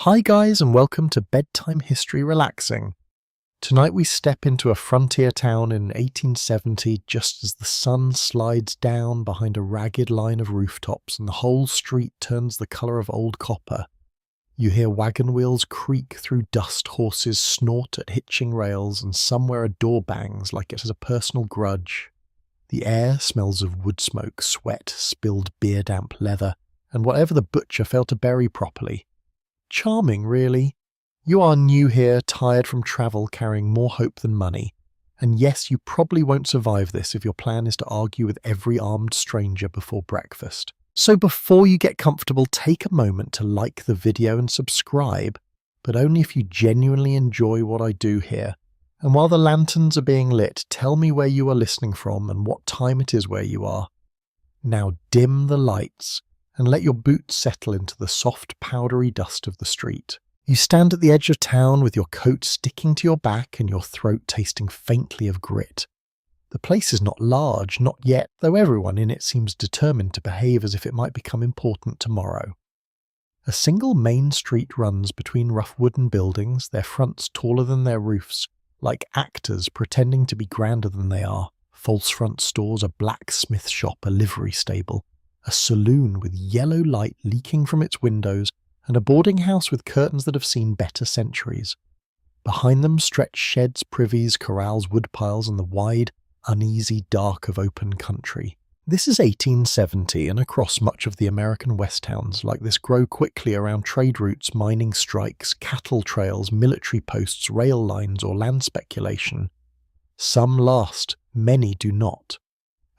Hi guys, and welcome to Bedtime History Relaxing. Tonight we step into a frontier town in 1870 just as the sun slides down behind a ragged line of rooftops and the whole street turns the colour of old copper. You hear wagon wheels creak through dust, horses snort at hitching rails, and somewhere a door bangs like it has a personal grudge. The air smells of wood smoke, sweat, spilled beer-damp leather, and whatever the butcher failed to bury properly. Charming, really. You are new here, tired from travel, carrying more hope than money. And yes, you probably won't survive this if your plan is to argue with every armed stranger before breakfast. So before you get comfortable, take a moment to like the video and subscribe, but only if you genuinely enjoy what I do here. And while the lanterns are being lit, tell me where you are listening from and what time it is where you are. Now dim the lights and let your boots settle into the soft, powdery dust of the street. You stand at the edge of town with your coat sticking to your back and your throat tasting faintly of grit. The place is not large, not yet, though everyone in it seems determined to behave as if it might become important tomorrow. A single main street runs between rough wooden buildings, their fronts taller than their roofs, like actors pretending to be grander than they are. False front stores, a blacksmith shop, a livery stable, a saloon with yellow light leaking from its windows, and a boarding house with curtains that have seen better centuries. Behind them stretch sheds, privies, corrals, woodpiles, and the wide, uneasy dark of open country. This is 1870, and across much of the American West towns like this grow quickly around trade routes, mining strikes, cattle trails, military posts, rail lines, or land speculation. Some last, many do not.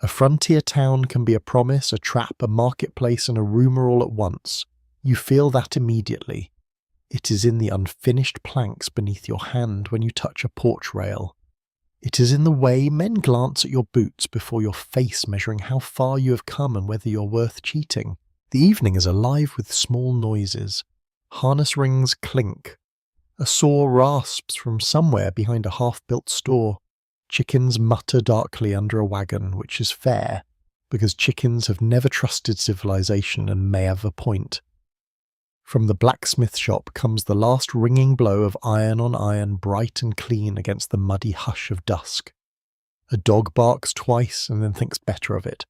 A frontier town can be a promise, a trap, a marketplace, and a rumour all at once. You feel that immediately. It is in the unfinished planks beneath your hand when you touch a porch rail. It is in the way men glance at your boots before your face, measuring how far you have come and whether you're worth cheating. The evening is alive with small noises. Harness rings clink. A saw rasps from somewhere behind a half-built store. Chickens mutter darkly under a wagon, which is fair, because chickens have never trusted civilization and may have a point. From the blacksmith shop comes the last ringing blow of iron on iron, bright and clean against the muddy hush of dusk. A dog barks twice and then thinks better of it.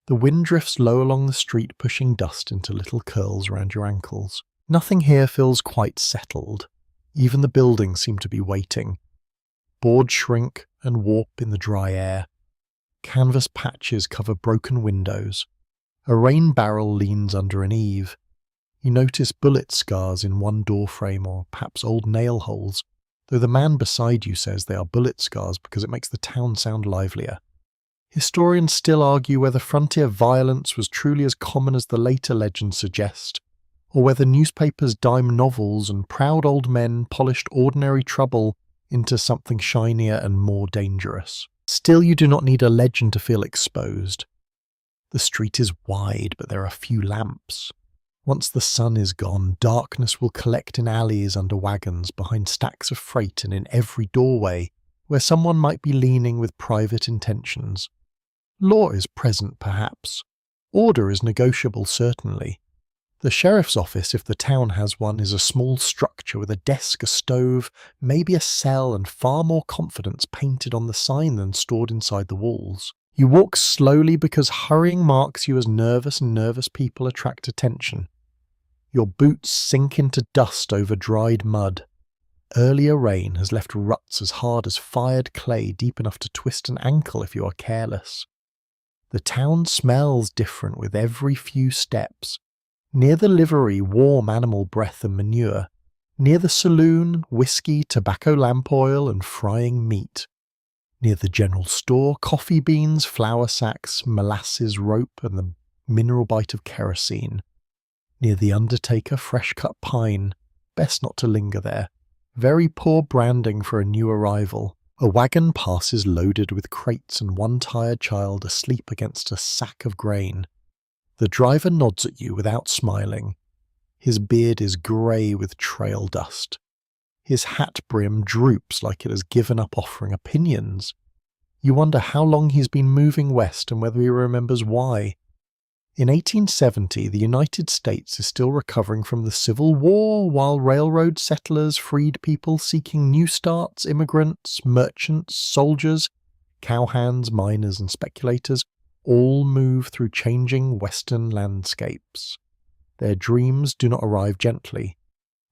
The wind drifts low along the street, pushing dust into little curls around your ankles. Nothing here feels quite settled. Even the buildings seem to be waiting. Boards shrink and warp in the dry air. Canvas patches cover broken windows. A rain barrel leans under an eave. You notice bullet scars in one door frame, or perhaps old nail holes, though the man beside you says they are bullet scars because it makes the town sound livelier. Historians still argue whether frontier violence was truly as common as the later legends suggest, or whether newspapers' dime novels and proud old men polished ordinary trouble into something shinier and more dangerous. Still, you do not need a legend to feel exposed. The street is wide, but there are few lamps. Once the sun is gone, darkness will collect in alleys under wagons, behind stacks of freight, and in every doorway, where someone might be leaning with private intentions. Law is present, perhaps. Order is negotiable, certainly. The sheriff's office, if the town has one, is a small structure with a desk, a stove, maybe a cell, and far more confidence painted on the sign than stored inside the walls. You walk slowly because hurrying marks you as nervous, and nervous people attract attention. Your boots sink into dust over dried mud. Earlier rain has left ruts as hard as fired clay, deep enough to twist an ankle if you are careless. The town smells different with every few steps. Near the livery, warm animal breath and manure. Near the saloon, whiskey, tobacco lamp oil, and frying meat. Near the general store, coffee beans, flour sacks, molasses rope, and the mineral bite of kerosene. Near the undertaker, fresh-cut pine. Best not to linger there. Very poor branding for a new arrival. A wagon passes loaded with crates and one tired child asleep against a sack of grain. The driver nods at you without smiling. His beard is grey with trail dust. His hat brim droops like it has given up offering opinions. You wonder how long he's been moving west and whether he remembers why. In 1870, the United States is still recovering from the Civil War, while railroad settlers freed people seeking new starts, immigrants, merchants, soldiers, cowhands, miners, and speculators all move through changing Western landscapes. Their dreams do not arrive gently.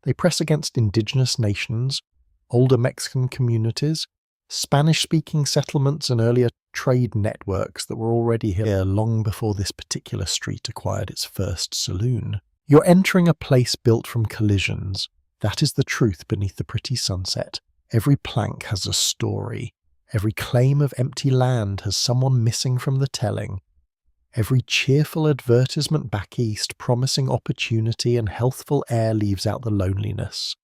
They press against indigenous nations, older Mexican communities, Spanish-speaking settlements and earlier trade networks that were already here long before this particular street acquired its first saloon. You're entering a place built from collisions. That is the truth beneath the pretty sunset. Every plank has a story. Every claim of empty land has someone missing from the telling. Every cheerful advertisement back east promising opportunity and healthful air leaves out the loneliness.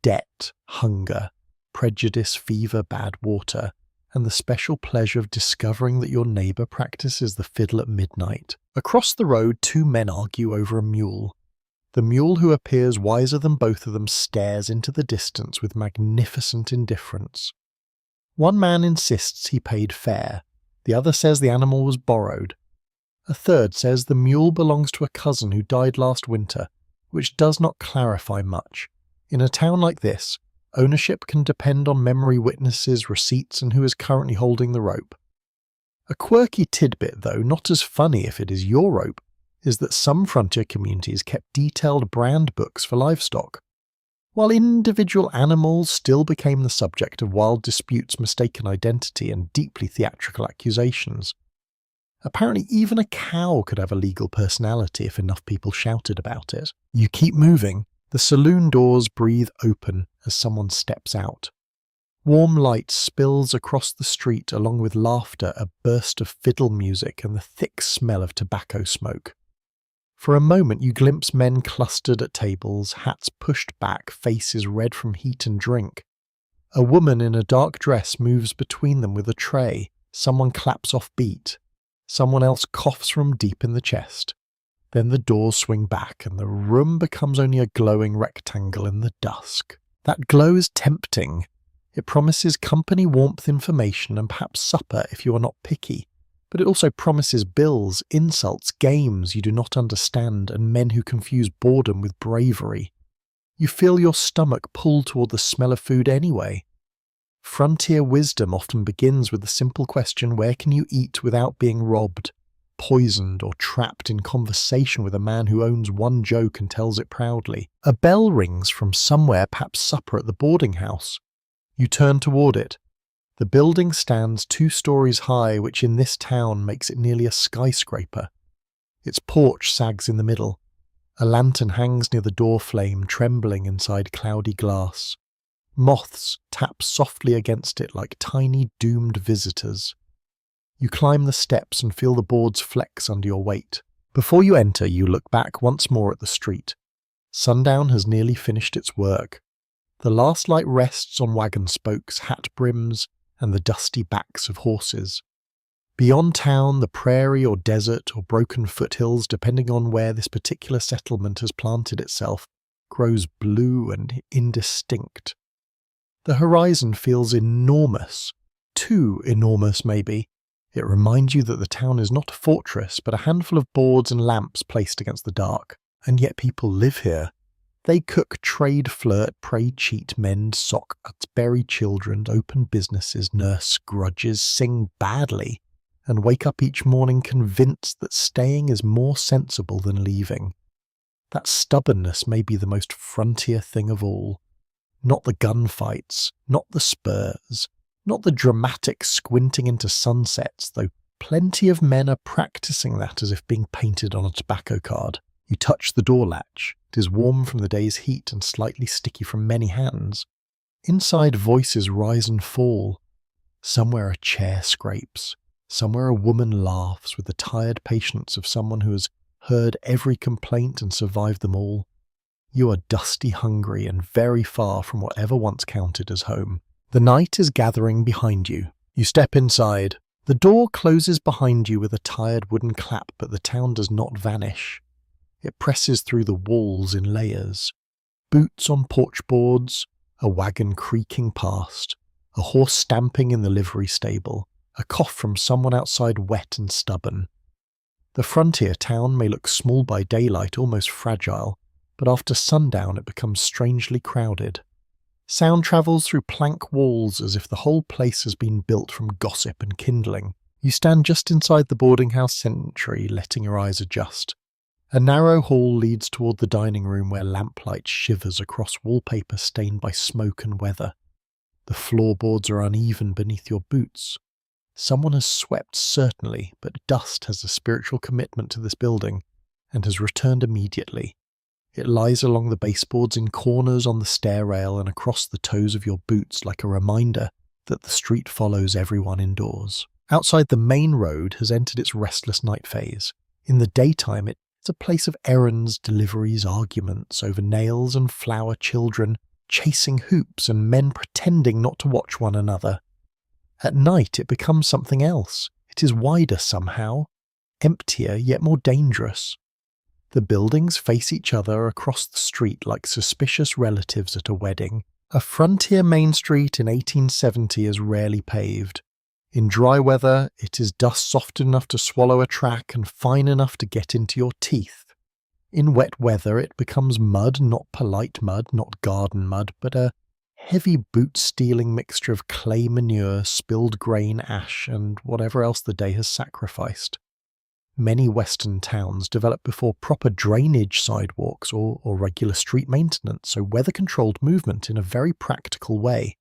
Debt, hunger, prejudice, fever, bad water, and the special pleasure of discovering that your neighbour practices the fiddle at midnight. Across the road, two men argue over a mule. The mule, who appears wiser than both of them, stares into the distance with magnificent indifference. One man insists he paid fare. The other says the animal was borrowed. A third says the mule belongs to a cousin who died last winter, which does not clarify much. In a town like this, ownership can depend on memory witnesses, receipts, and who is currently holding the rope. A quirky tidbit, though not as funny if it is your rope, is that some frontier communities kept detailed brand books for livestock. While individual animals still became the subject of wild disputes, mistaken identity, and deeply theatrical accusations. Apparently even a cow could have a legal personality if enough people shouted about it. You keep moving. The saloon doors breathe open as someone steps out. Warm light spills across the street along with laughter, a burst of fiddle music, and the thick smell of tobacco smoke. For a moment you glimpse men clustered at tables, hats pushed back, faces red from heat and drink. A woman in a dark dress moves between them with a tray. Someone claps off beat. Someone else coughs from deep in the chest. Then the doors swing back and the room becomes only a glowing rectangle in the dusk. That glow is tempting. It promises company, warmth, information, and perhaps supper if you are not picky. But it also promises bills, insults, games you do not understand, and men who confuse boredom with bravery. You feel your stomach pull toward the smell of food anyway. Frontier wisdom often begins with the simple question, where can you eat without being robbed, poisoned, or trapped in conversation with a man who owns one joke and tells it proudly? A bell rings from somewhere, perhaps supper at the boarding house. You turn toward it. The building stands 2 stories high, which in this town makes it nearly a skyscraper. Its porch sags in the middle. A lantern hangs near the door flame, trembling inside cloudy glass. Moths tap softly against it like tiny doomed visitors. You climb the steps and feel the boards flex under your weight. Before you enter, you look back once more at the street. Sundown has nearly finished its work. The last light rests on wagon spokes, hat brims, and the dusty backs of horses. Beyond town, the prairie or desert or broken foothills, depending on where this particular settlement has planted itself, grows blue and indistinct. The horizon feels enormous, too enormous maybe. It reminds you that the town is not a fortress, but a handful of boards and lamps placed against the dark. And yet people live here. They cook, trade, flirt, pray, cheat, mend, sock, bury children, open businesses, nurse grudges, sing badly, and wake up each morning convinced that staying is more sensible than leaving. That stubbornness may be the most frontier thing of all. Not the gunfights, not the spurs, not the dramatic squinting into sunsets, though plenty of men are practicing that as if being painted on a tobacco card. You touch the door latch. It is warm from the day's heat and slightly sticky from many hands. Inside, voices rise and fall. Somewhere a chair scrapes. Somewhere a woman laughs with the tired patience of someone who has heard every complaint and survived them all. You are dusty, hungry, and very far from whatever once counted as home. The night is gathering behind you. You step inside. The door closes behind you with a tired wooden clap, but the town does not vanish. It presses through the walls in layers. Boots on porch boards, a wagon creaking past, a horse stamping in the livery stable, a cough from someone outside wet and stubborn. The frontier town may look small by daylight, almost fragile, but after sundown it becomes strangely crowded. Sound travels through plank walls as if the whole place has been built from gossip and kindling. You stand just inside the boarding house entry, letting your eyes adjust. A narrow hall leads toward the dining room where lamplight shivers across wallpaper stained by smoke and weather. The floorboards are uneven beneath your boots. Someone has swept, certainly, but dust has a spiritual commitment to this building and has returned immediately. It lies along the baseboards in corners on the stair rail and across the toes of your boots like a reminder that the street follows everyone indoors. Outside, the main road has entered its restless night phase. In the daytime, it's a place of errands, deliveries, arguments over nails and flower children, chasing hoops and men pretending not to watch one another. At night, it becomes something else. It is wider somehow, emptier yet more dangerous. The buildings face each other across the street like suspicious relatives at a wedding. A frontier main street in 1870 is rarely paved. In dry weather, it is dust soft enough to swallow a track and fine enough to get into your teeth. In wet weather, it becomes mud, not polite mud, not garden mud, but a heavy boot-stealing mixture of clay manure, spilled grain, ash, and whatever else the day has sacrificed. Many western towns developed before proper drainage sidewalks or regular street maintenance, so weather-controlled movement in a very practical way.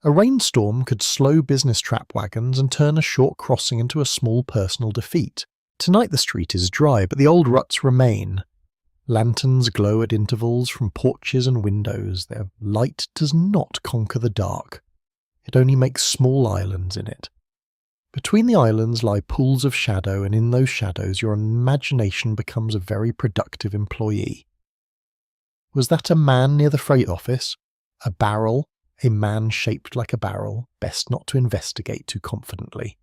A rainstorm could slow business trap wagons and turn a short crossing into a small personal defeat. Tonight the street is dry, but the old ruts remain. Lanterns glow at intervals from porches and windows. Their light does not conquer the dark. It only makes small islands in it. Between the islands lie pools of shadow, and in those shadows your imagination becomes a very productive employee. Was that a man near the freight office? A barrel? A man shaped like a barrel? Best not to investigate too confidently.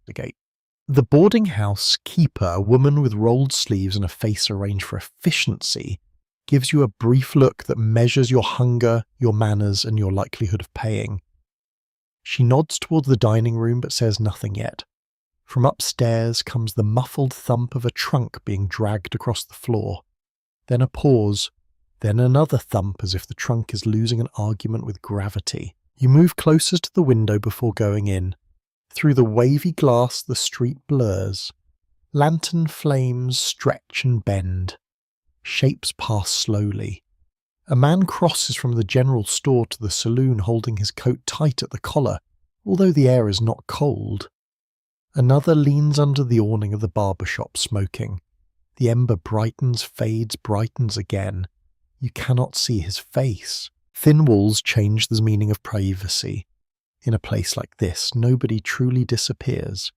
The boarding house keeper, a woman with rolled sleeves and a face arranged for efficiency, gives you a brief look that measures your hunger, your manners, and your likelihood of paying. She nods towards the dining room but says nothing yet. From upstairs comes the muffled thump of a trunk being dragged across the floor. Then a pause, then another thump as if the trunk is losing an argument with gravity. You move closer to the window before going in. Through the wavy glass the street blurs. Lantern flames stretch and bend. Shapes pass slowly. A man crosses from the general store to the saloon holding his coat tight at the collar, although the air is not cold. Another leans under the awning of the barber shop smoking. The ember brightens, fades, brightens again. You cannot see his face. Thin walls change the meaning of privacy. In a place like this, nobody truly disappears.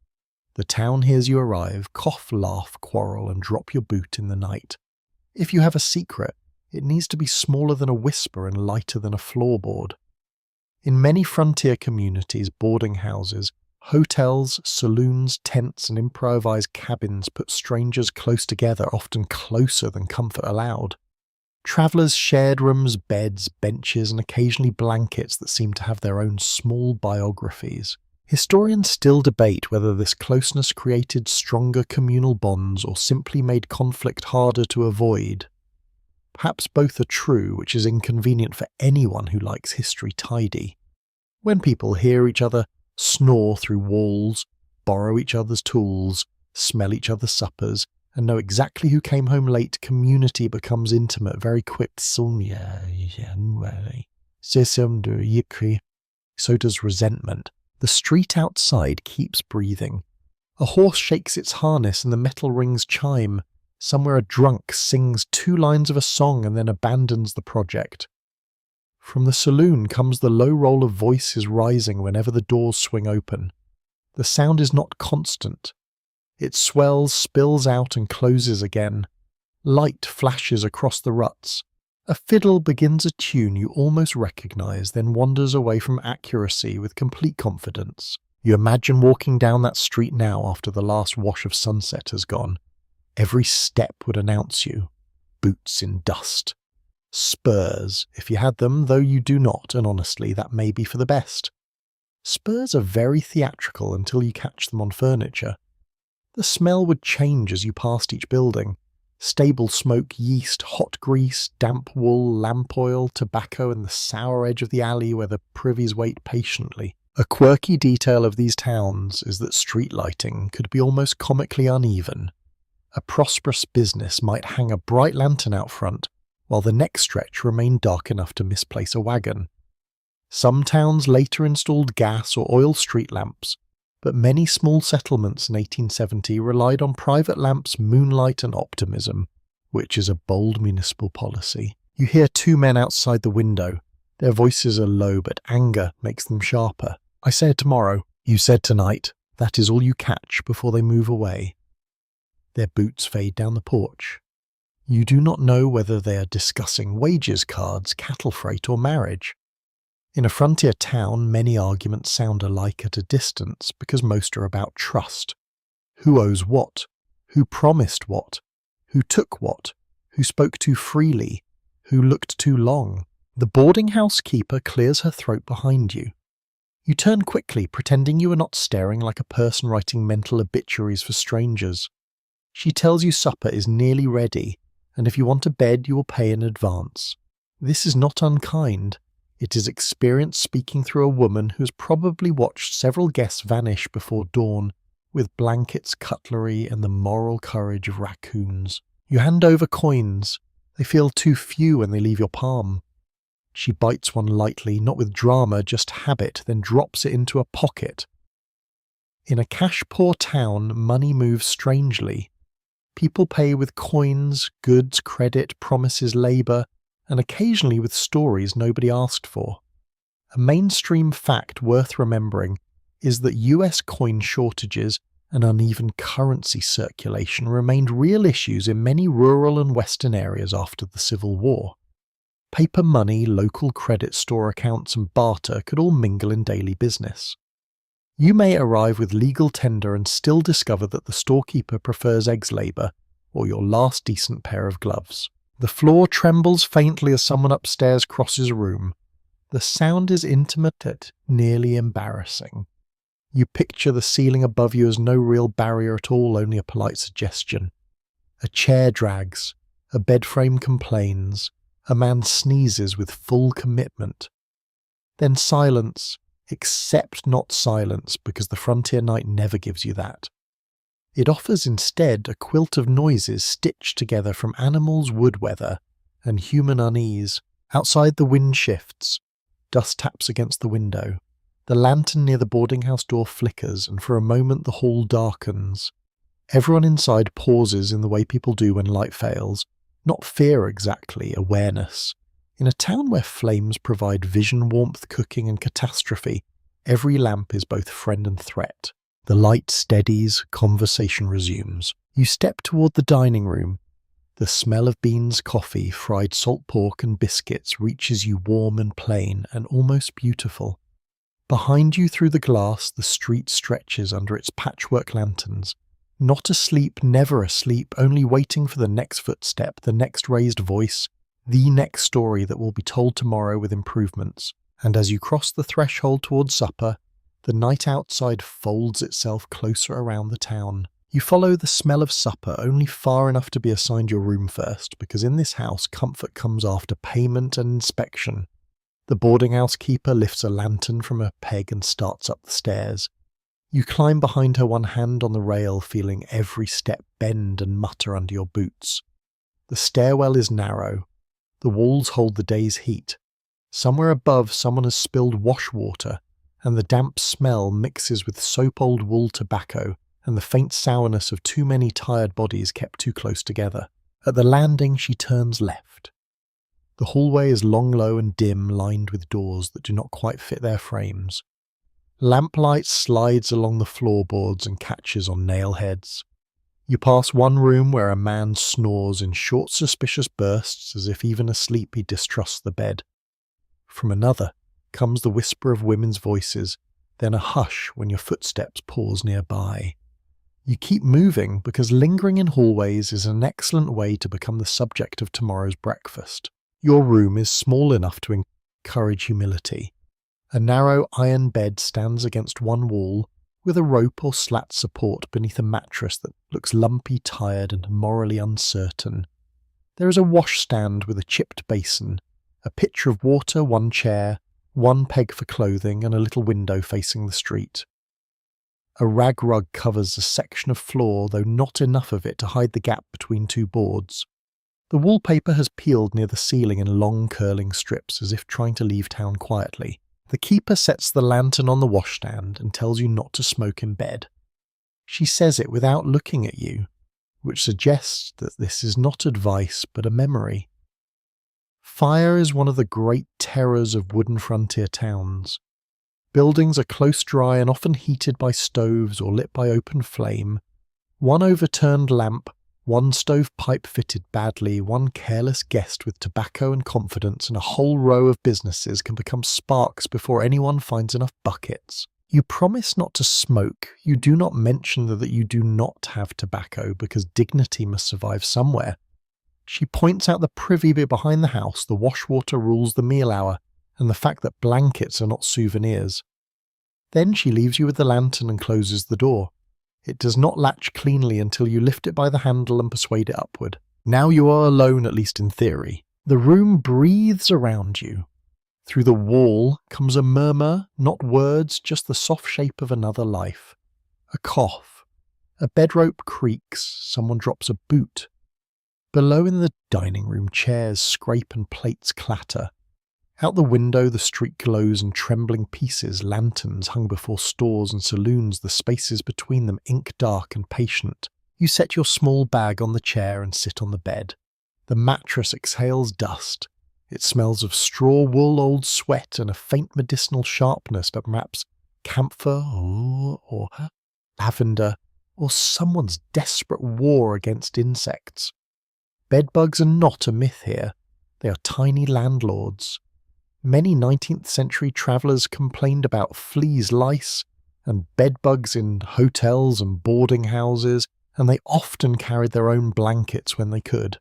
The town hears you arrive, cough, laugh, quarrel, and drop your boot in the night. If you have a secret, it needs to be smaller than a whisper and lighter than a floorboard. In many frontier communities, boarding houses, hotels, saloons, tents, and improvised cabins put strangers close together, often closer than comfort allowed. Travellers shared rooms, beds, benches, and occasionally blankets that seem to have their own small biographies. Historians still debate whether this closeness created stronger communal bonds or simply made conflict harder to avoid. Perhaps both are true, which is inconvenient for anyone who likes history tidy. When people hear each other snore through walls, borrow each other's tools, smell each other's suppers, and know exactly who came home late, community becomes intimate very quick. So does resentment. The street outside keeps breathing. A horse shakes its harness and the metal rings chime. Somewhere a drunk sings 2 lines of a song and then abandons the project. From the saloon comes the low roll of voices rising whenever the doors swing open. The sound is not constant. It swells, spills out, and closes again. Light flashes across the ruts. A fiddle begins a tune you almost recognize, then wanders away from accuracy with complete confidence. You imagine walking down that street now after the last wash of sunset has gone. Every step would announce you. Boots in dust. Spurs, if you had them, though you do not, and honestly, that may be for the best. Spurs are very theatrical until you catch them on furniture. The smell would change as you passed each building. Stable smoke, yeast, hot grease, damp wool, lamp oil, tobacco, and the sour edge of the alley where the privies wait patiently. A quirky detail of these towns is that street lighting could be almost comically uneven. A prosperous business might hang a bright lantern out front, while the next stretch remained dark enough to misplace a wagon. Some towns later installed gas or oil street lamps, but many small settlements in 1870 relied on private lamps, moonlight, and optimism, which is a bold municipal policy. You hear two men outside the window. Their voices are low, but anger makes them sharper. I said tomorrow. You said tonight. That is all you catch before they move away. Their boots fade down the porch. You do not know whether they are discussing wages cards, cattle freight, or marriage. In a frontier town, many arguments sound alike at a distance because most are about trust. Who owes what? Who promised what? Who took what? Who spoke too freely? Who looked too long? The boarding house keeper clears her throat behind you. You turn quickly, pretending you are not staring like a person writing mental obituaries for strangers. She tells you supper is nearly ready, and if you want a bed, you will pay in advance. This is not unkind. It is experience speaking through a woman who has probably watched several guests vanish before dawn with blankets, cutlery, and the moral courage of raccoons. You hand over coins. They feel too few when they leave your palm. She bites one lightly, not with drama, just habit, then drops it into a pocket. In a cash-poor town, money moves strangely. People pay with coins, goods, credit, promises, labour, and occasionally with stories nobody asked for. A mainstream fact worth remembering is that US coin shortages and uneven currency circulation remained real issues in many rural and western areas after the Civil War. Paper money, local credit store accounts, and barter could all mingle in daily business. You may arrive with legal tender and still discover that the storekeeper prefers eggs labour or your last decent pair of gloves. The floor trembles faintly as someone upstairs crosses a room. The sound is intimate and nearly embarrassing. You picture the ceiling above you as no real barrier at all, only a polite suggestion. A chair drags, a bed frame complains, a man sneezes with full commitment. Then silence, except not silence, because the frontier night never gives you that. It offers instead a quilt of noises stitched together from animals' wood weather and human unease. Outside the wind shifts. Dust taps against the window. The lantern near the boarding house door flickers, and for a moment the hall darkens. Everyone inside pauses in the way people do when light fails. Not fear exactly, awareness. In a town where flames provide vision, warmth, cooking, and catastrophe, every lamp is both friend and threat. The light steadies, conversation resumes. You step toward the dining room. The smell of beans, coffee, fried salt pork, and biscuits reaches you warm and plain and almost beautiful. Behind you through the glass, the street stretches under its patchwork lanterns. Not asleep, never asleep, only waiting for the next footstep, the next raised voice, the next story that will be told tomorrow with improvements. And as you cross the threshold towards supper, the night outside folds itself closer around the town. You follow the smell of supper only far enough to be assigned your room first, because in this house comfort comes after payment and inspection. The boarding house keeper lifts a lantern from a peg and starts up the stairs. You climb behind her, one hand on the rail, feeling every step bend and mutter under your boots. The stairwell is narrow. The walls hold the day's heat. Somewhere above, someone has spilled wash water, and the damp smell mixes with soap-old wool tobacco and the faint sourness of too many tired bodies kept too close together. At the landing, she turns left. The hallway is long, low, and dim, lined with doors that do not quite fit their frames. Lamplight slides along the floorboards and catches on nail heads. You pass one room where a man snores in short, suspicious bursts, as if even asleep he distrusts the bed. From another comes the whisper of women's voices, then a hush when your footsteps pause nearby. You keep moving because lingering in hallways is an excellent way to become the subject of tomorrow's breakfast. Your room is small enough to encourage humility. A narrow iron bed stands against one wall, with a rope or slat support beneath a mattress that looks lumpy, tired, and morally uncertain. There is a washstand with a chipped basin, a pitcher of water, one chair, one peg for clothing, and a little window facing the street. A rag rug covers a section of floor, though not enough of it to hide the gap between two boards. The wallpaper has peeled near the ceiling in long curling strips, as if trying to leave town quietly. The keeper sets the lantern on the washstand and tells you not to smoke in bed. She says it without looking at you, which suggests that this is not advice but a memory. Fire is one of the great terrors of wooden frontier towns. Buildings are close dry and often heated by stoves or lit by open flame. One overturned lamp, one stovepipe fitted badly, one careless guest with tobacco and confidence, and a whole row of businesses can become sparks before anyone finds enough buckets. You promise not to smoke. You do not mention that you do not have tobacco because dignity must survive somewhere. She points out the privy bit behind the house, the washwater rules the meal hour, and the fact that blankets are not souvenirs. Then she leaves you with the lantern and closes the door. It does not latch cleanly until you lift it by the handle and persuade it upward. Now you are alone, at least in theory. The room breathes around you. Through the wall comes a murmur, not words, just the soft shape of another life. A cough. A bedrope creaks. Someone drops a boot. Below in the dining room, chairs scrape and plates clatter. Out the window, the street glows in trembling pieces, lanterns hung before stores and saloons, the spaces between them ink dark and patient. You set your small bag on the chair and sit on the bed. The mattress exhales dust. It smells of straw, wool, old sweat, and a faint medicinal sharpness, but perhaps camphor or lavender, or someone's desperate war against insects. Bedbugs are not a myth here. They are tiny landlords. Many 19th century travellers complained about fleas, lice, and bedbugs in hotels and boarding houses, and they often carried their own blankets when they could.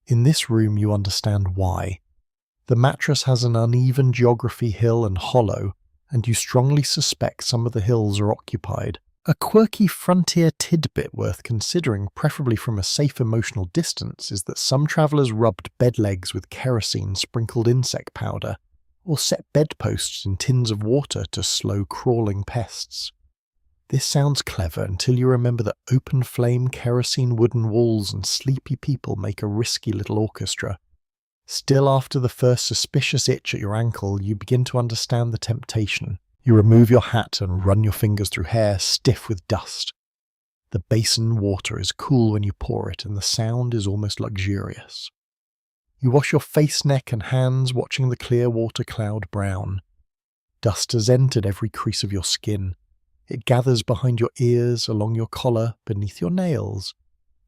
In this room you understand why. The mattress has an uneven geography, hill and hollow, and you strongly suspect some of the hills are occupied. A quirky frontier tidbit worth considering, preferably from a safe emotional distance, is that some travellers rubbed bed legs with kerosene sprinkled insect powder, or set bedposts in tins of water to slow crawling pests. This sounds clever until you remember that open flame, kerosene wooden walls and sleepy people make a risky little orchestra. Still, after the first suspicious itch at your ankle, you begin to understand the temptation. You remove your hat and run your fingers through hair stiff with dust. The basin water is cool when you pour it, and the sound is almost luxurious. You wash your face, neck, and hands, watching the clear water cloud brown. Dust has entered every crease of your skin. It gathers behind your ears, along your collar, beneath your nails.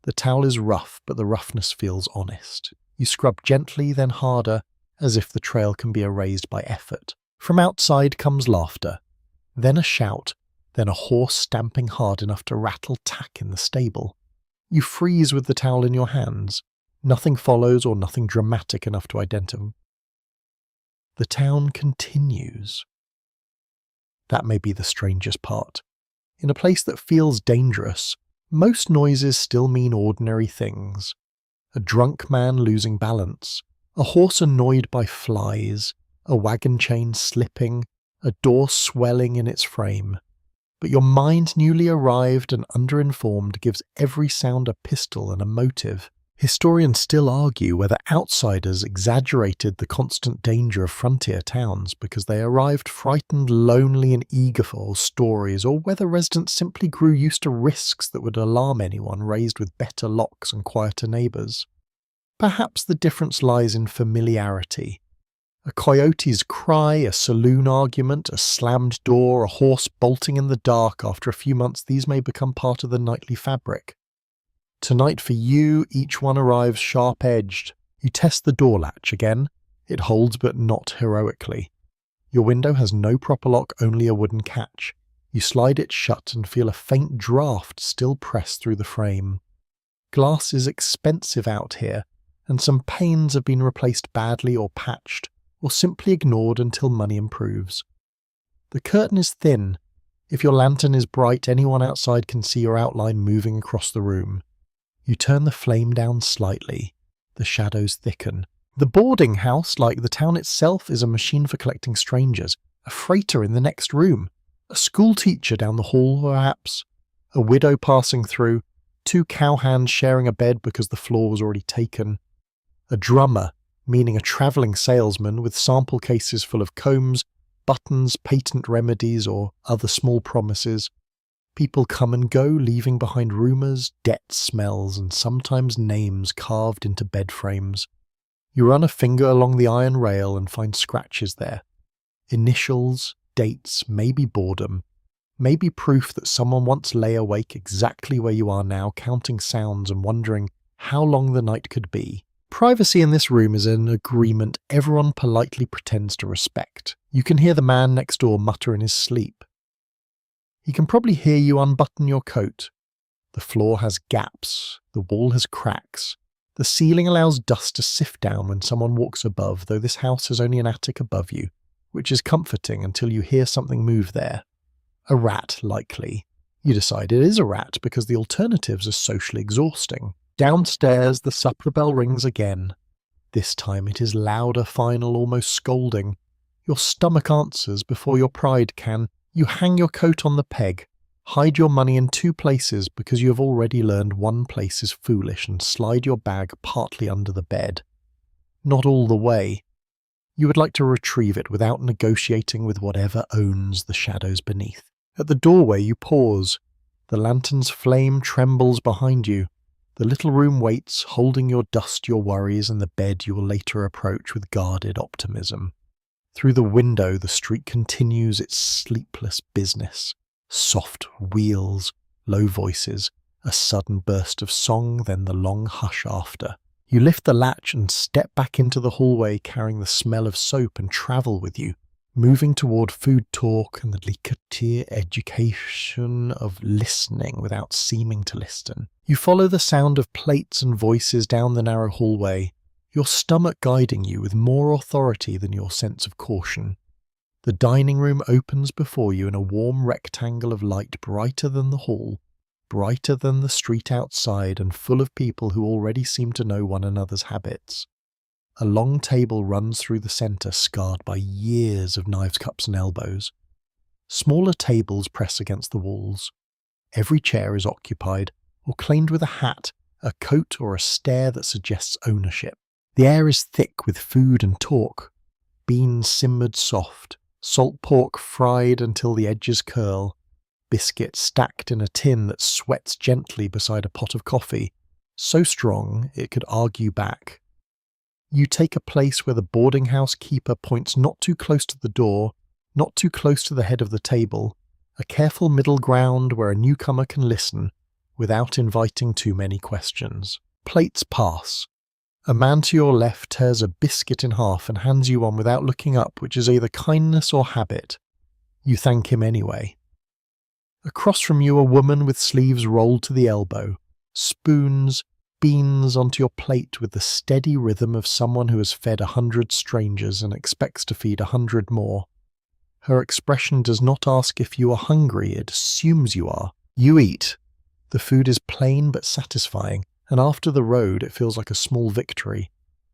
The towel is rough, but the roughness feels honest. You scrub gently, then harder, as if the trail can be erased by effort. From outside comes laughter, then a shout, then a horse stamping hard enough to rattle tack in the stable. You freeze with the towel in your hands. Nothing follows or nothing dramatic enough to identify. The town continues. That may be the strangest part. In a place that feels dangerous, most noises still mean ordinary things. A drunk man losing balance, a horse annoyed by flies, a wagon chain slipping, a door swelling in its frame. But your mind, newly arrived and underinformed, gives every sound a pistol and a motive. Historians still argue whether outsiders exaggerated the constant danger of frontier towns because they arrived frightened, lonely, and eager for stories, or whether residents simply grew used to risks that would alarm anyone raised with better locks and quieter neighbours. Perhaps the difference lies in familiarity. A coyote's cry, a saloon argument, a slammed door, a horse bolting in the dark. After a few months, these may become part of the nightly fabric. Tonight for you, each one arrives sharp-edged. You test the door latch again. It holds, but not heroically. Your window has no proper lock, only a wooden catch. You slide it shut and feel a faint draft still pressed through the frame. Glass is expensive out here, and some panes have been replaced badly or patched, or simply ignored until money improves. The curtain is thin, If your lantern is bright, anyone outside can see your outline moving across the room. You turn the flame down slightly. The shadows thicken. The boarding house, like the town itself, is a machine for collecting strangers. A freighter in the next room. A school teacher down the hall, perhaps. A widow passing through. 2 cowhands sharing a bed because the floor was already taken. A drummer, meaning a travelling salesman with sample cases full of combs, buttons, patent remedies, or other small promises. People come and go, leaving behind rumours, debt smells, and sometimes names carved into bed frames. You run a finger along the iron rail and find scratches there. Initials, dates, maybe boredom, maybe proof that someone once lay awake exactly where you are now, counting sounds and wondering how long the night could be. Privacy in this room is an agreement everyone politely pretends to respect. You can hear the man next door mutter in his sleep. He can probably hear you unbutton your coat. The floor has gaps. The wall has cracks. The ceiling allows dust to sift down when someone walks above, though this house has only an attic above you, which is comforting until you hear something move there. A rat, likely. You decide it is a rat because the alternatives are socially exhausting. Downstairs, the supper bell rings again. This time it is louder, final, almost scolding. Your stomach answers before your pride can. You hang your coat on the peg, hide your money in 2 places because you have already learned one place is foolish, and slide your bag partly under the bed. Not all the way. You would like to retrieve it without negotiating with whatever owns the shadows beneath. At the doorway you pause. The lantern's flame trembles behind you. The little room waits, holding your dust, your worries, and the bed you will later approach with guarded optimism. Through the window, the street continues its sleepless business. Soft wheels, low voices, a sudden burst of song, then the long hush after. You lift the latch and step back into the hallway, carrying the smell of soap and travel with you, moving toward food talk and the liqueur education of listening without seeming to listen. You follow the sound of plates and voices down the narrow hallway, your stomach guiding you with more authority than your sense of caution. The dining room opens before you in a warm rectangle of light brighter than the hall, brighter than the street outside, and full of people who already seem to know one another's habits. A long table runs through the centre, scarred by years of knives, cups and elbows. Smaller tables press against the walls. Every chair is occupied, or claimed with a hat, a coat or a stare that suggests ownership. The air is thick with food and talk. Beans simmered soft, salt pork fried until the edges curl, biscuit stacked in a tin that sweats gently beside a pot of coffee, so strong it could argue back. You take a place where the boarding house keeper points not too close to the door, not too close to the head of the table, a careful middle ground where a newcomer can listen without inviting too many questions. Plates pass. A man to your left tears a biscuit in half and hands you one without looking up, which is either kindness or habit. You thank him anyway. Across from you, a woman with sleeves rolled to the elbow, spoons, beans onto your plate with the steady rhythm of someone who has fed 100 strangers and expects to feed 100 more. Her expression does not ask if you are hungry, it assumes you are. You eat. The food is plain but satisfying, and after the road it feels like a small victory.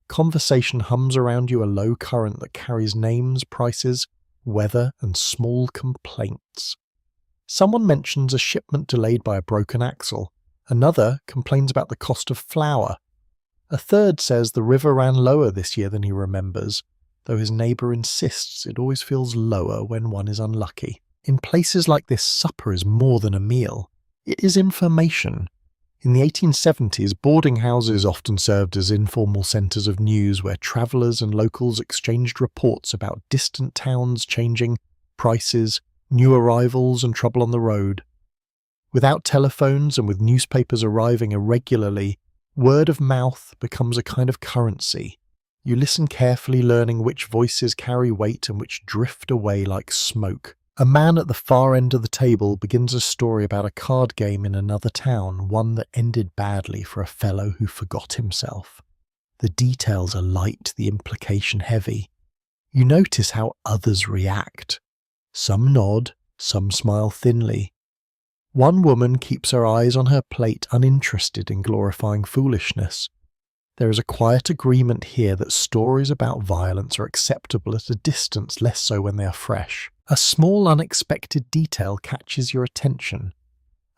Conversation hums around you, a low current that carries names, prices, weather, and small complaints. Someone mentions a shipment delayed by a broken axle. Another complains about the cost of flour. A third says the river ran lower this year than he remembers, though his neighbour insists it always feels lower when one is unlucky. In places like this, supper is more than a meal. It is information. In the 1870s, boarding houses often served as informal centres of news where travellers and locals exchanged reports about distant towns changing, prices, new arrivals and trouble on the road. Without telephones and with newspapers arriving irregularly, word of mouth becomes a kind of currency. You listen carefully, learning which voices carry weight and which drift away like smoke. A man at the far end of the table begins a story about a card game in another town, one that ended badly for a fellow who forgot himself. The details are light, the implication heavy. You notice how others react. Some nod, Some smile thinly. One woman keeps her eyes on her plate, uninterested in glorifying foolishness. There is a quiet agreement here that stories about violence are acceptable at a distance, less so when they are fresh. A small unexpected detail catches your attention.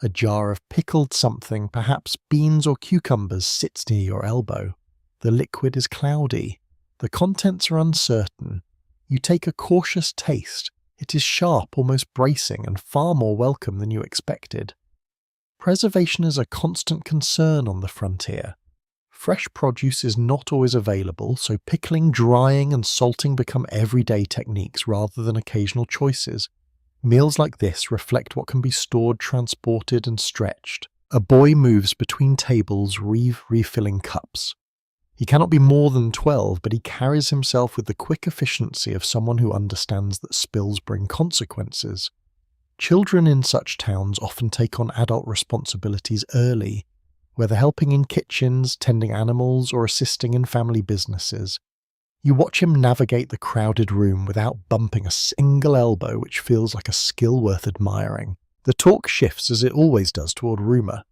A jar of pickled something, perhaps beans or cucumbers, sits near your elbow. The liquid is cloudy. The contents are uncertain. You take a cautious taste. It is sharp, almost bracing, and far more welcome than you expected. Preservation is a constant concern on the frontier. Fresh produce is not always available, so pickling, drying, and salting become everyday techniques rather than occasional choices. Meals like this reflect what can be stored, transported, and stretched. A boy moves between tables, refilling cups. He cannot be more than 12, but he carries himself with the quick efficiency of someone who understands that spills bring consequences. Children in such towns often take on adult responsibilities early, whether helping in kitchens, tending animals, or assisting in family businesses. You watch him navigate the crowded room without bumping a single elbow, which feels like a skill worth admiring. The talk shifts, as it always does, toward rumour.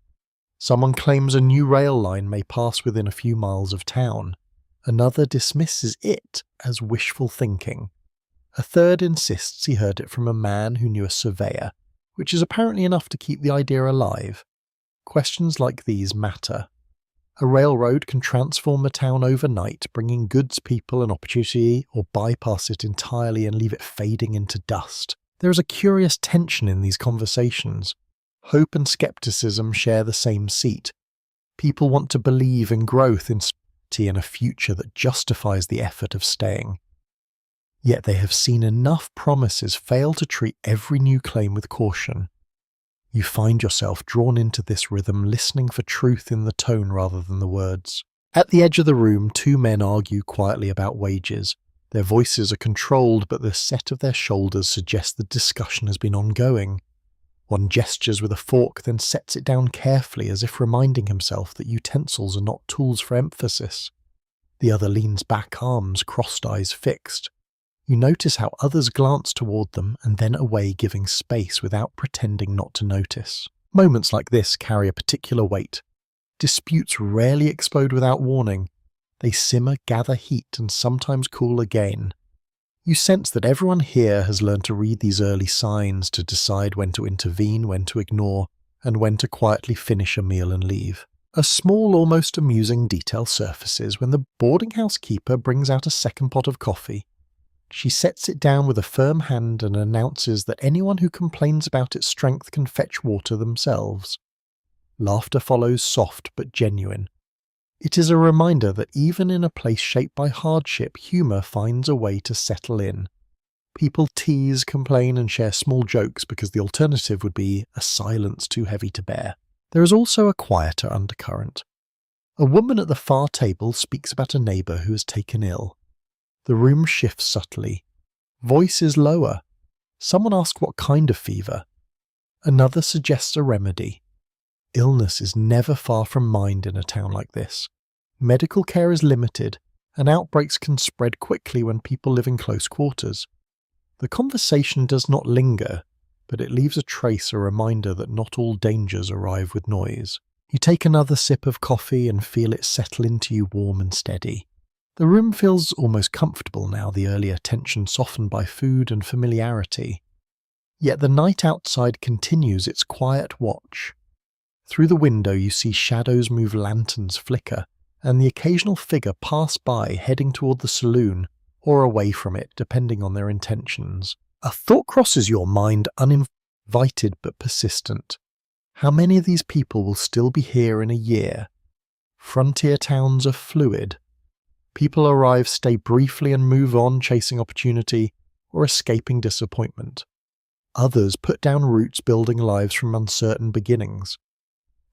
Someone claims a new rail line may pass within a few miles of town. Another dismisses it as wishful thinking. A third insists he heard it from a man who knew a surveyor, which is apparently enough to keep the idea alive. Questions like these matter. A railroad can transform a town overnight, bringing goods, people, and opportunity, or bypass it entirely and leave it fading into dust. There is a curious tension in these conversations. Hope and skepticism share the same seat. People want to believe in growth, in stability, and a future that justifies the effort of staying. Yet they have seen enough promises fail to treat every new claim with caution. You find yourself drawn into this rhythm, listening for truth in the tone rather than the words. At the edge of the room, two men argue quietly about wages. Their voices are controlled, but the set of their shoulders suggests the discussion has been ongoing. One gestures with a fork, then sets it down carefully, as if reminding himself that utensils are not tools for emphasis. The other leans back, arms crossed, eyes fixed. You notice how others glance toward them and then away, giving space without pretending not to notice. Moments like this carry a particular weight. Disputes rarely explode without warning. They simmer, gather heat, and sometimes cool again. You sense that everyone here has learned to read these early signs, to decide when to intervene, when to ignore, and when to quietly finish a meal and leave. A small, almost amusing detail surfaces when the boarding house keeper brings out a second pot of coffee. She sets it down with a firm hand and announces that anyone who complains about its strength can fetch water themselves. Laughter follows, soft but genuine. It is a reminder that even in a place shaped by hardship, humour finds a way to settle in. People tease, complain, and share small jokes because the alternative would be a silence too heavy to bear. There is also a quieter undercurrent. A woman at the far table speaks about a neighbour who is taken ill. The room shifts subtly. Voice is lower. Someone asks what kind of fever. Another suggests a remedy. Illness is never far from mind in a town like this. Medical care is limited, and outbreaks can spread quickly when people live in close quarters. The conversation does not linger, but it leaves a trace, a reminder that not all dangers arrive with noise. You take another sip of coffee and feel it settle into you warm and steady. The room feels almost comfortable now, the earlier tension softened by food and familiarity. Yet the night outside continues its quiet watch. Through the window you see shadows move, lanterns flicker, and the occasional figure pass by, heading toward the saloon, or away from it, depending on their intentions. A thought crosses your mind, uninvited but persistent. How many of these people will still be here in a year? Frontier towns are fluid. People arrive, stay briefly, and move on, chasing opportunity or escaping disappointment. Others put down roots, building lives from uncertain beginnings.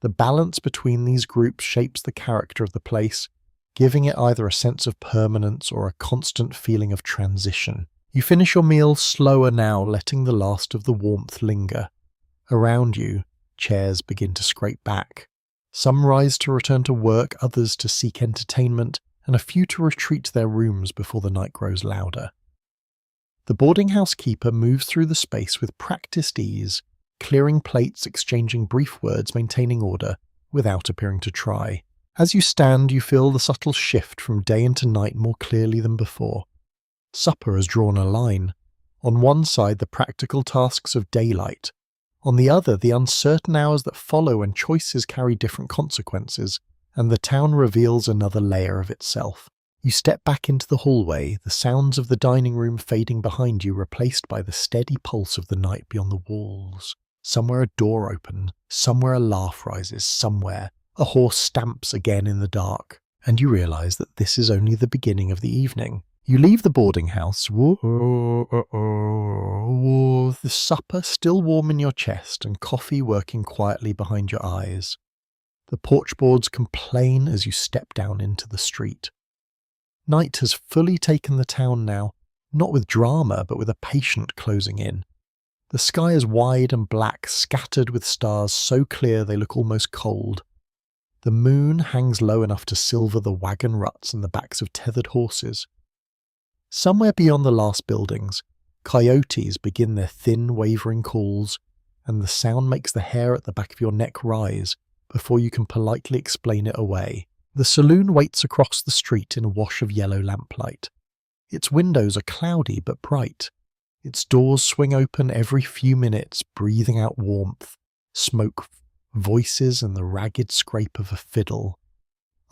The balance between these groups shapes the character of the place, giving it either a sense of permanence or a constant feeling of transition. You finish your meal slower now, letting the last of the warmth linger. Around you, chairs begin to scrape back. Some rise to return to work, others to seek entertainment, and a few to retreat to their rooms before the night grows louder. The boarding house keeper moves through the space with practiced ease, clearing plates, exchanging brief words, maintaining order, without appearing to try. As you stand, you feel the subtle shift from day into night more clearly than before. Supper has drawn a line. On one side, the practical tasks of daylight. On the other, the uncertain hours that follow when choices carry different consequences, and the town reveals another layer of itself. You step back into the hallway, the sounds of the dining room fading behind you, replaced by the steady pulse of the night beyond the walls. Somewhere a door opens, somewhere a laugh rises, somewhere a horse stamps again in the dark, and you realize that this is only the beginning of the evening. You leave the boarding house, the supper still warm in your chest and coffee working quietly behind your eyes. The porch boards complain as you step down into the street. Night has fully taken the town now, not with drama, but with a patient closing in. The sky is wide and black, scattered with stars so clear they look almost cold. The moon hangs low enough to silver the wagon ruts and the backs of tethered horses. Somewhere beyond the last buildings, coyotes begin their thin, wavering calls, and the sound makes the hair at the back of your neck rise before you can politely explain it away. The saloon waits across the street in a wash of yellow lamplight. Its windows are cloudy but bright. Its doors swing open every few minutes, breathing out warmth, smoke, voices, and the ragged scrape of a fiddle.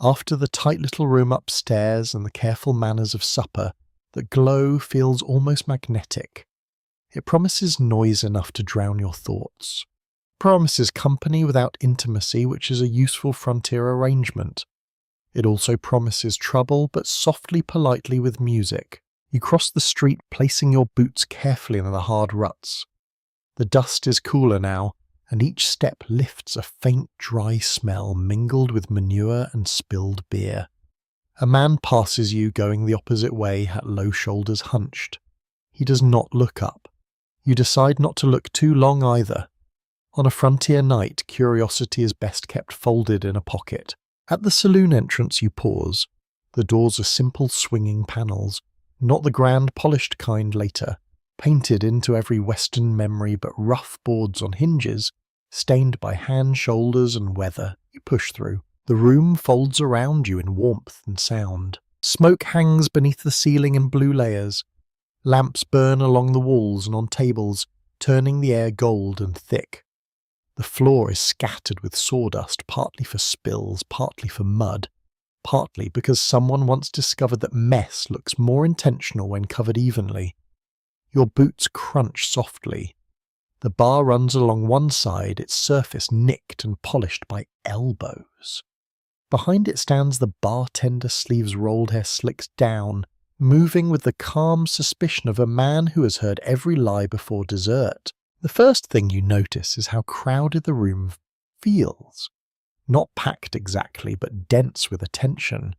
After the tight little room upstairs and the careful manners of supper, the glow feels almost magnetic. It promises noise enough to drown your thoughts. It promises company without intimacy, which is a useful frontier arrangement. It also promises trouble, but softly, politely with music. You cross the street, placing your boots carefully in the hard ruts. The dust is cooler now, and each step lifts a faint, dry smell mingled with manure and spilled beer. A man passes you going the opposite way, hat low, shoulders hunched. He does not look up. You decide not to look too long either. On a frontier night, curiosity is best kept folded in a pocket. At the saloon entrance you pause. The doors are simple swinging panels, not the grand polished kind later, painted into every Western memory, but rough boards on hinges, stained by hand, shoulders and weather. You push through. The room folds around you in warmth and sound. Smoke hangs beneath the ceiling in blue layers. Lamps burn along the walls and on tables, turning the air gold and thick. The floor is scattered with sawdust, partly for spills, partly for mud, partly because someone once discovered that mess looks more intentional when covered evenly. Your boots crunch softly. The bar runs along one side, its surface nicked and polished by elbows. Behind it stands the bartender, sleeves rolled, hair slicked down, moving with the calm suspicion of a man who has heard every lie before dessert. The first thing you notice is how crowded the room feels. Not packed exactly, but dense with attention.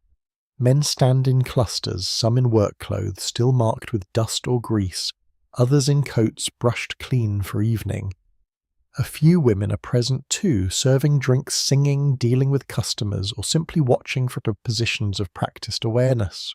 Men stand in clusters, some in work clothes still marked with dust or grease, others in coats brushed clean for evening. A few women are present too, serving drinks, singing, dealing with customers, or simply watching from positions of practiced awareness.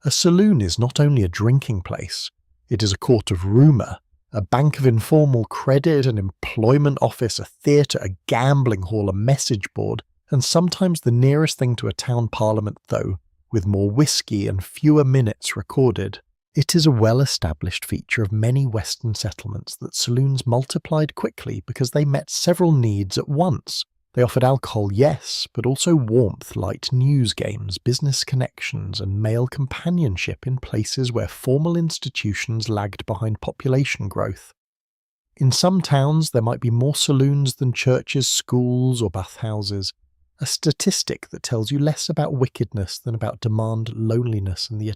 A saloon is not only a drinking place, it is a court of rumour, a bank of informal credit, an employment office, a theatre, a gambling hall, a message board, and sometimes the nearest thing to a town parliament, though, with more whiskey and fewer minutes recorded. It is a well-established feature of many Western settlements that saloons multiplied quickly because they met several needs at once. They offered alcohol, yes, but also warmth, light news games, business connections, and male companionship in places where formal institutions lagged behind population growth. In some towns, there might be more saloons than churches, schools, or bathhouses, a statistic that tells you less about wickedness than about demand, loneliness, and the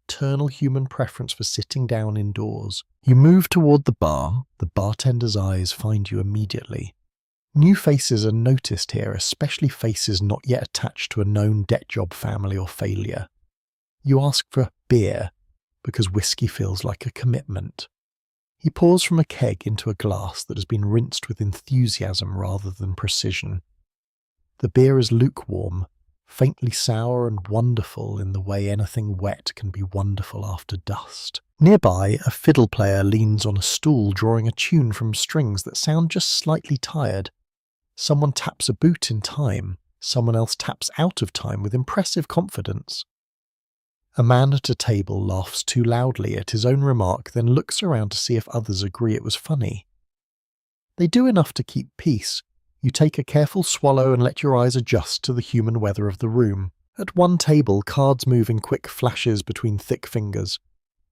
eternal human preference for sitting down indoors. You move toward the bar. The bartender's eyes find you immediately. New faces are noticed here, especially faces not yet attached to a known debt job, family, or failure. You ask for beer, because whiskey feels like a commitment. He pours from a keg into a glass that has been rinsed with enthusiasm rather than precision. The beer is lukewarm, faintly sour and wonderful in the way anything wet can be wonderful after dust. Nearby, a fiddle player leans on a stool drawing a tune from strings that sound just slightly tired. Someone taps a boot in time. Someone else taps out of time with impressive confidence. A man at a table laughs too loudly at his own remark, then looks around to see if others agree it was funny. They do enough to keep peace. You take a careful swallow and let your eyes adjust to the human weather of the room. At one table, cards move in quick flashes between thick fingers.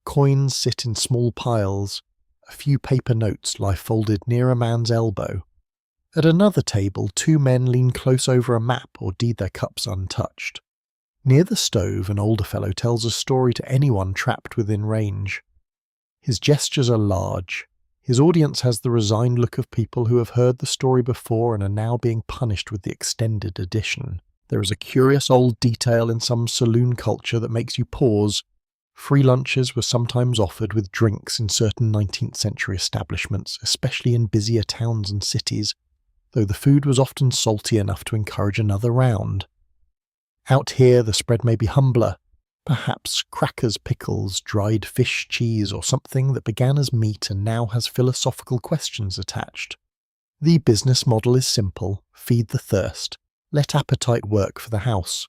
Coins sit in small piles. A few paper notes lie folded near a man's elbow. At another table, two men lean close over a map or deed their cups untouched. Near the stove, an older fellow tells a story to anyone trapped within range. His gestures are large. His audience has the resigned look of people who have heard the story before and are now being punished with the extended edition. There is a curious old detail in some saloon culture that makes you pause. Free lunches were sometimes offered with drinks in certain 19th century establishments, especially in busier towns and cities, though the food was often salty enough to encourage another round. Out here, the spread may be humbler. Perhaps crackers, pickles, dried fish, cheese, or something that began as meat and now has philosophical questions attached. The business model is simple: feed the thirst. Let appetite work for the house.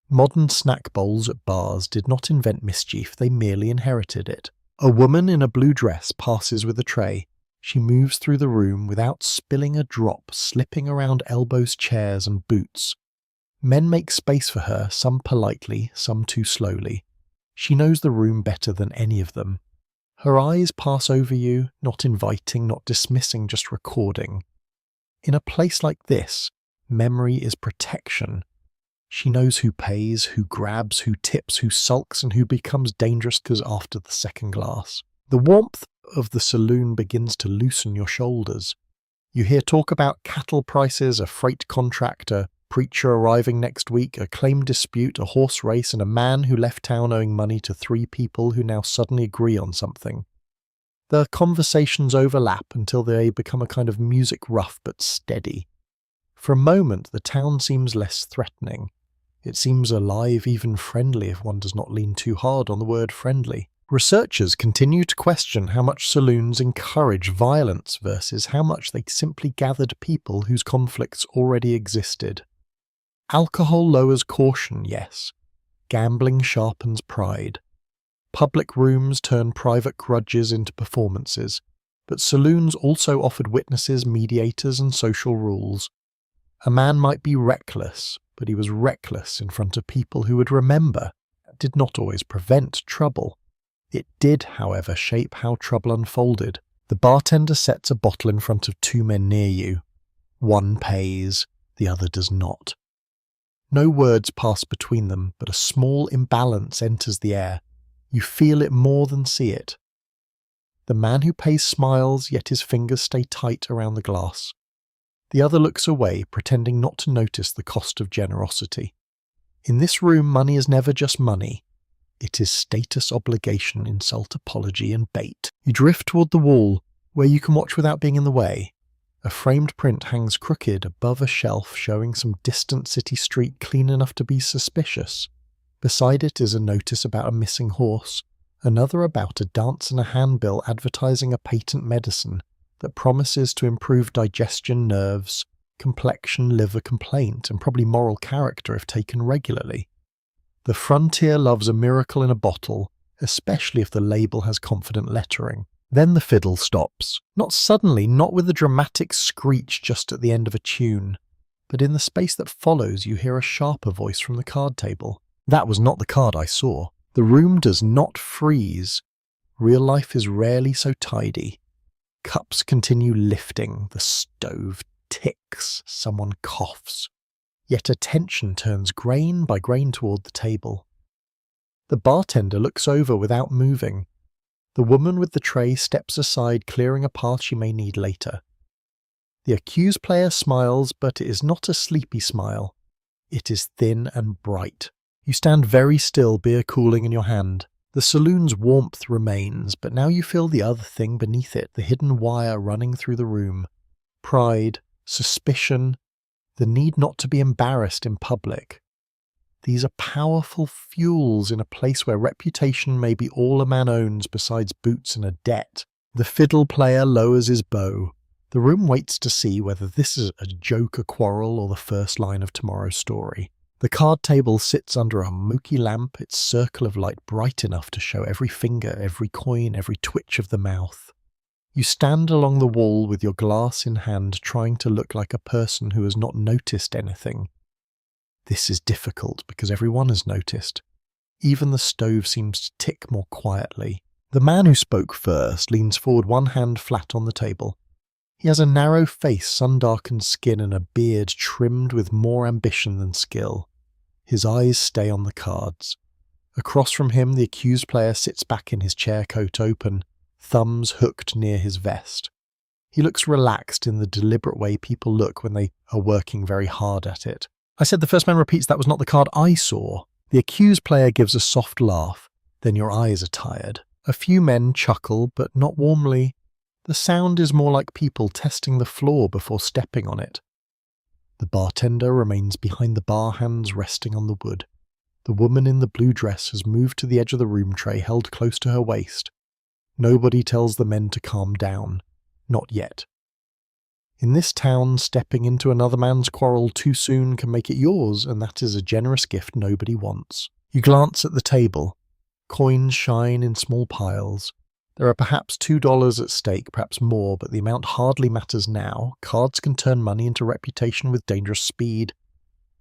Modern snack bowls at bars did not invent mischief, they merely inherited it. A woman in a blue dress passes with a tray. She moves through the room without spilling a drop, slipping around elbows, chairs, and boots. Men make space for her, some politely, some too slowly. She knows the room better than any of them. Her eyes pass over you, not inviting, not dismissing, just recording. In a place like this, memory is protection. She knows who pays, who grabs, who tips, who sulks, and who becomes dangerous because after the second glass. The warmth of the saloon begins to loosen your shoulders. You hear talk about cattle prices, a freight contract, a preacher arriving next week, a claim dispute, a horse race, and a man who left town owing money to 3 people who now suddenly agree on something. The conversations overlap until they become a kind of music rough but steady. For a moment, the town seems less threatening. It seems alive, even friendly, if one does not lean too hard on the word friendly. Researchers continue to question how much saloons encourage violence versus how much they simply gathered people whose conflicts already existed. Alcohol lowers caution, yes. Gambling sharpens pride. Public rooms turn private grudges into performances, but saloons also offered witnesses, mediators, and social rules. A man might be reckless, but he was reckless in front of people who would remember. That did not always prevent trouble. It did, however, shape how trouble unfolded. The bartender sets a bottle in front of 2 men near you. One pays, the other does not. No words pass between them, but a small imbalance enters the air. You feel it more than see it. The man who pays smiles, yet his fingers stay tight around the glass. The other looks away, pretending not to notice the cost of generosity. In this room, money is never just money. It is status, obligation, insult, apology, and bait. You drift toward the wall, where you can watch without being in the way. A framed print hangs crooked above a shelf showing some distant city street clean enough to be suspicious. Beside it is a notice about a missing horse, another about a dance and a handbill advertising a patent medicine that promises to improve digestion, nerves, complexion, liver complaint, and probably moral character if taken regularly. The frontier loves a miracle in a bottle, especially if the label has confident lettering. Then the fiddle stops. Not suddenly, not with a dramatic screech just at the end of a tune, but in the space that follows you hear a sharper voice from the card table. That was not the card I saw. The room does not freeze. Real life is rarely so tidy. Cups continue lifting. The stove ticks. Someone coughs. Yet attention turns grain by grain toward the table. The bartender looks over without moving. The woman with the tray steps aside, clearing a path she may need later. The accused player smiles, but it is not a sleepy smile. It is thin and bright. You stand very still, beer cooling in your hand. The saloon's warmth remains, but now you feel the other thing beneath it, the hidden wire running through the room. Pride, suspicion, the need not to be embarrassed in public. These are powerful fuels in a place where reputation may be all a man owns besides boots and a debt. The fiddle player lowers his bow. The room waits to see whether this is a joke, a quarrel, or the first line of tomorrow's story. The card table sits under a murky lamp, its circle of light bright enough to show every finger, every coin, every twitch of the mouth. You stand along the wall with your glass in hand, trying to look like a person who has not noticed anything. This is difficult because everyone has noticed. Even the stove seems to tick more quietly. The man who spoke first leans forward, one hand flat on the table. He has a narrow face, sun-darkened skin, and a beard trimmed with more ambition than skill. His eyes stay on the cards. Across from him, the accused player sits back in his chair, coat open, thumbs hooked near his vest. He looks relaxed in the deliberate way people look when they are working very hard at it. I said the first man repeats, "That was not the card I saw." The accused player gives a soft laugh. Then your eyes are tired. A few men chuckle, but not warmly. The sound is more like people testing the floor before stepping on it. The bartender remains behind the bar, hands resting on the wood. The woman in the blue dress has moved to the edge of the room tray, held close to her waist. Nobody tells the men to calm down. Not yet. In this town, stepping into another man's quarrel too soon can make it yours, and that is a generous gift nobody wants. You glance at the table. Coins shine in small piles. There are perhaps $2 at stake, perhaps more, but the amount hardly matters now. Cards can turn money into reputation with dangerous speed.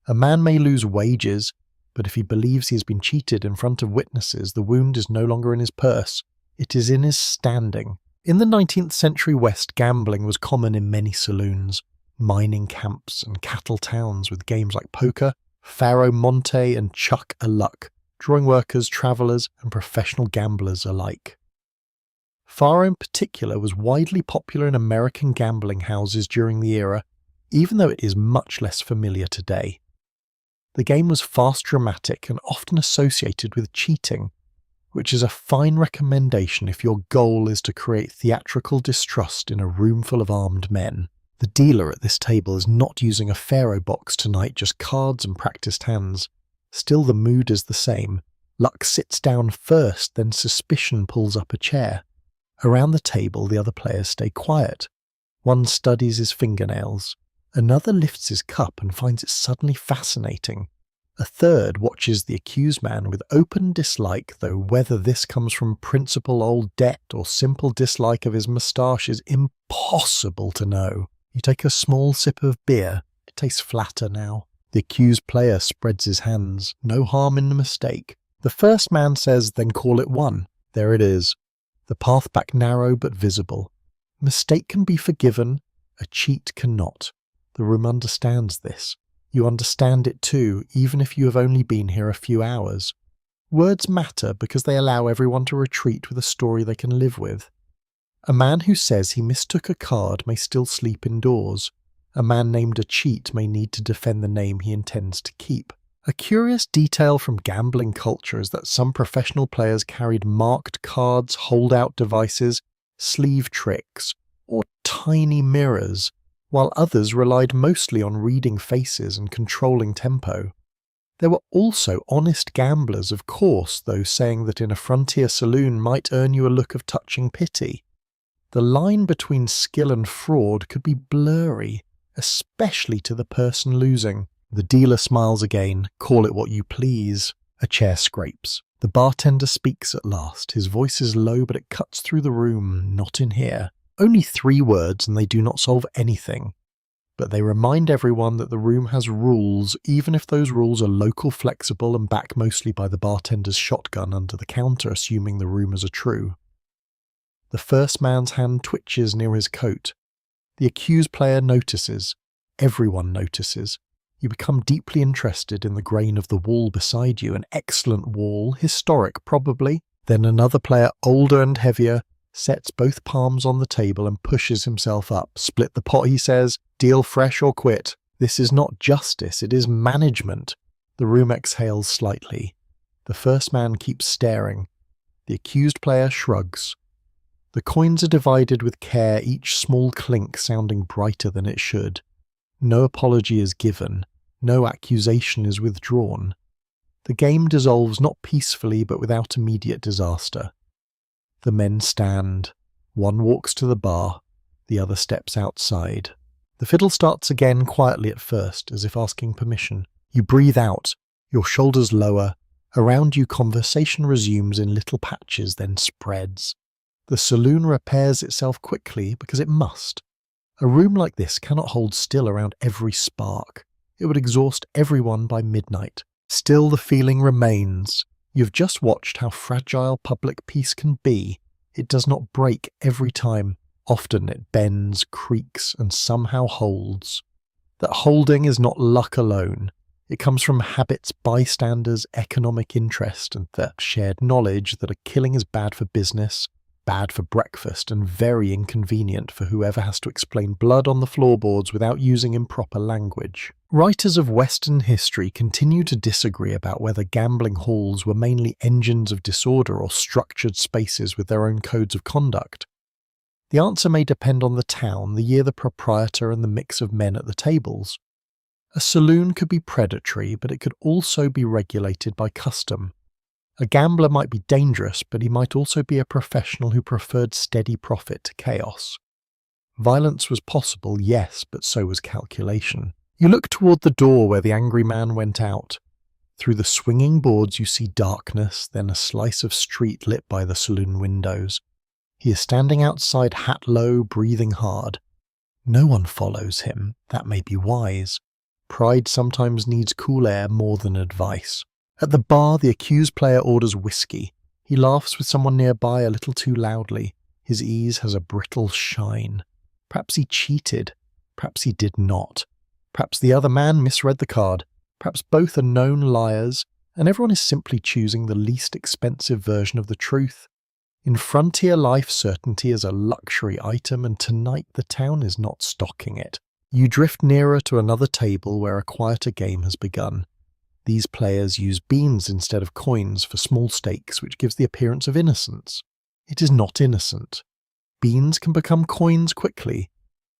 A man may lose wages, but if he believes he has been cheated in front of witnesses, the wound is no longer in his purse. It is in his standing. In the 19th century West, gambling was common in many saloons, mining camps and cattle towns with games like poker, faro monte and chuck-a-luck, drawing workers, travellers and professional gamblers alike. Faro in particular was widely popular in American gambling houses during the era, even though it is much less familiar today. The game was fast, dramatic, and often associated with cheating, which is a fine recommendation if your goal is to create theatrical distrust in a room full of armed men. The dealer at this table is not using a faro box tonight, just cards and practiced hands. Still, the mood is the same. Luck sits down first, then suspicion pulls up a chair. Around the table, the other players stay quiet. One studies his fingernails. Another lifts his cup and finds it suddenly fascinating. A third watches the accused man with open dislike, though whether this comes from principal old debt or simple dislike of his moustache is impossible to know. You take a small sip of beer. It tastes flatter now. The accused player spreads his hands. No harm in the mistake. The first man says, "Then call it one." There it is. The path back narrow but visible. Mistake can be forgiven. A cheat cannot. The room understands this. You understand it too, even if you have only been here a few hours. Words matter because they allow everyone to retreat with a story they can live with. A man who says he mistook a card may still sleep indoors. A man named a cheat may need to defend the name he intends to keep. A curious detail from gambling culture is that some professional players carried marked cards, holdout devices, sleeve tricks, or tiny mirrors, while others relied mostly on reading faces and controlling tempo. There were also honest gamblers, of course, those saying that in a frontier saloon might earn you a look of touching pity. The line between skill and fraud could be blurry, especially to the person losing. The dealer smiles again. "Call it what you please." A chair scrapes. The bartender speaks at last. His voice is low, but it cuts through the room. "Not in here." Only 3 words, and they do not solve anything. But they remind everyone that the room has rules, even if those rules are local, flexible, and backed mostly by the bartender's shotgun under the counter, assuming the rumors are true. The first man's hand twitches near his coat. The accused player notices. Everyone notices. You become deeply interested in the grain of the wall beside you, an excellent wall, historic probably. Then another player, older and heavier, sets both palms on the table and pushes himself up. "Split the pot," he says. "Deal fresh or quit." This is not justice, it is management. The room exhales slightly. The first man keeps staring. The accused player shrugs. The coins are divided with care, each small clink sounding brighter than it should. No apology is given. No accusation is withdrawn. The game dissolves not peacefully but without immediate disaster. The men stand. One walks to the bar, the other steps outside. The fiddle starts again quietly at first, as if asking permission. You breathe out, your shoulders lower. Around you conversation resumes in little patches, then spreads. The saloon repairs itself quickly because it must. A room like this cannot hold still around every spark. It would exhaust everyone by midnight. Still the feeling remains. You've just watched how fragile public peace can be. It does not break every time. Often it bends, creaks, and somehow holds. That holding is not luck alone. It comes from habits, bystanders, economic interest, and the shared knowledge that a killing is bad for business, bad for breakfast, and very inconvenient for whoever has to explain blood on the floorboards without using improper language. Writers of Western history continue to disagree about whether gambling halls were mainly engines of disorder or structured spaces with their own codes of conduct. The answer may depend on the town, the year, the proprietor, and the mix of men at the tables. A saloon could be predatory, but it could also be regulated by custom. A gambler might be dangerous, but he might also be a professional who preferred steady profit to chaos. Violence was possible, yes, but so was calculation. You look toward the door where the angry man went out. Through the swinging boards you see darkness, then a slice of street lit by the saloon windows. He is standing outside, hat low, breathing hard. No one follows him. That may be wise. Pride sometimes needs cool air more than advice. At the bar, the accused player orders whiskey. He laughs with someone nearby a little too loudly. His ease has a brittle shine. Perhaps he cheated. Perhaps he did not. Perhaps the other man misread the card. Perhaps both are known liars, and everyone is simply choosing the least expensive version of the truth. In frontier life, certainty is a luxury item, and tonight the town is not stocking it. You drift nearer to another table where a quieter game has begun. These players use beans instead of coins for small stakes, which gives the appearance of innocence. It is not innocent. Beans can become coins quickly,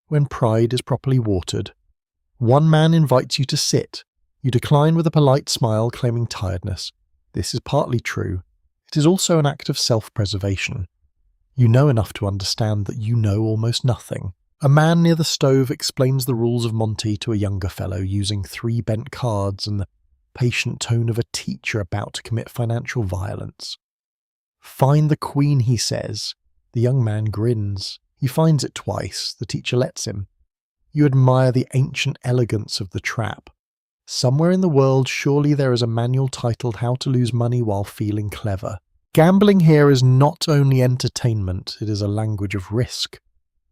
when pride is properly watered. One man invites you to sit. You decline with a polite smile, claiming tiredness. This is partly true. It is also an act of self-preservation. You know enough to understand that you know almost nothing. A man near the stove explains the rules of Monty to a younger fellow using 3 bent cards and the patient tone of a teacher about to commit financial violence. "Find the queen," he says. The young man grins. He finds it twice. The teacher lets him. You admire the ancient elegance of the trap. Somewhere in the world, surely there is a manual titled How to Lose Money While Feeling Clever. Gambling here is not only entertainment, it is a language of risk.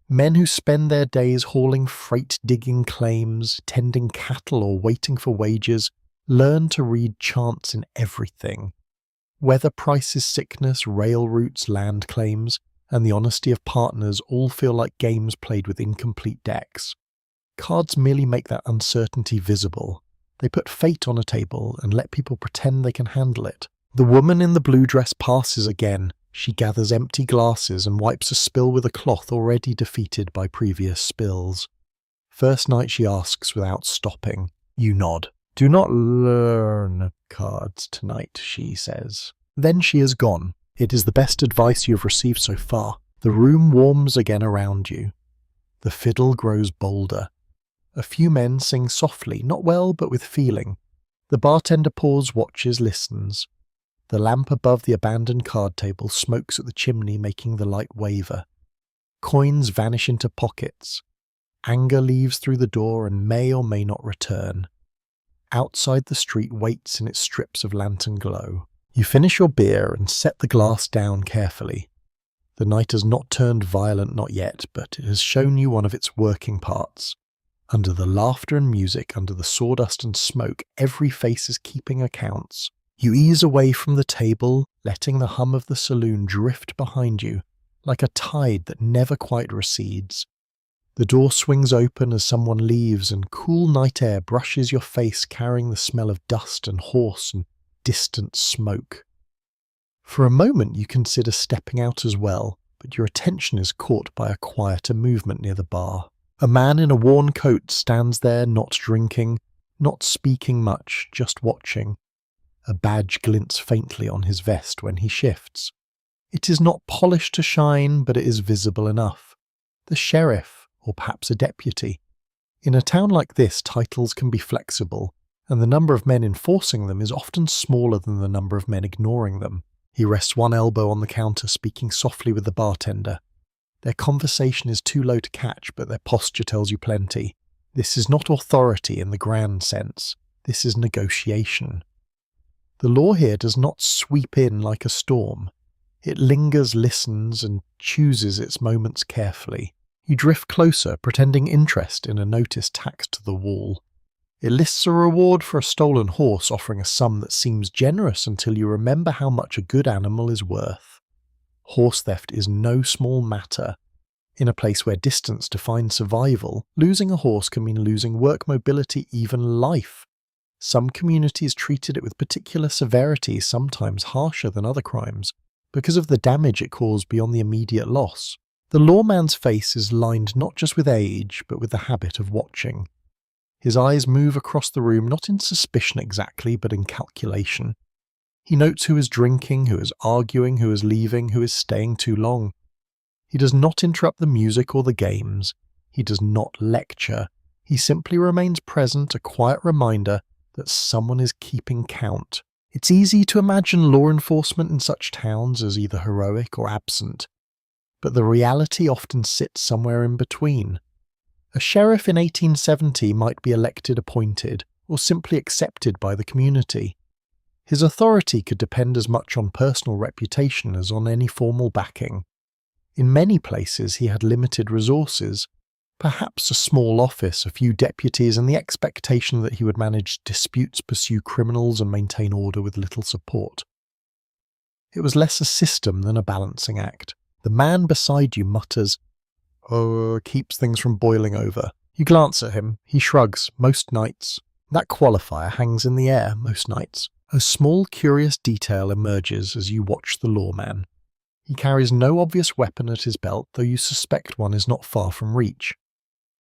Men who spend their days hauling freight, digging claims, tending cattle, or waiting for wages learn to read chance in everything. Weather prices, sickness, rail routes, land claims, and the honesty of partners all feel like games played with incomplete decks. Cards merely make that uncertainty visible. They put fate on a table and let people pretend they can handle it. The woman in the blue dress passes again. She gathers empty glasses and wipes a spill with a cloth already defeated by previous spills. First night she asks without stopping. You nod. "Do not learn cards tonight," she says. Then she is gone. It is the best advice you have received so far. The room warms again around you. The fiddle grows bolder. A few men sing softly, not well but with feeling. The bartender pours, watches, listens. The lamp above the abandoned card table smokes at the chimney, making the light waver. Coins vanish into pockets. Anger leaves through the door and may or may not return. Outside the street waits in its strips of lantern glow. You finish your beer and set the glass down carefully. The night has not turned violent, not yet, but it has shown you one of its working parts. Under the laughter and music, under the sawdust and smoke, every face is keeping accounts. You ease away from the table, letting the hum of the saloon drift behind you, like a tide that never quite recedes. The door swings open as someone leaves, and cool night air brushes your face, carrying the smell of dust and horse and distant smoke. For a moment you consider stepping out as well, but your attention is caught by a quieter movement near the bar. A man in a worn coat stands there, not drinking, not speaking much, just watching. A badge glints faintly on his vest when he shifts. It is not polished to shine, but it is visible enough. The sheriff, or perhaps a deputy. In a town like this, titles can be flexible, and the number of men enforcing them is often smaller than the number of men ignoring them. He rests one elbow on the counter, speaking softly with the bartender. Their conversation is too low to catch, but their posture tells you plenty. This is not authority in the grand sense. This is negotiation. The law here does not sweep in like a storm. It lingers, listens, and chooses its moments carefully. You drift closer, pretending interest in a notice tacked to the wall. It lists a reward for a stolen horse, offering a sum that seems generous until you remember how much a good animal is worth. Horse theft is no small matter. In a place where distance defines survival, losing a horse can mean losing work, mobility, even life. Some communities treated it with particular severity, sometimes harsher than other crimes, because of the damage it caused beyond the immediate loss. The lawman's face is lined not just with age, but with the habit of watching. His eyes move across the room, not in suspicion exactly, but in calculation. He notes who is drinking, who is arguing, who is leaving, who is staying too long. He does not interrupt the music or the games. He does not lecture. He simply remains present, a quiet reminder that someone is keeping count. It's easy to imagine law enforcement in such towns as either heroic or absent, but the reality often sits somewhere in between. A sheriff in 1870 might be elected, appointed, or simply accepted by the community. His authority could depend as much on personal reputation as on any formal backing. In many places he had limited resources, perhaps a small office, a few deputies, and the expectation that he would manage disputes, pursue criminals, and maintain order with little support. It was less a system than a balancing act. The man beside you mutters, keeps things from boiling over. You glance at him. He shrugs, most nights. That qualifier hangs in the air, most nights. A small, curious detail emerges as you watch the lawman. He carries no obvious weapon at his belt, though you suspect one is not far from reach.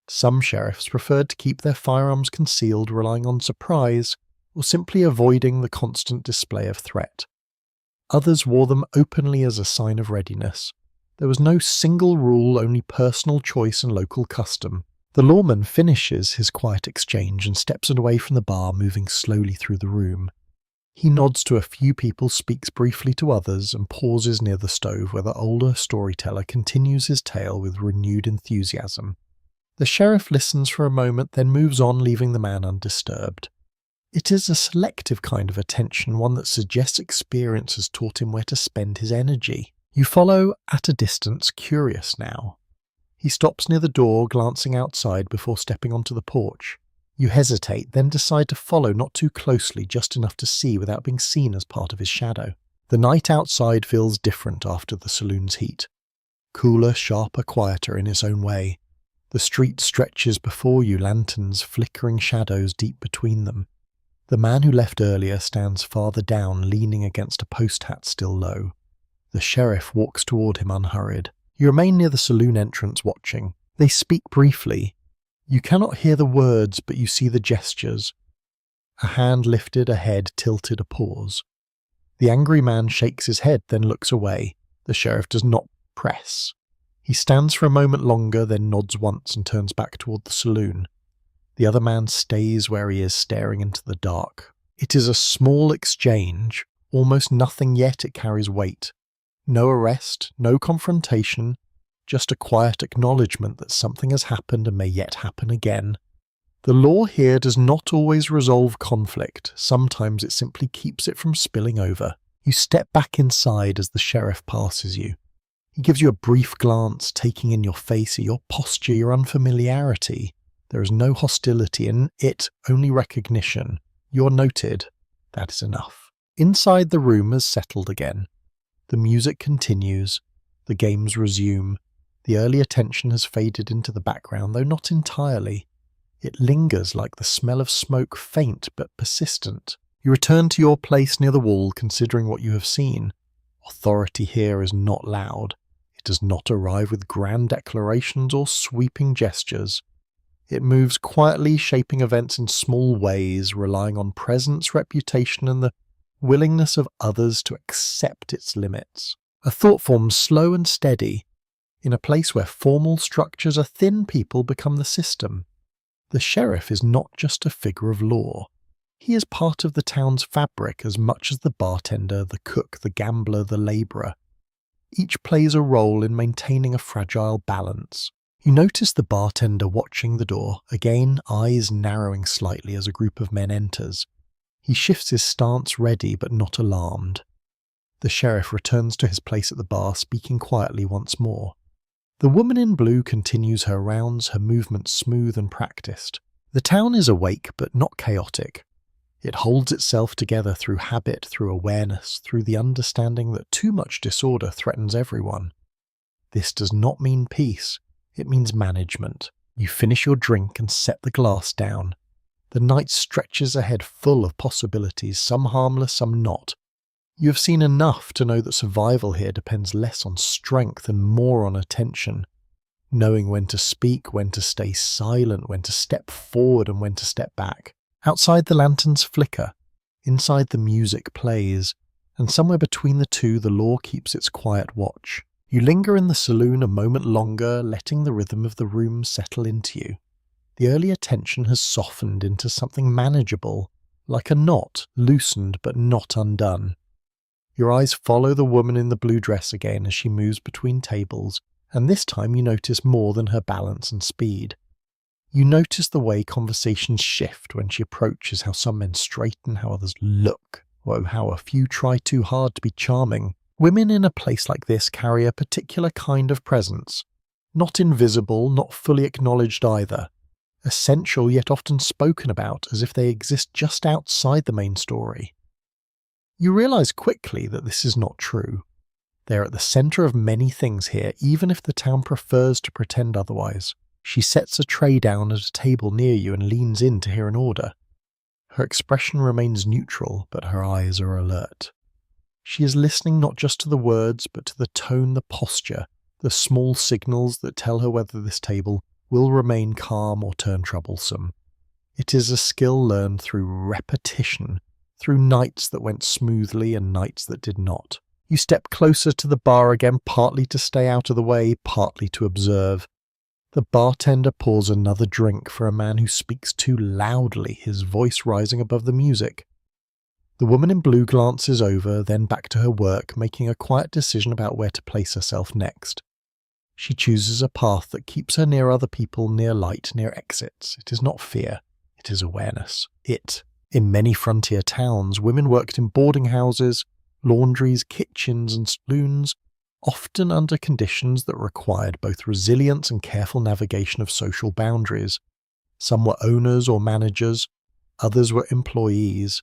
Some sheriffs preferred to keep their firearms concealed, relying on surprise, or simply avoiding the constant display of threat. Others wore them openly as a sign of readiness. There was no single rule, only personal choice and local custom. The lawman finishes his quiet exchange and steps away from the bar, moving slowly through the room. He nods to a few people, speaks briefly to others, and pauses near the stove where the older storyteller continues his tale with renewed enthusiasm. The sheriff listens for a moment, then moves on, leaving the man undisturbed. It is a selective kind of attention, one that suggests experience has taught him where to spend his energy. You follow at a distance, curious now. He stops near the door, glancing outside before stepping onto the porch. You hesitate, then decide to follow, not too closely, just enough to see without being seen as part of his shadow. The night outside feels different after the saloon's heat. Cooler, sharper, quieter in its own way. The street stretches before you, lanterns, flickering shadows deep between them. The man who left earlier stands farther down, leaning against a post hat still low. The sheriff walks toward him unhurried. You remain near the saloon entrance watching. They speak briefly. You cannot hear the words, but you see the gestures. A hand lifted, a head tilted, a pause. The angry man shakes his head, then looks away. The sheriff does not press. He stands for a moment longer, then nods once and turns back toward the saloon. The other man stays where he is, staring into the dark. It is a small exchange, almost nothing, yet it carries weight. No arrest, no confrontation, just a quiet acknowledgement that something has happened and may yet happen again. The law here does not always resolve conflict. Sometimes it simply keeps it from spilling over. You step back inside as the sheriff passes you. He gives you a brief glance, taking in your face, your posture, your unfamiliarity. There is no hostility in it, only recognition. You're noted. That is enough. Inside, the room has settled again. The music continues. The games resume. The early attention has faded into the background, though not entirely. It lingers like the smell of smoke, faint but persistent. You return to your place near the wall, considering what you have seen. Authority here is not loud. It does not arrive with grand declarations or sweeping gestures. It moves quietly, shaping events in small ways, relying on presence, reputation, and the willingness of others to accept its limits. A thought forms slow and steady. In a place where formal structures are thin, people become the system. The sheriff is not just a figure of law. He is part of the town's fabric as much as the bartender, the cook, the gambler, the labourer. Each plays a role in maintaining a fragile balance. You notice the bartender watching the door, again eyes narrowing slightly as a group of men enters. He shifts his stance, ready but not alarmed. The sheriff returns to his place at the bar, speaking quietly once more. The woman in blue continues her rounds, her movements smooth and practiced. The town is awake but not chaotic. It holds itself together through habit, through awareness, through the understanding that too much disorder threatens everyone. This does not mean peace, it means management. You finish your drink and set the glass down. The night stretches ahead full of possibilities, some harmless, some not. You have seen enough to know that survival here depends less on strength and more on attention. Knowing when to speak, when to stay silent, when to step forward and when to step back. Outside the lanterns flicker, inside the music plays, and somewhere between the two the law keeps its quiet watch. You linger in the saloon a moment longer, letting the rhythm of the room settle into you. The earlier tension has softened into something manageable, like a knot, loosened but not undone. Your eyes follow the woman in the blue dress again as she moves between tables, and this time you notice more than her balance and speed. You notice the way conversations shift when she approaches, how some men straighten, how others look, or how a few try too hard to be charming. Women in a place like this carry a particular kind of presence, not invisible, not fully acknowledged either, essential yet often spoken about as if they exist just outside the main story. You realize quickly that this is not true. They are at the center of many things here, even if the town prefers to pretend otherwise. She sets a tray down at a table near you and leans in to hear an order. Her expression remains neutral, but her eyes are alert. She is listening not just to the words, but to the tone, the posture, the small signals that tell her whether this table will remain calm or turn troublesome. It is a skill learned through repetition, through nights that went smoothly and nights that did not. You step closer to the bar again, partly to stay out of the way, partly to observe. The bartender pours another drink for a man who speaks too loudly, his voice rising above the music. The woman in blue glances over, then back to her work, making a quiet decision about where to place herself next. She chooses a path that keeps her near other people, near light, near exits. It is not fear, it is awareness. In many frontier towns, women worked in boarding houses, laundries, kitchens and saloons, often under conditions that required both resilience and careful navigation of social boundaries. Some were owners or managers, others were employees.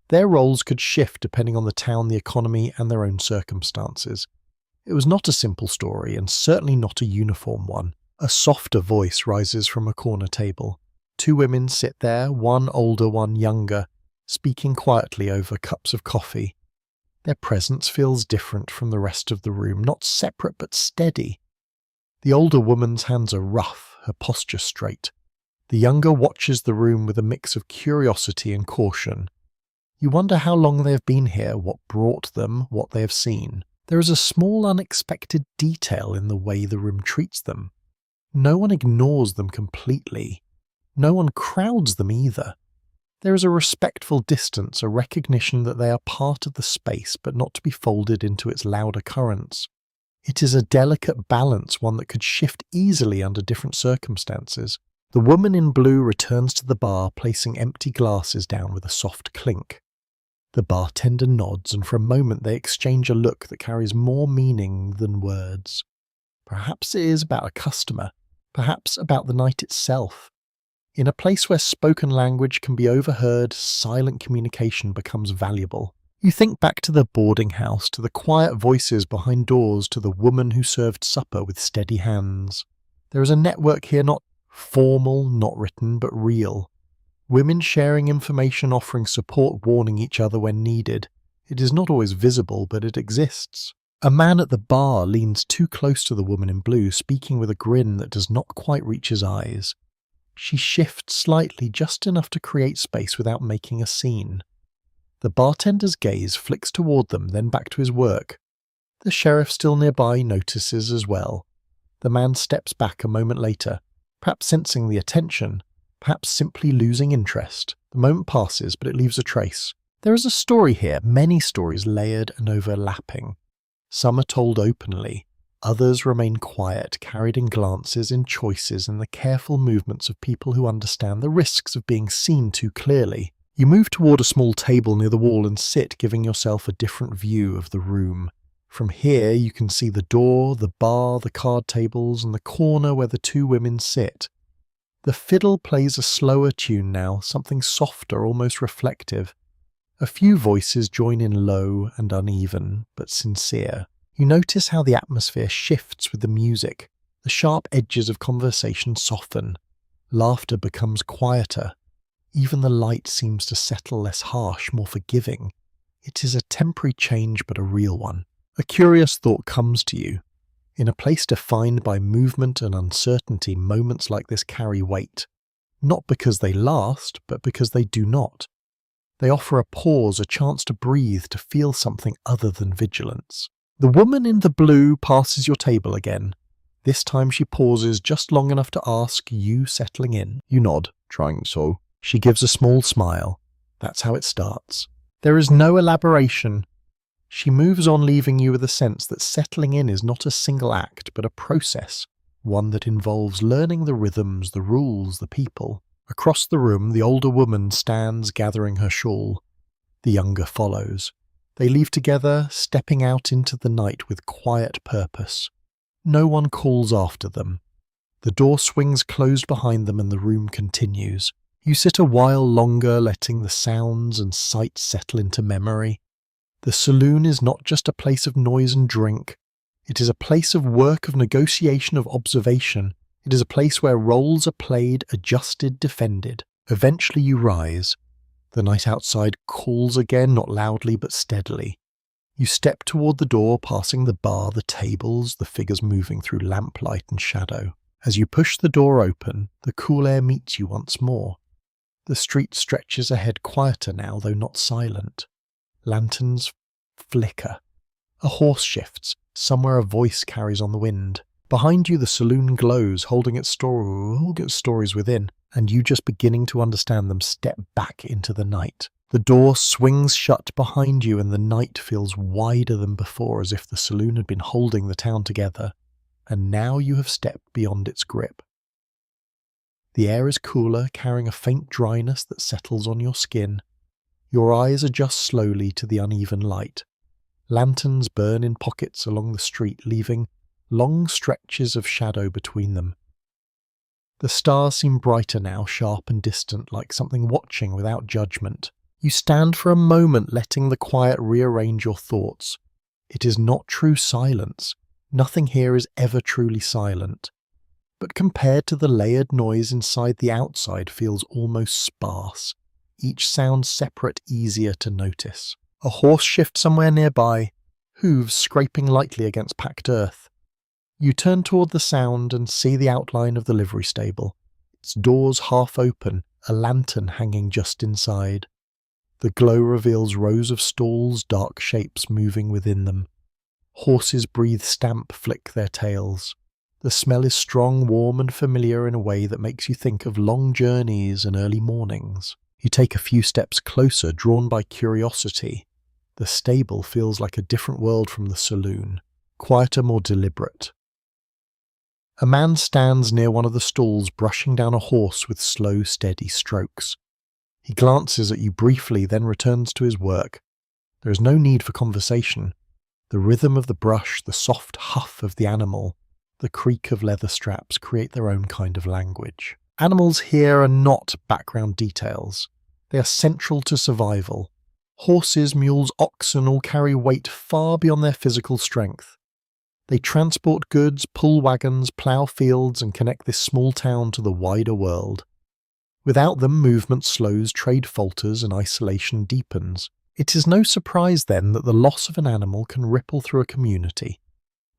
Their roles could shift depending on the town, the economy, and their own circumstances. It was not a simple story, and certainly not a uniform one. A softer voice rises from a corner table. Two women sit there, one older, one younger, speaking quietly over cups of coffee. Their presence feels different from the rest of the room, not separate but steady. The older woman's hands are rough, her posture straight. The younger watches the room with a mix of curiosity and caution. You wonder how long they have been here, what brought them, what they have seen. There is a small unexpected detail in the way the room treats them. No one ignores them completely. No one crowds them either. There is a respectful distance, a recognition that they are part of the space but not to be folded into its louder currents. It is a delicate balance, one that could shift easily under different circumstances. The woman in blue returns to the bar, placing empty glasses down with a soft clink. The bartender nods, and for a moment they exchange a look that carries more meaning than words. Perhaps it is about a customer, perhaps about the night itself. In a place where spoken language can be overheard, silent communication becomes valuable. You think back to the boarding house, to the quiet voices behind doors, to the woman who served supper with steady hands. There is a network here, not formal, not written, but real. Women sharing information, offering support, warning each other when needed. It is not always visible, but it exists. A man at the bar leans too close to the woman in blue, speaking with a grin that does not quite reach his eyes. She shifts slightly, just enough to create space without making a scene. The bartender's gaze flicks toward them, then back to his work. The sheriff, still nearby, notices as well. The man steps back a moment later, perhaps sensing the attention, perhaps simply losing interest. The moment passes, but it leaves a trace. There is a story here, many stories layered and overlapping. Some are told openly, others remain quiet, carried in glances, in choices, and the careful movements of people who understand the risks of being seen too clearly. You move toward a small table near the wall and sit, giving yourself a different view of the room. From here you can see the door, the bar, the card tables, and the corner where the two women sit. The fiddle plays a slower tune now, something softer, almost reflective. A few voices join in, low and uneven, but sincere. You notice how the atmosphere shifts with the music. The sharp edges of conversation soften. Laughter becomes quieter. Even the light seems to settle, less harsh, more forgiving. It is a temporary change, but a real one. A curious thought comes to you. In a place defined by movement and uncertainty, moments like this carry weight. Not because they last, but because they do not. They offer a pause, a chance to breathe, to feel something other than vigilance. The woman in the blue passes your table again. This time she pauses just long enough to ask, you settling in? You nod, trying so. She gives a small smile. That's how it starts. There is no elaboration. She moves on, leaving you with a sense that settling in is not a single act, but a process, one that involves learning the rhythms, the rules, the people. Across the room, the older woman stands gathering her shawl. The younger follows. They leave together, stepping out into the night with quiet purpose. No one calls after them. The door swings closed behind them and the room continues. You sit a while longer, letting the sounds and sights settle into memory. The saloon is not just a place of noise and drink. It is a place of work, of negotiation, of observation. It is a place where roles are played, adjusted, defended. Eventually you rise. The night outside calls again, not loudly but steadily. You step toward the door, passing the bar, the tables, the figures moving through lamplight and shadow. As you push the door open, the cool air meets you once more. The street stretches ahead, quieter now, though not silent. Lanterns flicker. A horse shifts. Somewhere a voice carries on the wind. Behind you the saloon glows, holding its stories within, and you just beginning to understand them step back into the night. The door swings shut behind you and the night feels wider than before, as if the saloon had been holding the town together, and now you have stepped beyond its grip. The air is cooler, carrying a faint dryness that settles on your skin. Your eyes adjust slowly to the uneven light. Lanterns burn in pockets along the street, leaving long stretches of shadow between them. The stars seem brighter now, sharp and distant, like something watching without judgment. You stand for a moment, letting the quiet rearrange your thoughts. It is not true silence. Nothing here is ever truly silent. But compared to the layered noise inside, the outside feels almost sparse. Each sound separate, easier to notice. A horse shifts somewhere nearby, hooves scraping lightly against packed earth. You turn toward the sound and see the outline of the livery stable. Its doors half open, a lantern hanging just inside. The glow reveals rows of stalls, dark shapes moving within them. Horses breathe, stamp, flick their tails. The smell is strong, warm and familiar in a way that makes you think of long journeys and early mornings. You take a few steps closer, drawn by curiosity. The stable feels like a different world from the saloon, quieter, more deliberate. A man stands near one of the stalls, brushing down a horse with slow, steady strokes. He glances at you briefly, then returns to his work. There is no need for conversation. The rhythm of the brush, the soft huff of the animal, the creak of leather straps create their own kind of language. Animals here are not background details. They are central to survival. Horses, mules, oxen all carry weight far beyond their physical strength. They transport goods, pull wagons, plough fields, and connect this small town to the wider world. Without them, movement slows, trade falters, and isolation deepens. It is no surprise, then, that the loss of an animal can ripple through a community.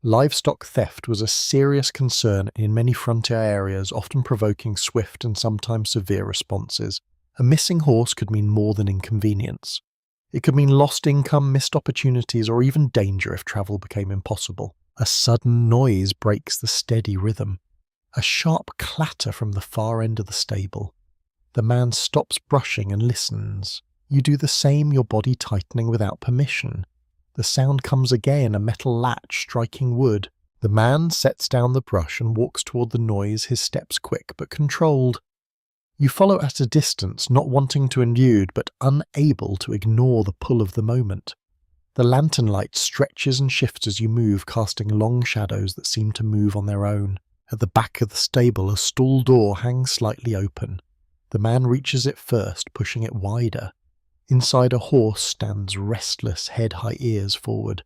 Livestock theft was a serious concern in many frontier areas, often provoking swift and sometimes severe responses. A missing horse could mean more than inconvenience. It could mean lost income, missed opportunities, or even danger if travel became impossible. A sudden noise breaks the steady rhythm. A sharp clatter from the far end of the stable. The man stops brushing and listens. You do the same, your body tightening without permission. The sound comes again, a metal latch striking wood. The man sets down the brush and walks toward the noise, his steps quick but controlled. You follow at a distance, not wanting to intrude but unable to ignore the pull of the moment. The lantern light stretches and shifts as you move, casting long shadows that seem to move on their own. At the back of the stable, a stall door hangs slightly open. The man reaches it first, pushing it wider. Inside, a horse stands restless, head high, ears forward.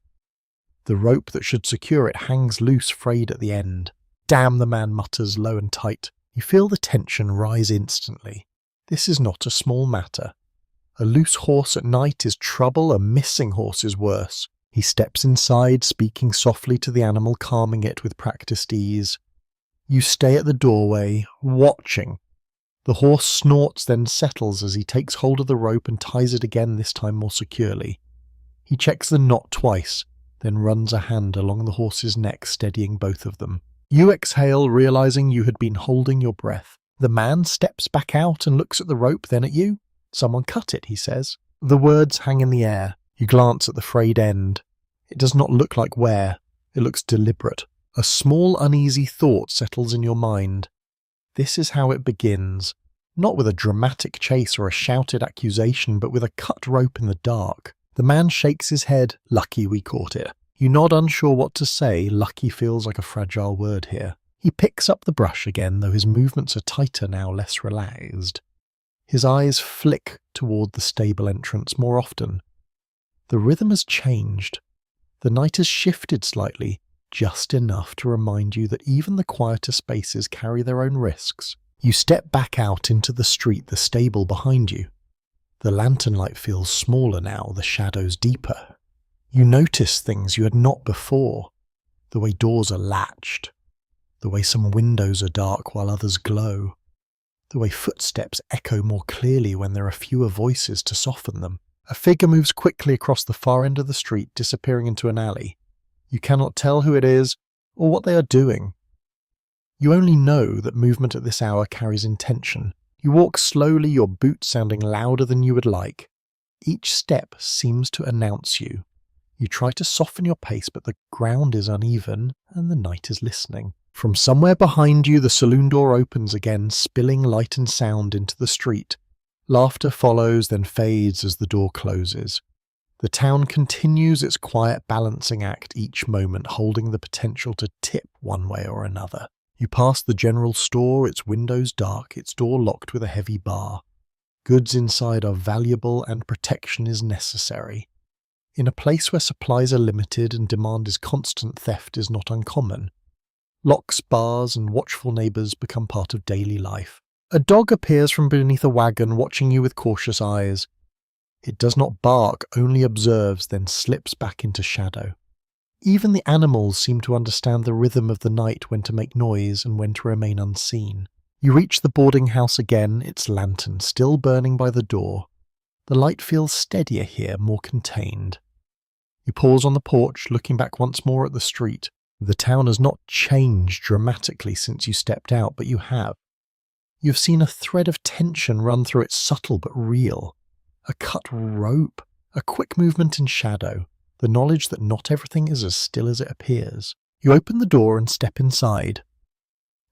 The rope that should secure it hangs loose, frayed at the end. "Damn," the man mutters, low and tight. You feel the tension rise instantly. This is not a small matter. A loose horse at night is trouble, a missing horse is worse. He steps inside, speaking softly to the animal, calming it with practiced ease. You stay at the doorway, watching. The horse snorts, then settles as he takes hold of the rope and ties it again, this time more securely. He checks the knot twice, then runs a hand along the horse's neck, steadying both of them. You exhale, realizing you had been holding your breath. The man steps back out and looks at the rope, then at you. "Someone cut it," he says. The words hang in the air. You glance at the frayed end. It does not look like wear. It looks deliberate. A small, uneasy thought settles in your mind. This is how it begins. Not with a dramatic chase or a shouted accusation, but with a cut rope in the dark. The man shakes his head. "Lucky we caught it." You nod, unsure what to say. Lucky feels like a fragile word here. He picks up the brush again, though his movements are tighter now, less relaxed. His eyes flick toward the stable entrance more often. The rhythm has changed. The night has shifted slightly, just enough to remind you that even the quieter spaces carry their own risks. You step back out into the street, the stable behind you. The lantern light feels smaller now, the shadows deeper. You notice things you had not before. The way doors are latched. The way some windows are dark while others glow. The way footsteps echo more clearly when there are fewer voices to soften them. A figure moves quickly across the far end of the street, disappearing into an alley. You cannot tell who it is or what they are doing. You only know that movement at this hour carries intention. You walk slowly, your boots sounding louder than you would like. Each step seems to announce you. You try to soften your pace, but the ground is uneven and the night is listening. From somewhere behind you, the saloon door opens again, spilling light and sound into the street. Laughter follows, then fades as the door closes. The town continues its quiet balancing act, each moment holding the potential to tip one way or another. You pass the general store, its windows dark, its door locked with a heavy bar. Goods inside are valuable and protection is necessary. In a place where supplies are limited and demand is constant, theft is not uncommon. Locks, bars, and watchful neighbours become part of daily life. A dog appears from beneath a wagon, watching you with cautious eyes. It does not bark, only observes, then slips back into shadow. Even the animals seem to understand the rhythm of the night, when to make noise and when to remain unseen. You reach the boarding house again, its lantern still burning by the door. The light feels steadier here, more contained. You pause on the porch, looking back once more at the street. The town has not changed dramatically since you stepped out, but you have. You've seen a thread of tension run through it, subtle but real. A cut rope, a quick movement in shadow, the knowledge that not everything is as still as it appears. You open the door and step inside.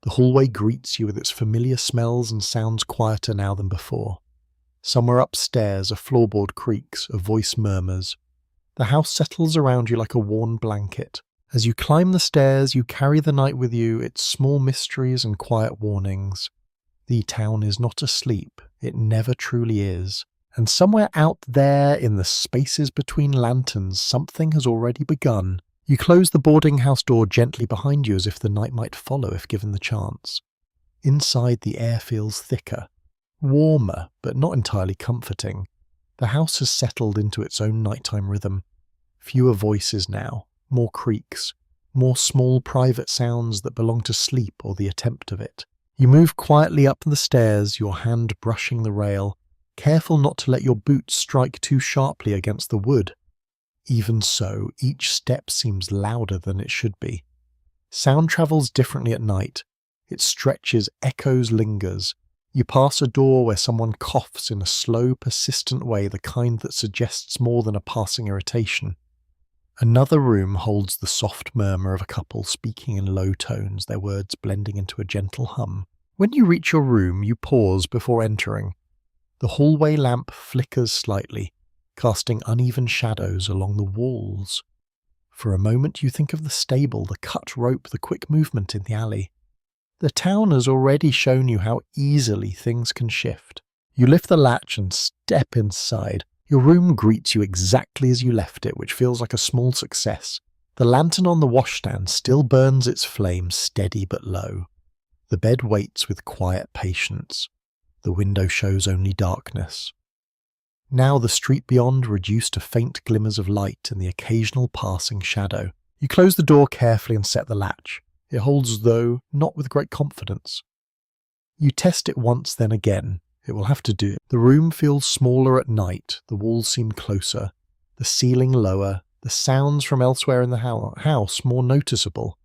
The hallway greets you with its familiar smells and sounds, quieter now than before. Somewhere upstairs, a floorboard creaks, a voice murmurs. The house settles around you like a worn blanket. As you climb the stairs, you carry the night with you, its small mysteries and quiet warnings. The town is not asleep, it never truly is. And somewhere out there, in the spaces between lanterns, something has already begun. You close the boarding house door gently behind you, as if the night might follow if given the chance. Inside, the air feels thicker, warmer, but not entirely comforting. The house has settled into its own nighttime rhythm. Fewer voices now. More creaks, more small private sounds that belong to sleep or the attempt of it. You move quietly up the stairs, your hand brushing the rail, careful not to let your boots strike too sharply against the wood. Even so, each step seems louder than it should be. Sound travels differently at night. It stretches, echoes, lingers. You pass a door where someone coughs in a slow, persistent way, the kind that suggests more than a passing irritation. Another room holds the soft murmur of a couple speaking in low tones, their words blending into a gentle hum. When you reach your room, you pause before entering. The hallway lamp flickers slightly, casting uneven shadows along the walls. For a moment you think of the stable, the cut rope, the quick movement in the alley. The town has already shown you how easily things can shift. You lift the latch and step inside. Your room greets you exactly as you left it, which feels like a small success. The lantern on the washstand still burns its flame steady but low. The bed waits with quiet patience. The window shows only darkness. Now the street beyond reduced to faint glimmers of light and the occasional passing shadow. You close the door carefully and set the latch. It holds, though not with great confidence. You test it once, then again. It will have to do. The room feels smaller at night, the walls seem closer, the ceiling lower, the sounds from elsewhere in the house more noticeable.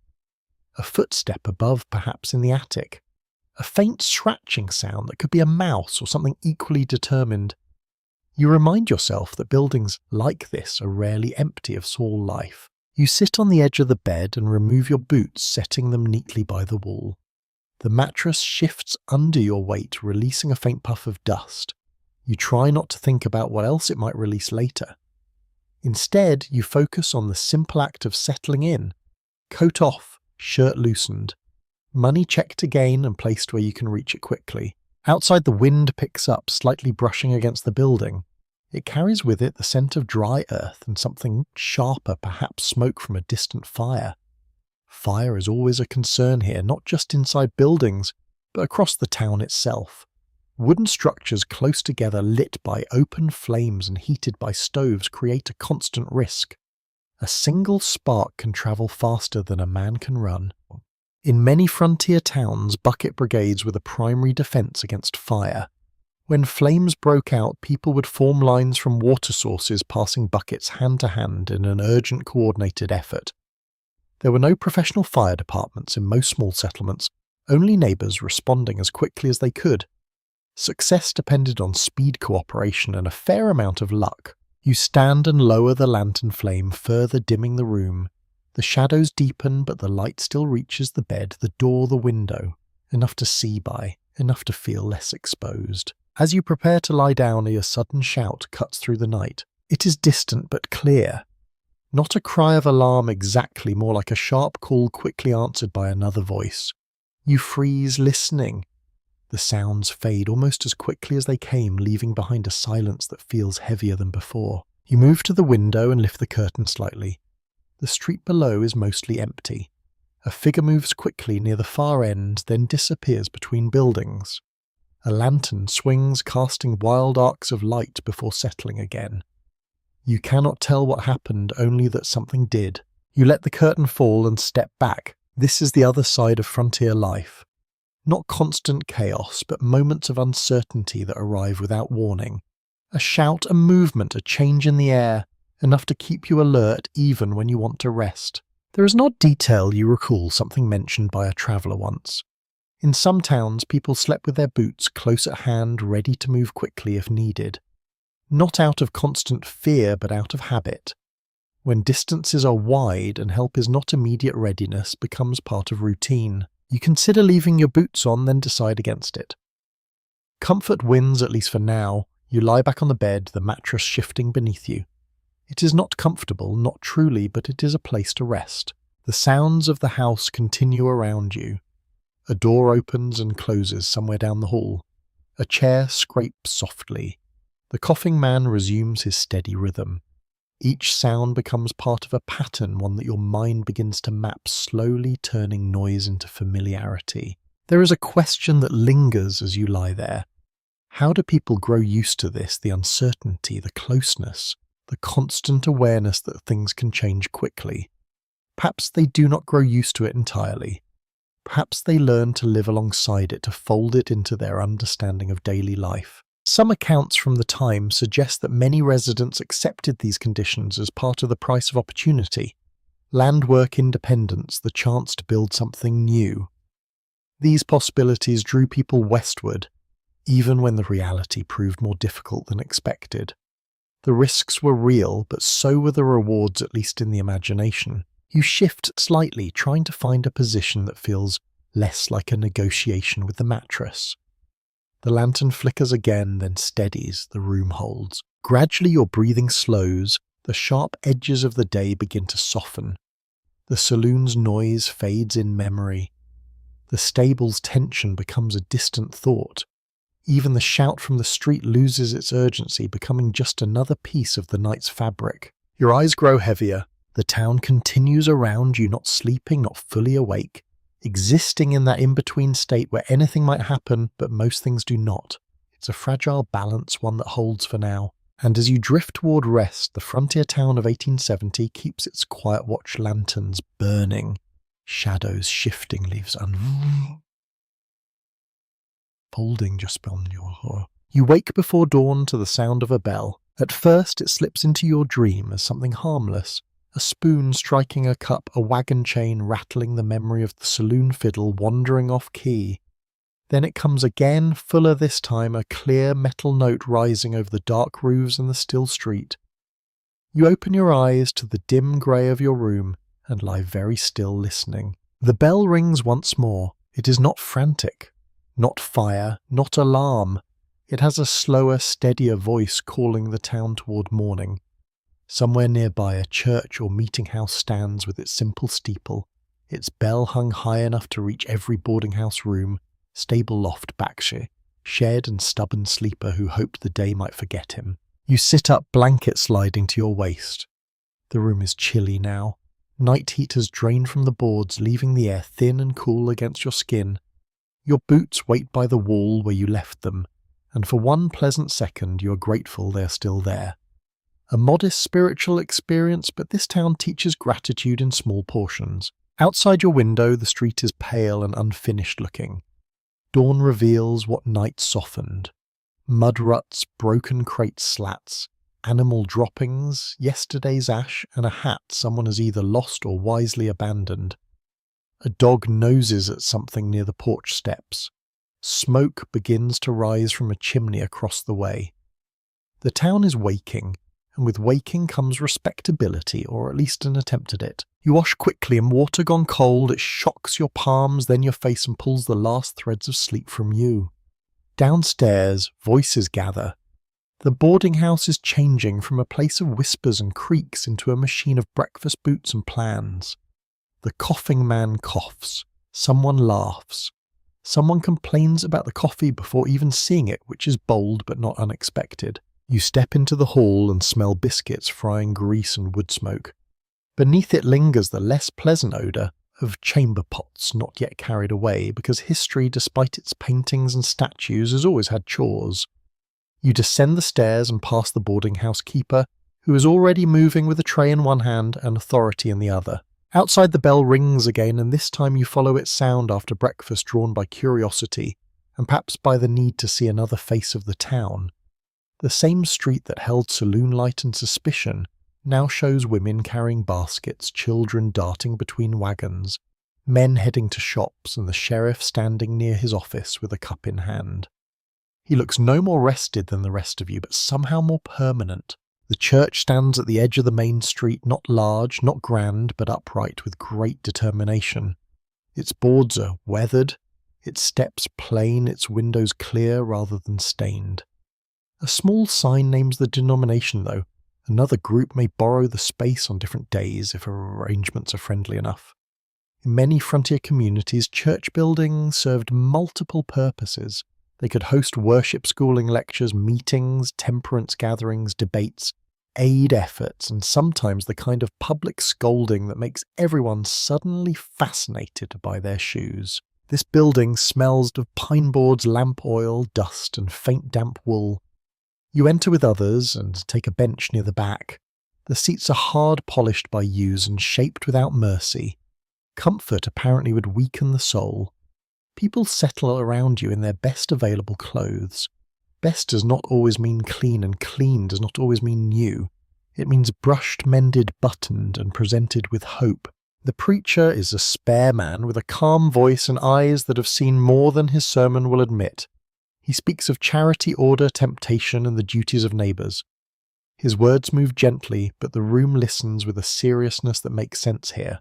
A footstep above, perhaps in the attic. A faint scratching sound that could be a mouse or something equally determined. You remind yourself that buildings like this are rarely empty of soul life. You sit on the edge of the bed and remove your boots, setting them neatly by the wall. The mattress shifts under your weight, releasing a faint puff of dust. You try not to think about what else it might release later. Instead, you focus on the simple act of settling in. Coat off, shirt loosened. Money checked again and placed where you can reach it quickly. Outside, the wind picks up, slightly brushing against the building. It carries with it the scent of dry earth and something sharper, perhaps smoke from a distant fire. Fire is always a concern here, not just inside buildings, but across the town itself. Wooden structures close together, lit by open flames and heated by stoves, create a constant risk. A single spark can travel faster than a man can run. In many frontier towns, bucket brigades were the primary defense against fire. When flames broke out, people would form lines from water sources, passing buckets hand to hand in an urgent, coordinated effort. There were no professional fire departments in most small settlements, only neighbours responding as quickly as they could. Success depended on speed, cooperation, and a fair amount of luck. You stand and lower the lantern flame, further dimming the room. The shadows deepen, but the light still reaches the bed, the door, the window. Enough to see by, enough to feel less exposed. As you prepare to lie down, a sudden shout cuts through the night. It is distant but clear. Not a cry of alarm exactly, more like a sharp call quickly answered by another voice. You freeze, listening. The sounds fade almost as quickly as they came, leaving behind a silence that feels heavier than before. You move to the window and lift the curtain slightly. The street below is mostly empty. A figure moves quickly near the far end, then disappears between buildings. A lantern swings, casting wild arcs of light before settling again. You cannot tell what happened, only that something did. You let the curtain fall and step back. This is the other side of frontier life. Not constant chaos, but moments of uncertainty that arrive without warning. A shout, a movement, a change in the air, enough to keep you alert even when you want to rest. There is an odd detail you recall, something mentioned by a traveller once. In some towns, people slept with their boots close at hand, ready to move quickly if needed. Not out of constant fear, but out of habit. When distances are wide and help is not immediate, readiness becomes part of routine. You consider leaving your boots on, then decide against it. Comfort wins, at least for now. You lie back on the bed, the mattress shifting beneath you. It is not comfortable, not truly, but it is a place to rest. The sounds of the house continue around you. A door opens and closes somewhere down the hall. A chair scrapes softly. The coughing man resumes his steady rhythm. Each sound becomes part of a pattern, one that your mind begins to map, slowly turning noise into familiarity. There is a question that lingers as you lie there. How do people grow used to this, the uncertainty, the closeness, the constant awareness that things can change quickly? Perhaps they do not grow used to it entirely. Perhaps they learn to live alongside it, to fold it into their understanding of daily life. Some accounts from the time suggest that many residents accepted these conditions as part of the price of opportunity. Land-work independence, the chance to build something new. These possibilities drew people westward, even when the reality proved more difficult than expected. The risks were real, but so were the rewards, at least in the imagination. You shift slightly, trying to find a position that feels less like a negotiation with the mattress. The lantern flickers again, then steadies, the room holds. Gradually your breathing slows, the sharp edges of the day begin to soften. The saloon's noise fades in memory. The stable's tension becomes a distant thought. Even the shout from the street loses its urgency, becoming just another piece of the night's fabric. Your eyes grow heavier. The town continues around you, not sleeping, not fully awake, existing in that in-between state where anything might happen, but most things do not. It's a fragile balance, one that holds for now. And as you drift toward rest, the frontier town of 1870 keeps its quiet watch lanterns burning, shadows shifting, leaves unfolding just beyond your horror. You wake before dawn to the sound of a bell. At first it slips into your dream as something harmless. A spoon striking a cup, a wagon chain rattling the memory of the saloon fiddle wandering off key. Then it comes again, fuller this time, a clear metal note rising over the dark roofs and the still street. You open your eyes to the dim grey of your room and lie very still listening. The bell rings once more. It is not frantic, not fire, not alarm. It has a slower, steadier voice calling the town toward morning. Somewhere nearby a church or meeting house stands with its simple steeple, its bell hung high enough to reach every boarding house room, stable loft backshi, shed and stubborn sleeper who hoped the day might forget him. You sit up, blanket sliding to your waist. The room is chilly now. Night heat has drained from the boards, leaving the air thin and cool against your skin. Your boots wait by the wall where you left them, and for one pleasant second you are grateful they are still there. A modest spiritual experience, but this town teaches gratitude in small portions. Outside your window, the street is pale and unfinished looking. Dawn reveals what night softened. Mud ruts, broken crate slats, animal droppings, yesterday's ash, and a hat someone has either lost or wisely abandoned. A dog noses at something near the porch steps. Smoke begins to rise from a chimney across the way. The town is waking, and with waking comes respectability, or at least an attempt at it. You wash quickly in water gone cold, it shocks your palms, then your face, and pulls the last threads of sleep from you. Downstairs, voices gather. The boarding house is changing from a place of whispers and creaks into a machine of breakfast boots and plans. The coughing man coughs. Someone laughs. Someone complains about the coffee before even seeing it, which is bold but not unexpected. You step into the hall and smell biscuits frying grease and wood smoke. Beneath it lingers the less pleasant odour of chamber pots not yet carried away, because history, despite its paintings and statues, has always had chores. You descend the stairs and pass the boarding house keeper, who is already moving with a tray in one hand and authority in the other. Outside the bell rings again, and this time you follow its sound after breakfast, drawn by curiosity, and perhaps by the need to see another face of the town. The same street that held saloon light and suspicion now shows women carrying baskets, children darting between wagons, men heading to shops, and the sheriff standing near his office with a cup in hand. He looks no more rested than the rest of you, but somehow more permanent. The church stands at the edge of the main street, not large, not grand, but upright with great determination. Its boards are weathered, its steps plain, its windows clear rather than stained. A small sign names the denomination, though. Another group may borrow the space on different days if arrangements are friendly enough. In many frontier communities, church buildings served multiple purposes. They could host worship schooling lectures, meetings, temperance gatherings, debates, aid efforts, and sometimes the kind of public scolding that makes everyone suddenly fascinated by their shoes. This building smells of pine boards, lamp oil, dust, and faint damp wool. You enter with others and take a bench near the back. The seats are hard polished by use and shaped without mercy. Comfort apparently would weaken the soul. People settle around you in their best available clothes. Best does not always mean clean, and clean does not always mean new. It means brushed, mended, buttoned, and presented with hope. The preacher is a spare man with a calm voice and eyes that have seen more than his sermon will admit. He speaks of charity, order, temptation, and the duties of neighbours. His words move gently, but the room listens with a seriousness that makes sense here.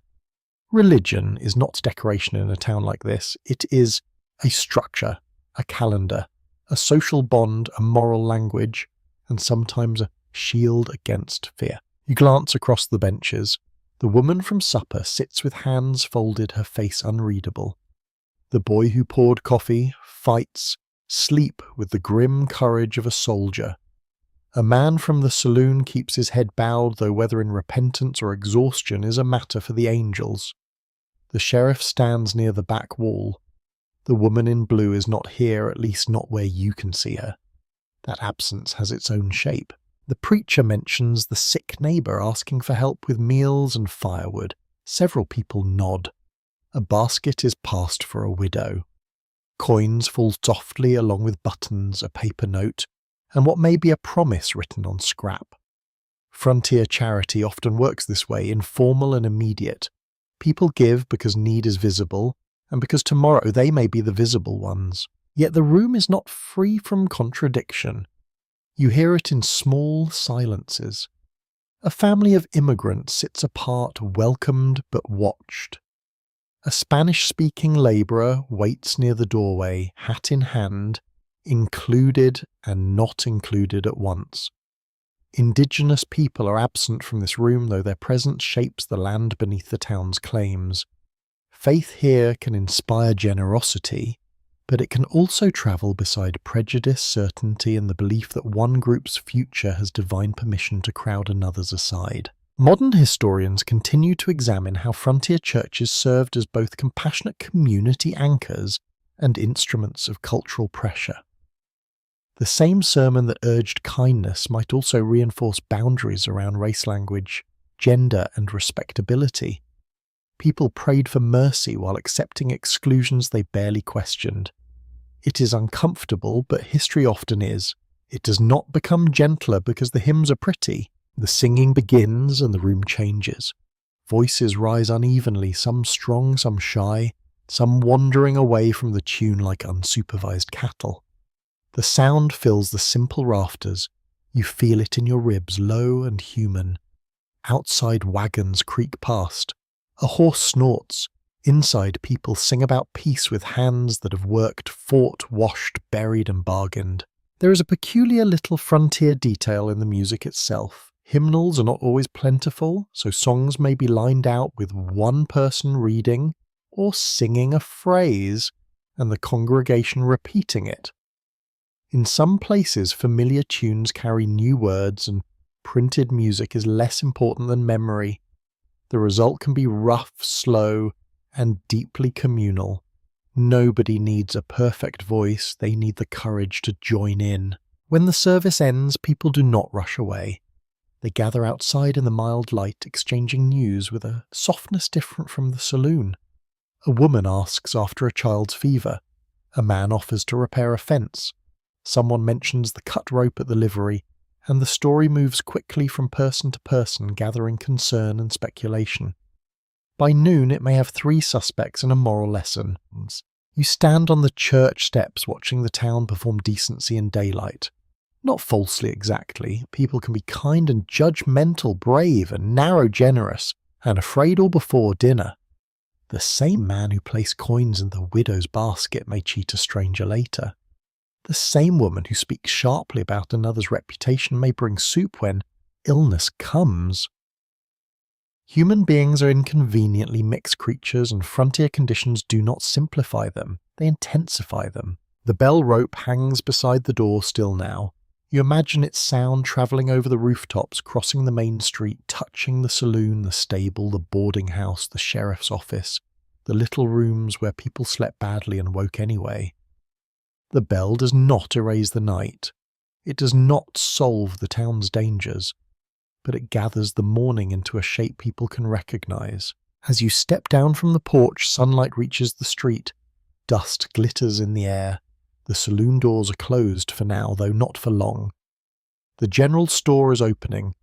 Religion is not decoration in a town like this. It is a structure, a calendar, a social bond, a moral language, and sometimes a shield against fear. You glance across the benches. The woman from supper sits with hands folded, her face unreadable. The boy who poured coffee fights, sleep with the grim courage of a soldier. A man from the saloon keeps his head bowed, though whether in repentance or exhaustion is a matter for the angels. The sheriff stands near the back wall. The woman in blue is not here, at least not where you can see her. That absence has its own shape. The preacher mentions the sick neighbour asking for help with meals and firewood. Several people nod. A basket is passed for a widow. Coins fall softly along with buttons, a paper note, and what may be a promise written on scrap. Frontier charity often works this way, informal and immediate. People give because need is visible, and because tomorrow they may be the visible ones. Yet the room is not free from contradiction. You hear it in small silences. A family of immigrants sits apart, welcomed but watched. A Spanish-speaking labourer waits near the doorway, hat in hand, included and not included at once. Indigenous people are absent from this room, though their presence shapes the land beneath the town's claims. Faith here can inspire generosity, but it can also travel beside prejudice, certainty, and the belief that one group's future has divine permission to crowd another's aside. Modern historians continue to examine how frontier churches served as both compassionate community anchors and instruments of cultural pressure. The same sermon that urged kindness might also reinforce boundaries around race, language, gender, and respectability. People prayed for mercy while accepting exclusions they barely questioned. It is uncomfortable, but history often is. It does not become gentler because the hymns are pretty. The singing begins and the room changes. Voices rise unevenly, some strong, some shy, some wandering away from the tune like unsupervised cattle. The sound fills the simple rafters. You feel it in your ribs, low and human. Outside wagons creak past. A horse snorts. Inside, people sing about peace with hands that have worked, fought, washed, buried and bargained. There is a peculiar little frontier detail in the music itself. Hymnals are not always plentiful, so songs may be lined out with one person reading or singing a phrase and the congregation repeating it. In some places, familiar tunes carry new words and printed music is less important than memory. The result can be rough, slow, and deeply communal. Nobody needs a perfect voice, they need the courage to join in. When the service ends, people do not rush away. They gather outside in the mild light, exchanging news with a softness different from the saloon. A woman asks after a child's fever. A man offers to repair a fence. Someone mentions the cut rope at the livery, and the story moves quickly from person to person, gathering concern and speculation. By noon it may have 3 suspects and a moral lesson. You stand on the church steps watching the town perform decency in daylight. Not falsely exactly. People can be kind and judgmental, brave and narrow generous, and afraid all before dinner. The same man who placed coins in the widow's basket may cheat a stranger later. The same woman who speaks sharply about another's reputation may bring soup when illness comes. Human beings are inconveniently mixed creatures, and frontier conditions do not simplify them, they intensify them. The bell rope hangs beside the door still now. You imagine its sound travelling over the rooftops, crossing the main street, touching the saloon, the stable, the boarding house, the sheriff's office, the little rooms where people slept badly and woke anyway. The bell does not erase the night. It does not solve the town's dangers, but it gathers the morning into a shape people can recognize. As you step down from the porch, sunlight reaches the street. Dust glitters in the air. The saloon doors are closed for now, though not for long. The general store is opening.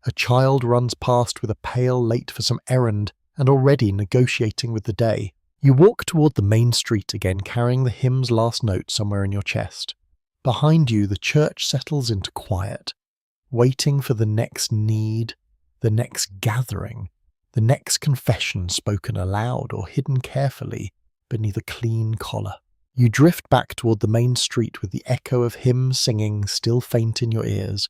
A child runs past with a pail, late for some errand and already negotiating with the day. You walk toward the main street again, carrying the hymn's last note somewhere in your chest. Behind you, the church settles into quiet, waiting for the next need, the next gathering, the next confession spoken aloud or hidden carefully beneath a clean collar. You drift back toward the main street with the echo of hymn singing still faint in your ears,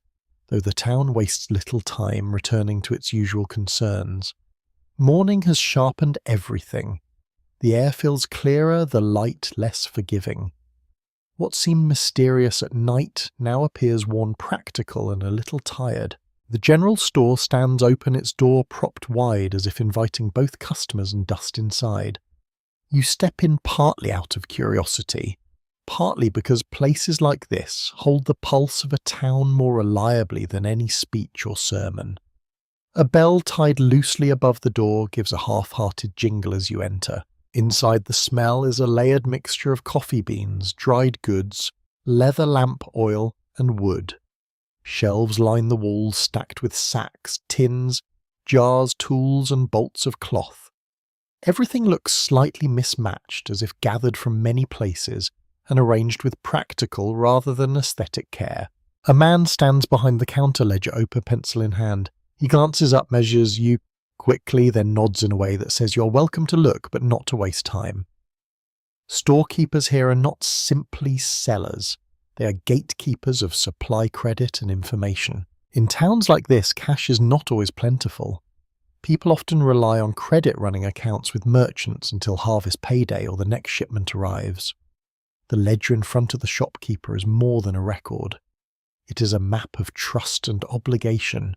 though the town wastes little time returning to its usual concerns. Morning has sharpened everything. The air feels clearer, the light less forgiving. What seemed mysterious at night now appears worn practical and a little tired. The general store stands open, its door propped wide as if inviting both customers and dust inside. You step in partly out of curiosity, partly because places like this hold the pulse of a town more reliably than any speech or sermon. A bell tied loosely above the door gives a half-hearted jingle as you enter. Inside, the smell is a layered mixture of coffee beans, dried goods, leather lamp oil, and wood. Shelves line the walls stacked with sacks, tins, jars, tools, and bolts of cloth. Everything looks slightly mismatched, as if gathered from many places and arranged with practical rather than aesthetic care. A man stands behind the counter ledger, open pencil in hand. He glances up, measures you quickly, then nods in a way that says you're welcome to look, but not to waste time. Storekeepers here are not simply sellers. They are gatekeepers of supply, credit, and information. In towns like this, cash is not always plentiful. People often rely on credit running accounts with merchants until harvest payday or the next shipment arrives. The ledger in front of the shopkeeper is more than a record. It is a map of trust and obligation.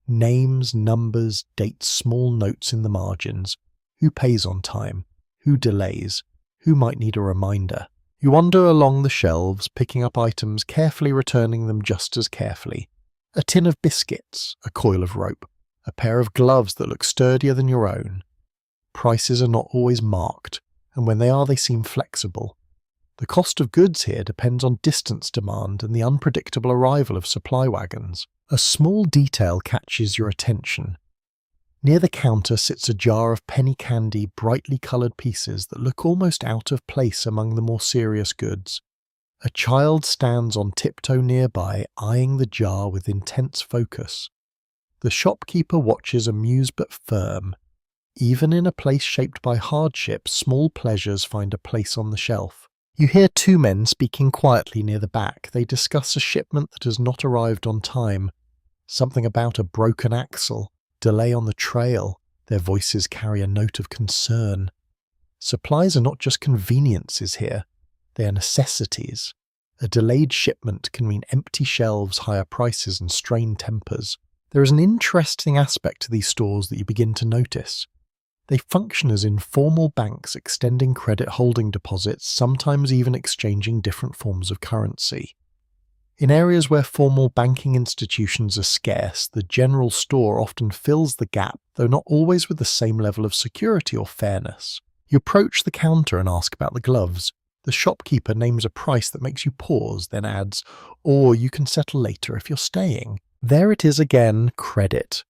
Names, numbers, dates, small notes in the margins. Who pays on time? Who delays? Who might need a reminder? You wander along the shelves, picking up items, carefully returning them just as carefully. A tin of biscuits, a coil of rope, a pair of gloves that look sturdier than your own. Prices are not always marked, and when they are, they seem flexible. The cost of goods here depends on distance demand and the unpredictable arrival of supply wagons. A small detail catches your attention. Near the counter sits a jar of penny candy, brightly coloured pieces that look almost out of place among the more serious goods. A child stands on tiptoe nearby, eyeing the jar with intense focus. The shopkeeper watches, amused but firm. Even in a place shaped by hardship, small pleasures find a place on the shelf. You hear two men speaking quietly near the back. They discuss a shipment that has not arrived on time. Something about a broken axle, delay on the trail. Their voices carry a note of concern. Supplies are not just conveniences here. They are necessities. A delayed shipment can mean empty shelves, higher prices, and strained tempers. There is an interesting aspect to these stores that you begin to notice. They function as informal banks, extending credit, holding deposits, sometimes even exchanging different forms of currency. In areas where formal banking institutions are scarce, the general store often fills the gap, though not always with the same level of security or fairness. You approach the counter and ask about the gloves. The shopkeeper names a price that makes you pause, then adds, "Or you can settle later if you're staying." There it is again, credit.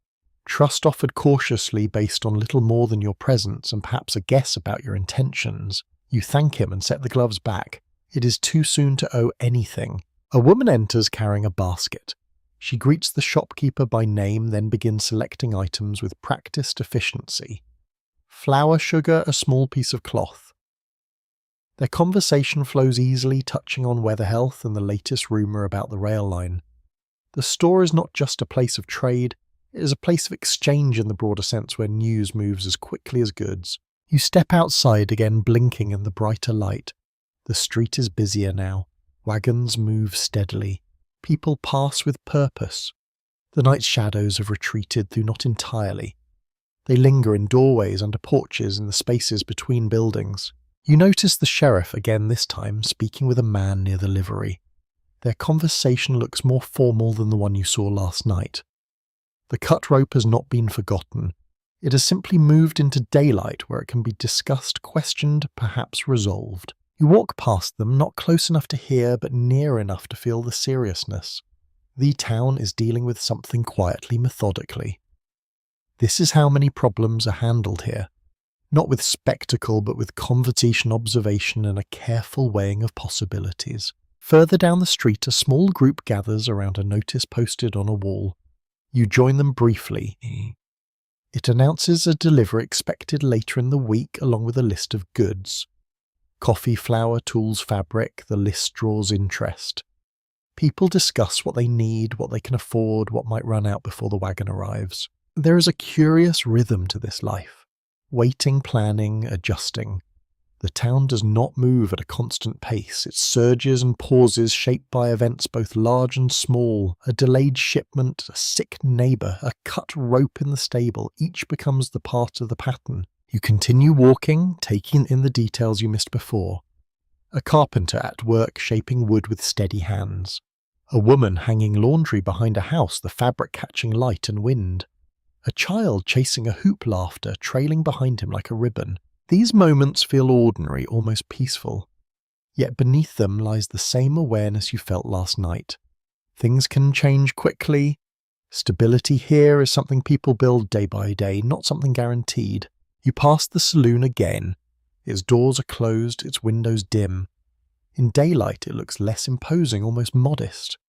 Trust offered cautiously based on little more than your presence and perhaps a guess about your intentions. You thank him and set the gloves back. It is too soon to owe anything. A woman enters carrying a basket. She greets the shopkeeper by name, then begins selecting items with practiced efficiency. Flour, sugar, a small piece of cloth. Their conversation flows easily, touching on weather, health, and the latest rumour about the rail line. The store is not just a place of trade, it is a place of exchange in the broader sense where news moves as quickly as goods. You step outside again, blinking in the brighter light. The street is busier now. Wagons move steadily. People pass with purpose. The night's shadows have retreated, though not entirely. They linger in doorways, under porches, in the spaces between buildings. You notice the sheriff again this time, speaking with a man near the livery. Their conversation looks more formal than the one you saw last night. The cut rope has not been forgotten. It has simply moved into daylight where it can be discussed, questioned, perhaps resolved. You walk past them, not close enough to hear, but near enough to feel the seriousness. The town is dealing with something quietly, methodically. This is how many problems are handled here. Not with spectacle, but with conversation, observation, and a careful weighing of possibilities. Further down the street, a small group gathers around a notice posted on a wall. You join them briefly. It announces a delivery expected later in the week, along with a list of goods. Coffee, flour, tools, fabric, the list draws interest. People discuss what they need, what they can afford, what might run out before the wagon arrives. There is a curious rhythm to this life. Waiting, planning, adjusting. The town does not move at a constant pace. It surges and pauses, shaped by events both large and small. A delayed shipment, a sick neighbour, a cut rope in the stable, each becomes the part of the pattern. You continue walking, taking in the details you missed before. A carpenter at work shaping wood with steady hands. A woman hanging laundry behind a house, the fabric catching light and wind. A child chasing a hoop laughter, trailing behind him like a ribbon. These moments feel ordinary, almost peaceful. Yet beneath them lies the same awareness you felt last night. Things can change quickly. Stability here is something people build day by day, not something guaranteed. You pass the saloon again. Its doors are closed, its windows dim. In daylight it looks less imposing, almost modest.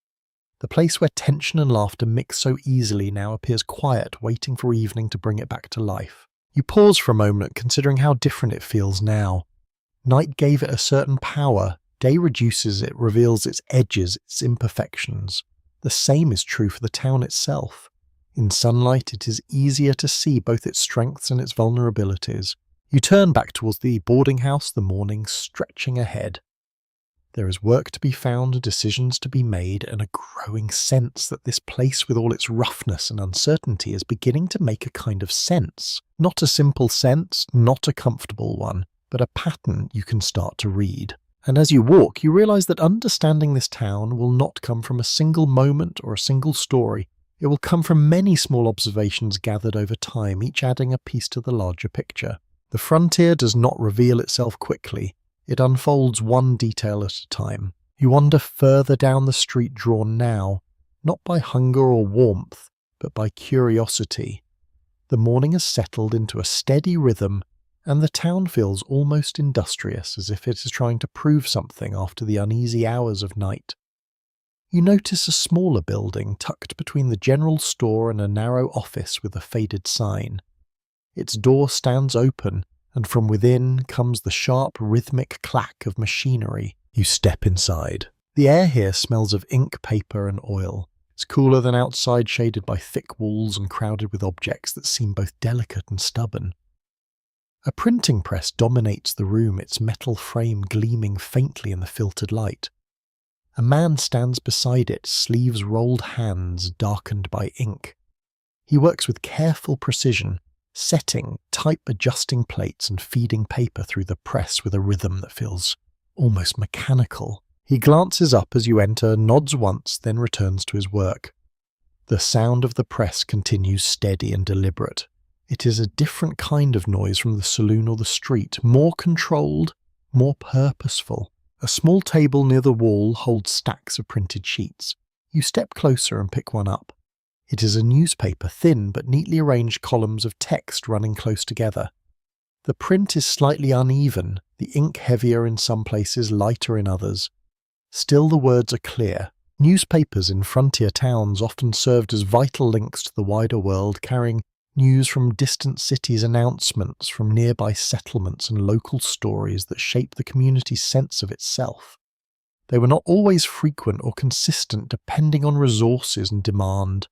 The place where tension and laughter mix so easily now appears quiet, waiting for evening to bring it back to life. You pause for a moment, considering how different it feels now. Night gave it a certain power. Day reduces it, reveals its edges, its imperfections. The same is true for the town itself. In sunlight, it is easier to see both its strengths and its vulnerabilities. You turn back towards the boarding house, the morning stretching ahead. There is work to be found, decisions to be made, and a growing sense that this place with all its roughness and uncertainty is beginning to make a kind of sense. Not a simple sense, not a comfortable one, but a pattern you can start to read. And as you walk, you realize that understanding this town will not come from a single moment or a single story. It will come from many small observations gathered over time, each adding a piece to the larger picture. The frontier does not reveal itself quickly. It unfolds one detail at a time. You wander further down the street, drawn now, not by hunger or warmth, but by curiosity. The morning has settled into a steady rhythm, and the town feels almost industrious, as if it is trying to prove something after the uneasy hours of night. You notice a smaller building tucked between the general store and a narrow office with a faded sign. Its door stands open, and from within comes the sharp, rhythmic clack of machinery. You step inside. The air here smells of ink, paper, and oil. It's cooler than outside, shaded by thick walls and crowded with objects that seem both delicate and stubborn. A printing press dominates the room, its metal frame gleaming faintly in the filtered light. A man stands beside it, sleeves rolled, hands darkened by ink. He works with careful precision, setting, type adjusting plates and feeding paper through the press with a rhythm that feels almost mechanical. He glances up as you enter, nods once, then returns to his work. The sound of the press continues steady and deliberate. It is a different kind of noise from the saloon or the street, more controlled, more purposeful. A small table near the wall holds stacks of printed sheets. You step closer and pick one up. It is a newspaper, thin but neatly arranged columns of text running close together. The print is slightly uneven, the ink heavier in some places, lighter in others. Still the words are clear. Newspapers in frontier towns often served as vital links to the wider world, carrying news from distant cities, announcements from nearby settlements, and local stories that shape the community's sense of itself. They were not always frequent or consistent, depending on resources and demand.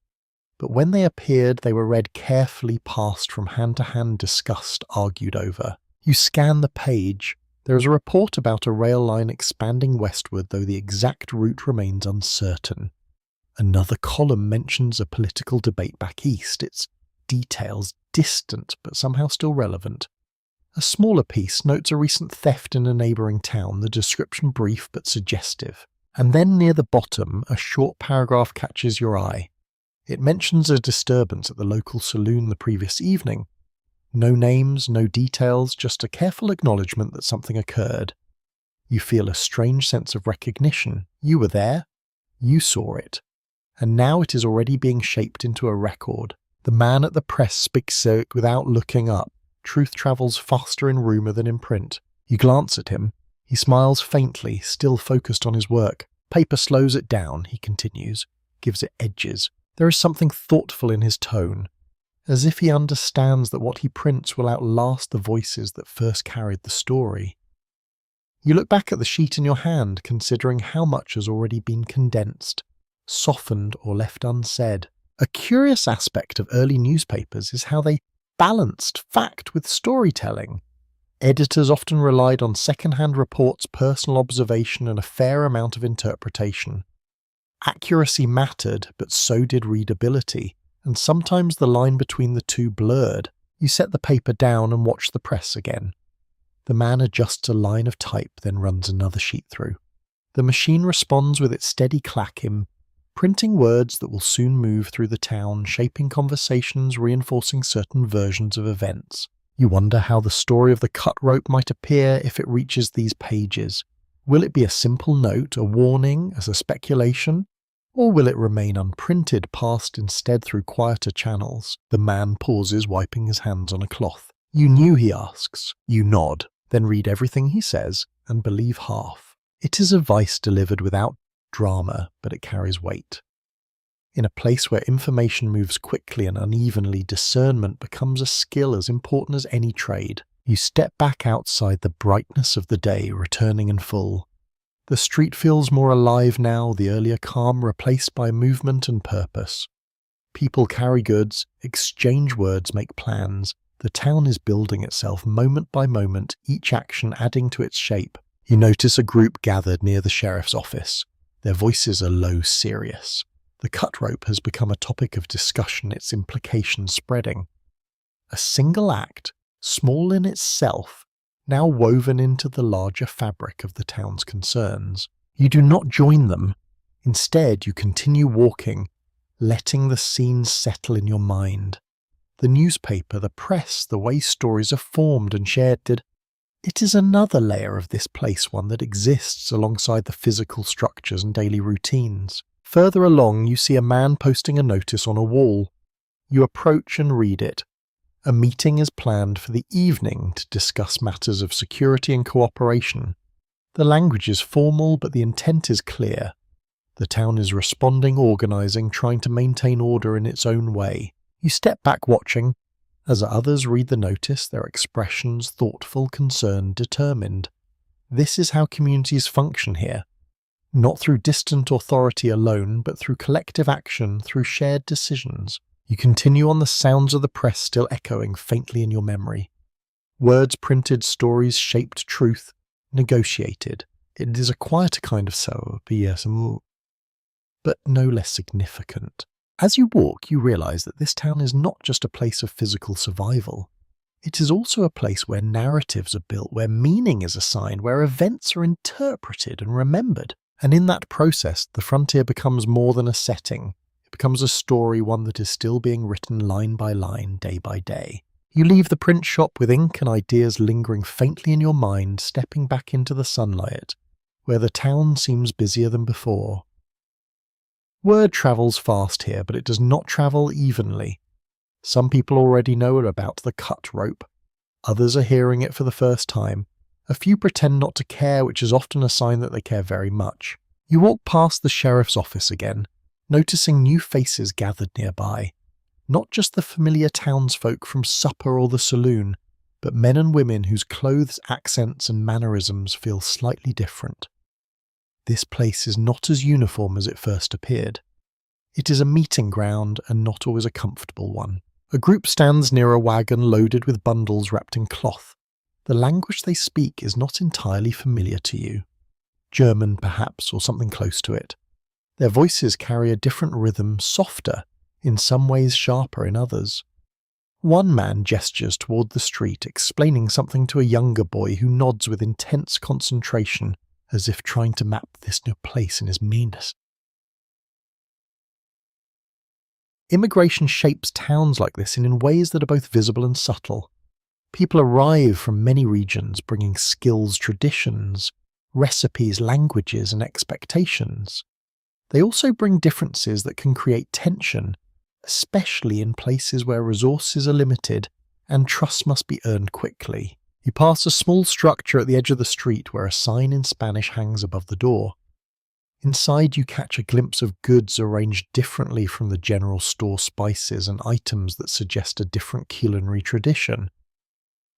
But when they appeared, they were read carefully, passed from hand to hand, discussed, argued over. You scan the page. There is a report about a rail line expanding westward, though the exact route remains uncertain. Another column mentions a political debate back east, its details distant but somehow still relevant. A smaller piece notes a recent theft in a neighbouring town, the description brief but suggestive. And then near the bottom, a short paragraph catches your eye. It mentions a disturbance at the local saloon the previous evening. No names, no details, just a careful acknowledgement that something occurred. You feel a strange sense of recognition. You were there, you saw it, and now it is already being shaped into a record. The man at the press speaks without looking up. Truth travels faster in rumour than in print. You glance at him. He smiles faintly, still focused on his work. Paper slows it down, he continues, gives it edges. There is something thoughtful in his tone, as if he understands that what he prints will outlast the voices that first carried the story. You look back at the sheet in your hand, considering how much has already been condensed, softened or left unsaid. A curious aspect of early newspapers is how they balanced fact with storytelling. Editors often relied on second-hand reports, personal observation, and a fair amount of interpretation. Accuracy mattered, but so did readability, and sometimes the line between the two blurred. You set the paper down and watch the press again. The man adjusts a line of type, then runs another sheet through. The machine responds with its steady clacking, printing words that will soon move through the town, shaping conversations, reinforcing certain versions of events. You wonder how the story of the cut rope might appear if it reaches these pages. Will it be a simple note, a warning, as a speculation? Or will it remain unprinted, passed instead through quieter channels? The man pauses, wiping his hands on a cloth. You knew, he asks. You nod, then read everything he says and believe half. It is advice delivered without drama, but it carries weight. In a place where information moves quickly and unevenly, discernment becomes a skill as important as any trade. You step back outside the brightness of the day, returning in full. The street feels more alive now, the earlier calm replaced by movement and purpose. People carry goods, exchange words, make plans. The town is building itself moment by moment, each action adding to its shape. You notice a group gathered near the sheriff's office. Their voices are low, serious. The cut rope has become a topic of discussion, its implications spreading. A single act, small in itself, now woven into the larger fabric of the town's concerns. You do not join them. Instead, you continue walking, letting the scenes settle in your mind. The newspaper, the press, the way stories are formed and shared, it is another layer of this place, one that exists alongside the physical structures and daily routines. Further along, you see a man posting a notice on a wall. You approach and read it. A meeting is planned for the evening to discuss matters of security and cooperation. The language is formal, but the intent is clear. The town is responding, organizing, trying to maintain order in its own way. You step back watching. As others read the notice, their expressions thoughtful, concerned, determined. This is how communities function here. Not through distant authority alone, but through collective action, through shared decisions. You continue on, the sounds of the press still echoing faintly in your memory. Words printed, stories shaped, truth negotiated. It is a quieter kind of sorrow, but no less significant. As you walk, you realize that this town is not just a place of physical survival. It is also a place where narratives are built, where meaning is assigned, where events are interpreted and remembered. And in that process, the frontier becomes more than a setting. It becomes a story, one that is still being written line by line, day by day. You leave the print shop with ink and ideas lingering faintly in your mind, stepping back into the sunlight, where the town seems busier than before. Word travels fast here, but it does not travel evenly. Some people already know about the cut rope. Others are hearing it for the first time. A few pretend not to care, which is often a sign that they care very much. You walk past the sheriff's office again, noticing new faces gathered nearby. Not just the familiar townsfolk from supper or the saloon, but men and women whose clothes, accents and mannerisms feel slightly different. This place is not as uniform as it first appeared. It is a meeting ground and not always a comfortable one. A group stands near a wagon loaded with bundles wrapped in cloth. The language they speak is not entirely familiar to you. German, perhaps, or something close to it. Their voices carry a different rhythm, softer, in some ways sharper in others. One man gestures toward the street, explaining something to a younger boy who nods with intense concentration, as if trying to map this new place in his meanness. Immigration shapes towns like this in ways that are both visible and subtle. People arrive from many regions, bringing skills, traditions, recipes, languages, and expectations. They also bring differences that can create tension, especially in places where resources are limited and trust must be earned quickly. You pass a small structure at the edge of the street where a sign in Spanish hangs above the door. Inside you catch a glimpse of goods arranged differently from the general store spices and items that suggest a different culinary tradition.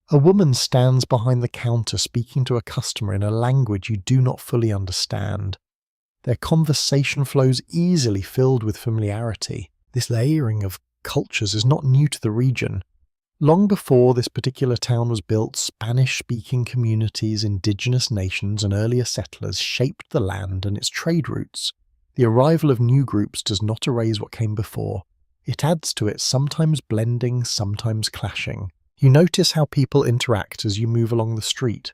A woman stands behind the counter speaking to a customer in a language you do not fully understand. Their conversation flows easily, filled with familiarity. This layering of cultures is not new to the region. Long before this particular town was built, Spanish-speaking communities, indigenous nations, and earlier settlers shaped the land and its trade routes. The arrival of new groups does not erase what came before. It adds to it, sometimes blending, sometimes clashing. You notice how people interact as you move along the street.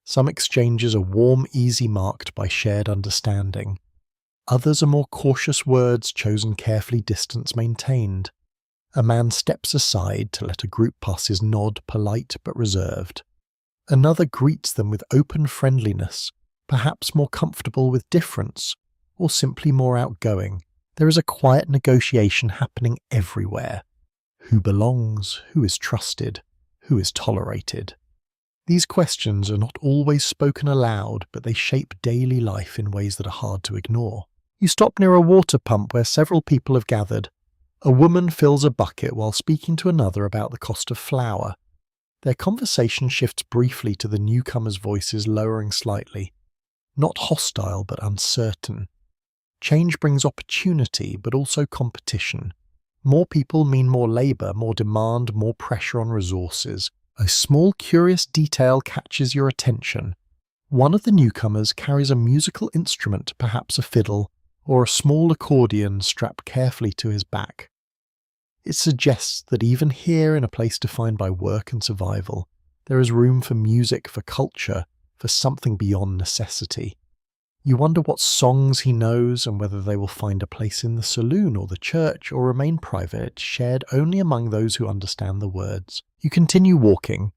Some exchanges are warm, easy, marked by shared understanding. Others are more cautious words chosen carefully, distance maintained. A man steps aside to let a group pass, his nod polite but reserved. Another greets them with open friendliness, perhaps more comfortable with difference, or simply more outgoing. There is a quiet negotiation happening everywhere. Who belongs? Who is trusted? Who is tolerated? These questions are not always spoken aloud, but they shape daily life in ways that are hard to ignore. You stop near a water pump where several people have gathered. A woman fills a bucket while speaking to another about the cost of flour. Their conversation shifts briefly to the newcomer's voices, lowering slightly. Not hostile, but uncertain. Change brings opportunity, but also competition. More people mean more labour, more demand, more pressure on resources. A small, curious detail catches your attention. One of the newcomers carries a musical instrument, perhaps a fiddle, or a small accordion strapped carefully to his back. It suggests that even here, in a place defined by work and survival, there is room for music, for culture, for something beyond necessity. You wonder what songs he knows and whether they will find a place in the saloon or the church or remain private, shared only among those who understand the words. You continue walking,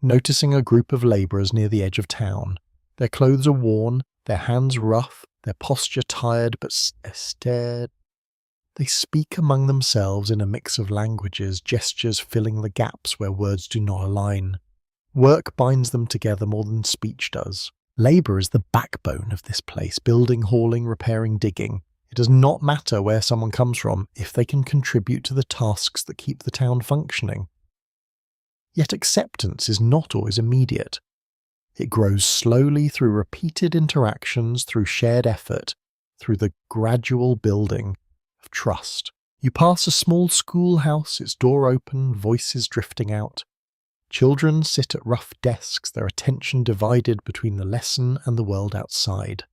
noticing a group of labourers near the edge of town. Their clothes are worn, their hands rough, their posture tired but steady. They speak among themselves in a mix of languages, gestures filling the gaps where words do not align. Work binds them together more than speech does. Labour is the backbone of this place, building, hauling, repairing, digging. It does not matter where someone comes from if they can contribute to the tasks that keep the town functioning. Yet acceptance is not always immediate. It grows slowly through repeated interactions, through shared effort, through the gradual building of trust. You pass a small schoolhouse, its door open, voices drifting out. Children sit at rough desks, their attention divided between the lesson and the world outside.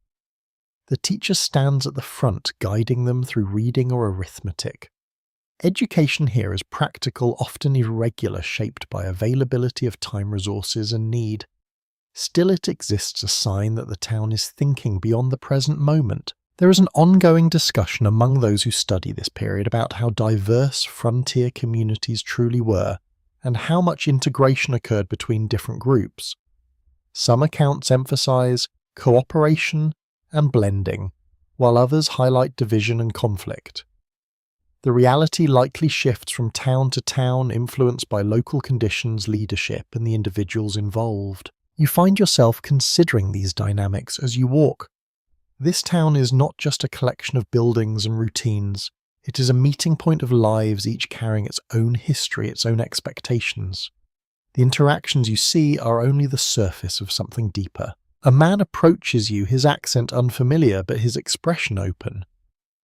The teacher stands at the front, guiding them through reading or arithmetic. Education here is practical, often irregular, shaped by availability of time, resources, and need. Still, it exists, a sign that the town is thinking beyond the present moment. There is an ongoing discussion among those who study this period about how diverse frontier communities truly were, and how much integration occurred between different groups. Some accounts emphasize cooperation and blending, while others highlight division and conflict. The reality likely shifts from town to town, influenced by local conditions, leadership, and the individuals involved. You find yourself considering these dynamics as you walk. This town is not just a collection of buildings and routines. It is a meeting point of lives, each carrying its own history, its own expectations. The interactions you see are only the surface of something deeper. A man approaches you, his accent unfamiliar, but his expression open.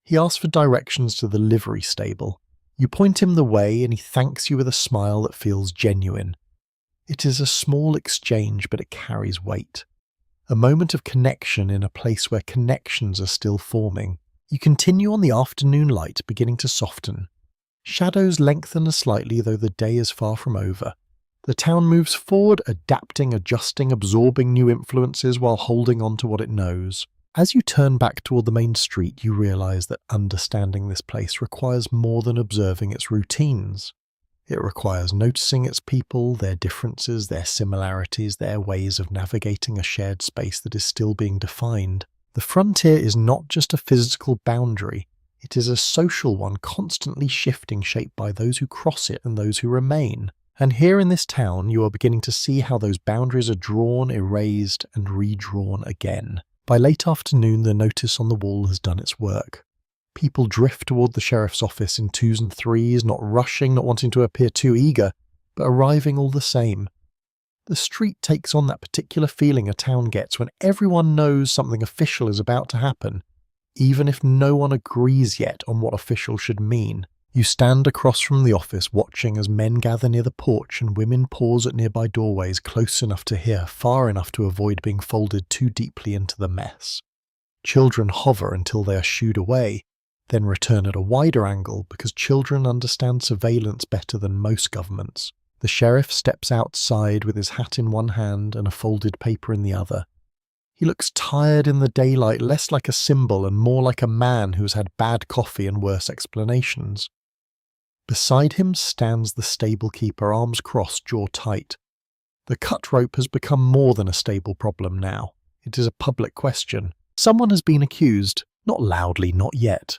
He asks for directions to the livery stable. You point him the way, and he thanks you with a smile that feels genuine. It is a small exchange, but it carries weight. A moment of connection in a place where connections are still forming. You continue on, the afternoon light beginning to soften. Shadows lengthen slightly, though the day is far from over. The town moves forward, adapting, adjusting, absorbing new influences while holding on to what it knows. As you turn back toward the main street, you realize that understanding this place requires more than observing its routines. It requires noticing its people, their differences, their similarities, their ways of navigating a shared space that is still being defined. The frontier is not just a physical boundary, it is a social one constantly shifting, shaped by those who cross it and those who remain. And here in this town, you are beginning to see how those boundaries are drawn, erased, and redrawn again. By late afternoon, the notice on the wall has done its work. People drift toward the sheriff's office in twos and threes, not rushing, not wanting to appear too eager, but arriving all the same. The street takes on that particular feeling a town gets when everyone knows something official is about to happen, even if no one agrees yet on what official should mean. You stand across from the office watching as men gather near the porch and women pause at nearby doorways close enough to hear, far enough to avoid being folded too deeply into the mess. Children hover until they are shooed away, then return at a wider angle because children understand surveillance better than most governments. The sheriff steps outside with his hat in one hand and a folded paper in the other. He looks tired in the daylight, less like a symbol and more like a man who has had bad coffee and worse explanations. Beside him stands the stable keeper, arms crossed, jaw tight. The cut rope has become more than a stable problem now. It is a public question. Someone has been accused, not loudly, not yet.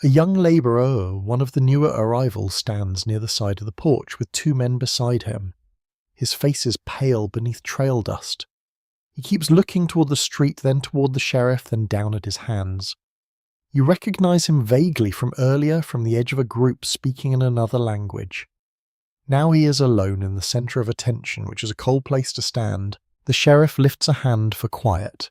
A young labourer, one of the newer arrivals, stands near the side of the porch with two men beside him. His face is pale beneath trail dust. He keeps looking toward the street, then toward the sheriff, then down at his hands. You recognise him vaguely from earlier, from the edge of a group speaking in another language. Now he is alone in the centre of attention, which is a cold place to stand. The sheriff lifts a hand for quiet.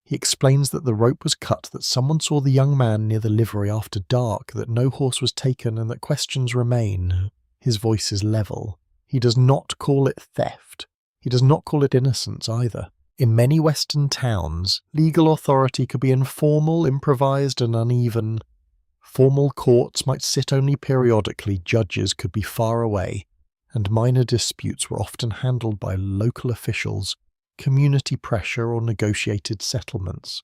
He explains that the rope was cut, that someone saw the young man near the livery after dark, that no horse was taken, and that questions remain. His voice is level. He does not call it theft. He does not call it innocence either. In many Western towns, legal authority could be informal, improvised, and uneven. Formal courts might sit only periodically, judges could be far away, and minor disputes were often handled by local officials, community pressure, or negotiated settlements.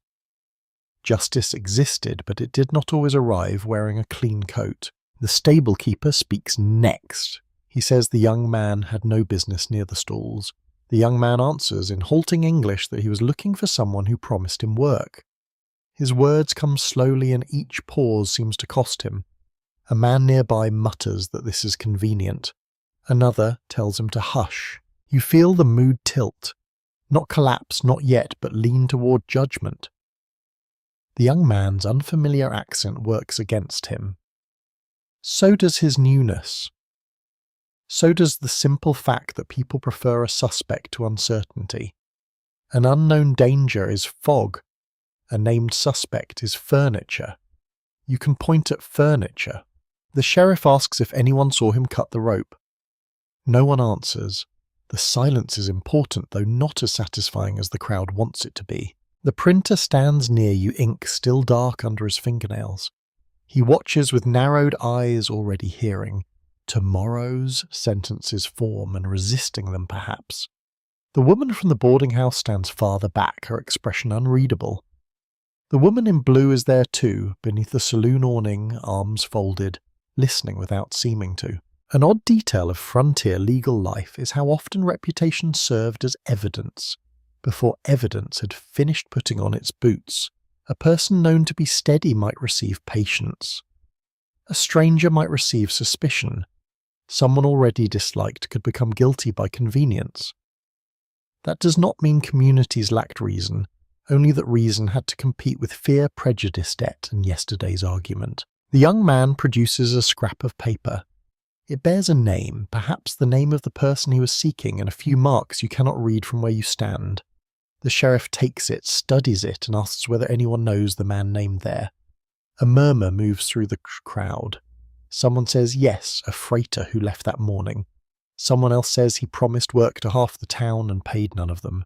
Justice existed, but it did not always arrive wearing a clean coat. The stable keeper speaks next. He says the young man had no business near the stalls. The young man answers in halting English that he was looking for someone who promised him work. His words come slowly and each pause seems to cost him. A man nearby mutters that this is convenient. Another tells him to hush. You feel the mood tilt. Not collapse, not yet, but lean toward judgment. The young man's unfamiliar accent works against him. So does his newness. So does the simple fact that people prefer a suspect to uncertainty. An unknown danger is fog. A named suspect is furniture. You can point at furniture. The sheriff asks if anyone saw him cut the rope. No one answers. The silence is important, though not as satisfying as the crowd wants it to be. The printer stands near you, ink still dark under his fingernails. He watches with narrowed eyes, already hearing. Tomorrow's sentences form and resisting them perhaps. The woman from the boarding house stands farther back, her expression unreadable. The woman in blue is there too, beneath the saloon awning, arms folded, listening without seeming to. An odd detail of frontier legal life is how often reputation served as evidence. Before evidence had finished putting on its boots, a person known to be steady might receive patience. A stranger might receive suspicion. Someone already disliked could become guilty by convenience. That does not mean communities lacked reason, only that reason had to compete with fear, prejudice, debt, and yesterday's argument. The young man produces a scrap of paper. It bears a name, perhaps the name of the person he was seeking, and a few marks you cannot read from where you stand. The sheriff takes it, studies it, and asks whether anyone knows the man named there. A murmur moves through the crowd. Someone says yes, a freighter who left that morning. Someone else says he promised work to half the town and paid none of them.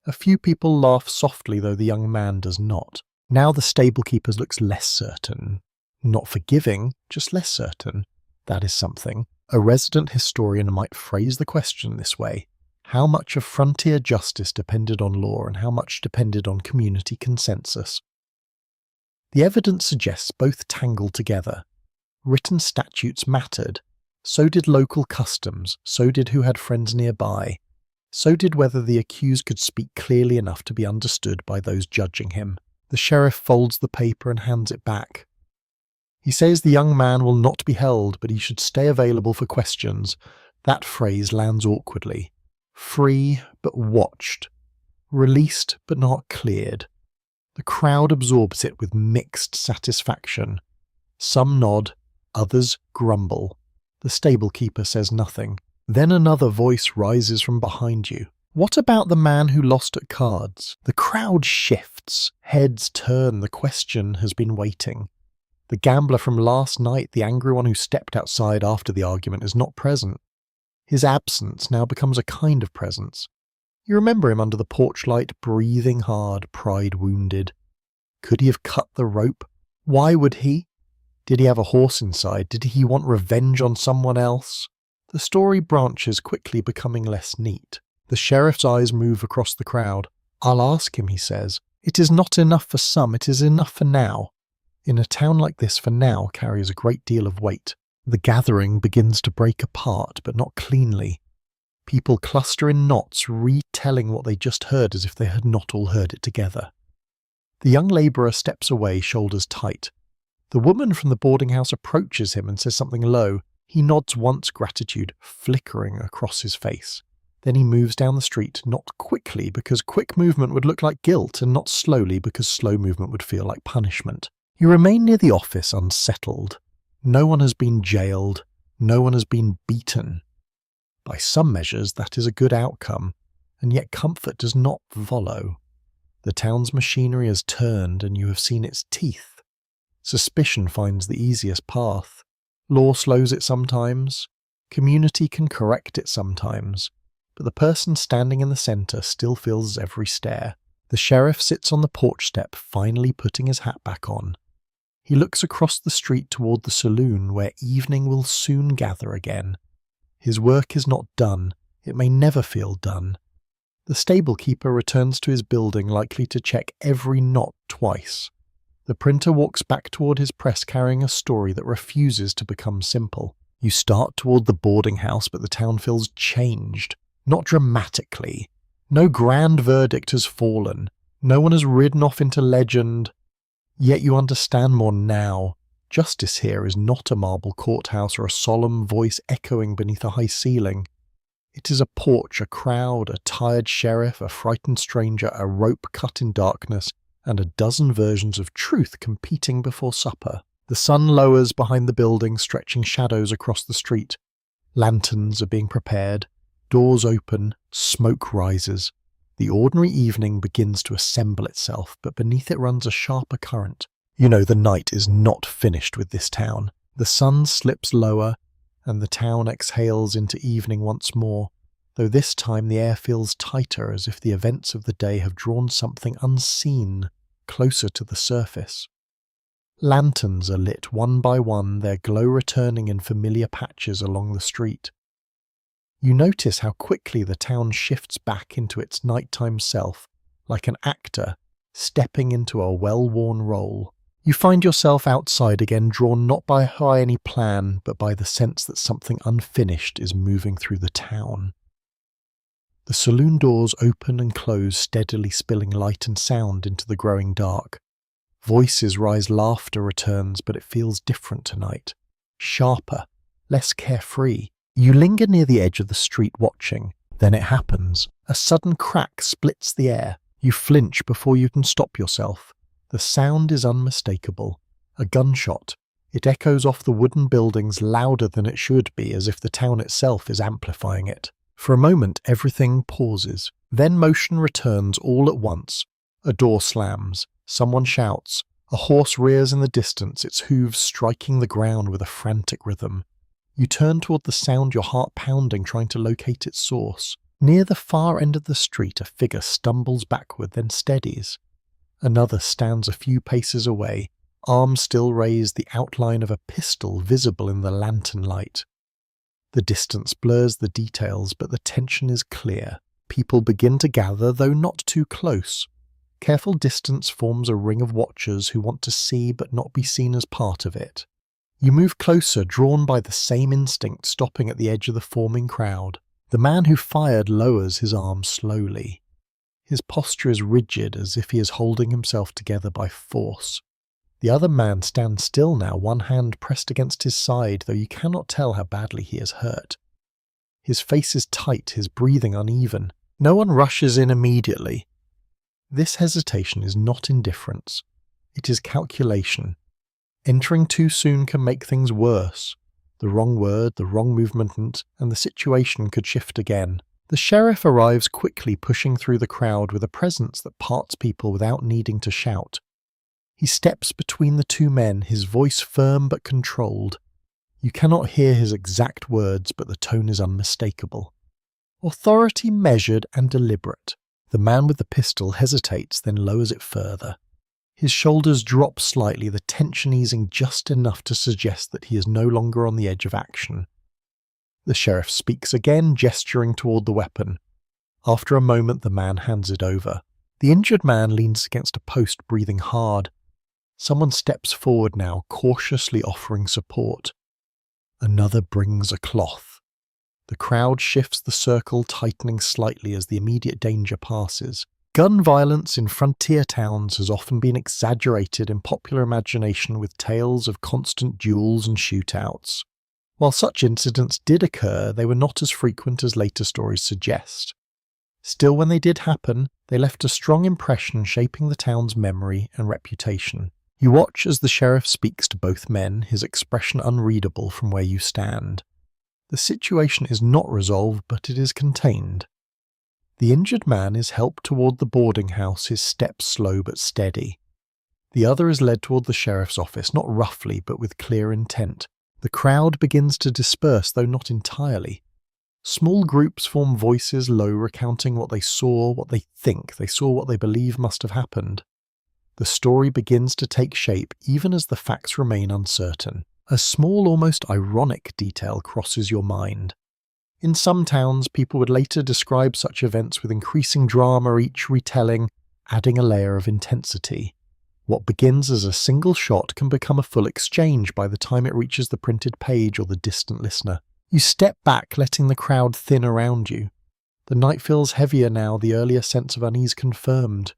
A few people laugh softly, though the young man does not. Now the stable-keeper looks less certain. Not forgiving, just less certain. That is something. A resident historian might phrase the question this way. How much of frontier justice depended on law and how much depended on community consensus? The evidence suggests both tangled together. Written statutes mattered. So did local customs, so did who had friends nearby, so did whether the accused could speak clearly enough to be understood by those judging him. The sheriff folds the paper and hands it back. He says the young man will not be held, but he should stay available for questions. That phrase lands awkwardly. Free, but watched. Released, but not cleared. The crowd absorbs it with mixed satisfaction. Some nod, others grumble. The stable-keeper says nothing. Then another voice rises from behind you. What about the man who lost at cards? The crowd shifts. Heads turn. The question has been waiting. The gambler from last night, the angry one who stepped outside after the argument, is not present. His absence now becomes a kind of presence. You remember him under the porch light, breathing hard, pride wounded. Could he have cut the rope? Why would he? Did he have a horse inside? Did he want revenge on someone else? The story branches, quickly becoming less neat. The sheriff's eyes move across the crowd. I'll ask him, he says. It is not enough for some, it is enough for now. In a town like this, for now carries a great deal of weight. The gathering begins to break apart, but not cleanly. People cluster in knots, retelling what they just heard as if they had not all heard it together. The young labourer steps away, shoulders tight. The woman from the boarding house approaches him and says something low. He nods once, gratitude flickering across his face. Then he moves down the street, not quickly because quick movement would look like guilt, and not slowly because slow movement would feel like punishment. You remain near the office unsettled. No one has been jailed. No one has been beaten. By some measures, that is a good outcome, and yet comfort does not follow. The town's machinery has turned, and you have seen its teeth. Suspicion finds the easiest path. Law slows it sometimes. Community can correct it sometimes. But the person standing in the centre still feels every stare. The sheriff sits on the porch step, finally putting his hat back on. He looks across the street toward the saloon, where evening will soon gather again. His work is not done. It may never feel done. The stable-keeper returns to his building, likely to check every knot twice. The printer walks back toward his press, carrying a story that refuses to become simple. You start toward the boarding house, but the town feels changed. Not dramatically. No grand verdict has fallen. No one has ridden off into legend. Yet you understand more now. Justice here is not a marble courthouse or a solemn voice echoing beneath a high ceiling. It is a porch, a crowd, a tired sheriff, a frightened stranger, a rope cut in darkness, and a dozen versions of truth competing before supper. The sun lowers behind the building, stretching shadows across the street. Lanterns are being prepared. Doors open. Smoke rises. The ordinary evening begins to assemble itself, but beneath it runs a sharper current. You know the night is not finished with this town. The sun slips lower, and the town exhales into evening once more, though this time the air feels tighter, as if the events of the day have drawn something unseen closer to the surface. Lanterns are lit one by one, their glow returning in familiar patches along the street. You notice how quickly the town shifts back into its nighttime self, like an actor stepping into a well-worn role. You find yourself outside again, drawn not by any plan, but by the sense that something unfinished is moving through the town. The saloon doors open and close, steadily spilling light and sound into the growing dark. Voices rise, laughter returns, but it feels different tonight. Sharper, less carefree. You linger near the edge of the street watching. Then it happens. A sudden crack splits the air. You flinch before you can stop yourself. The sound is unmistakable. A gunshot. It echoes off the wooden buildings louder than it should be, as if the town itself is amplifying it. For a moment, everything pauses. Then motion returns all at once. A door slams. Someone shouts. A horse rears in the distance, its hooves striking the ground with a frantic rhythm. You turn toward the sound, your heart pounding, trying to locate its source. Near the far end of the street, a figure stumbles backward, then steadies. Another stands a few paces away, arms still raised, the outline of a pistol visible in the lantern light. The distance blurs the details, but the tension is clear. People begin to gather, though not too close. Careful distance forms a ring of watchers who want to see but not be seen as part of it. You move closer, drawn by the same instinct, stopping at the edge of the forming crowd. The man who fired lowers his arm slowly. His posture is rigid, as if he is holding himself together by force. The other man stands still now, one hand pressed against his side, though you cannot tell how badly he is hurt. His face is tight, his breathing uneven. No one rushes in immediately. This hesitation is not indifference. It is calculation. Entering too soon can make things worse. The wrong word, the wrong movement, and the situation could shift again. The sheriff arrives quickly, pushing through the crowd with a presence that parts people without needing to shout. He steps between the two men, his voice firm but controlled. You cannot hear his exact words, but the tone is unmistakable. Authority measured and deliberate. The man with the pistol hesitates, then lowers it further. His shoulders drop slightly, the tension easing just enough to suggest that he is no longer on the edge of action. The sheriff speaks again, gesturing toward the weapon. After a moment, the man hands it over. The injured man leans against a post, breathing hard. Someone steps forward now, cautiously offering support. Another brings a cloth. The crowd shifts the circle, tightening slightly as the immediate danger passes. Gun violence in frontier towns has often been exaggerated in popular imagination with tales of constant duels and shootouts. While such incidents did occur, they were not as frequent as later stories suggest. Still, when they did happen, they left a strong impression, shaping the town's memory and reputation. You watch as the sheriff speaks to both men, his expression unreadable from where you stand. The situation is not resolved, but it is contained. The injured man is helped toward the boarding house, his steps slow but steady. The other is led toward the sheriff's office, not roughly, but with clear intent. The crowd begins to disperse, though not entirely. Small groups form, voices low, recounting what they saw, what they think they saw, what they believe must have happened. The story begins to take shape, even as the facts remain uncertain. A small, almost ironic detail crosses your mind. In some towns, people would later describe such events with increasing drama, each retelling, adding a layer of intensity. What begins as a single shot can become a full exchange by the time it reaches the printed page or the distant listener. You step back, letting the crowd thin around you. The night feels heavier now, the earlier sense of unease confirmed.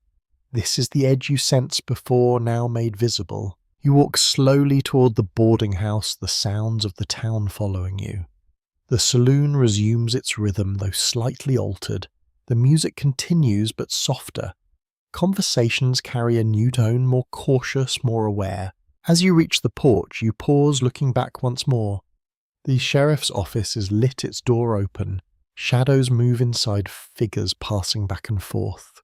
This is the edge you sensed before, now made visible. You walk slowly toward the boarding house, the sounds of the town following you. The saloon resumes its rhythm, though slightly altered. The music continues, but softer. Conversations carry a new tone, more cautious, more aware. As you reach the porch, you pause, looking back once more. The sheriff's office is lit, its door open. Shadows move inside, figures passing back and forth.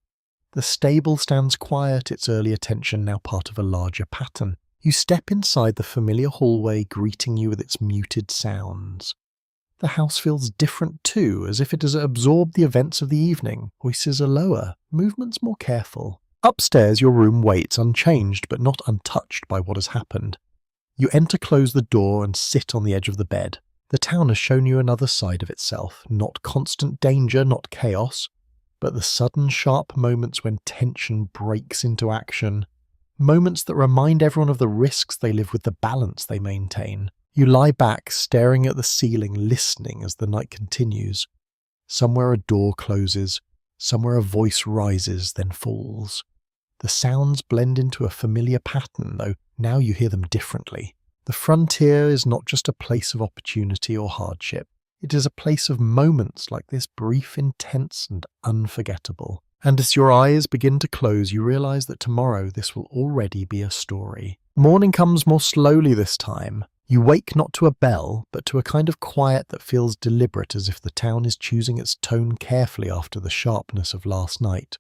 The stable stands quiet, its earlier tension now part of a larger pattern. You step inside the familiar hallway, greeting you with its muted sounds. The house feels different too, as if it has absorbed the events of the evening. Voices are lower, movements more careful. Upstairs, your room waits, unchanged but not untouched by what has happened. You enter, close the door, and sit on the edge of the bed. The town has shown you another side of itself, not constant danger, not chaos, but the sudden, sharp moments when tension breaks into action. Moments that remind everyone of the risks they live with, the balance they maintain. You lie back, staring at the ceiling, listening as the night continues. Somewhere a door closes, somewhere a voice rises, then falls. The sounds blend into a familiar pattern, though now you hear them differently. The frontier is not just a place of opportunity or hardship. It is a place of moments like this, brief, intense, and unforgettable. And as your eyes begin to close, you realize that tomorrow this will already be a story. Morning comes more slowly this time. You wake not to a bell, but to a kind of quiet that feels deliberate, as if the town is choosing its tone carefully after the sharpness of last night.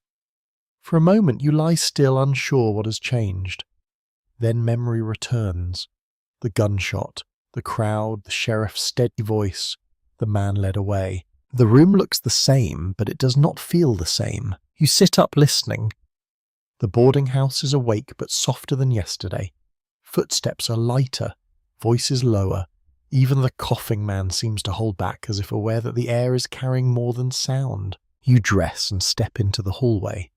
For a moment you lie still, unsure what has changed. Then memory returns. The gunshot, the crowd, the sheriff's steady voice, the man led away. The room looks the same, but it does not feel the same. You sit up listening. The boarding house is awake, but softer than yesterday. Footsteps are lighter. Voices lower. Even the coughing man seems to hold back, as if aware that the air is carrying more than sound. You dress and step into the hallway.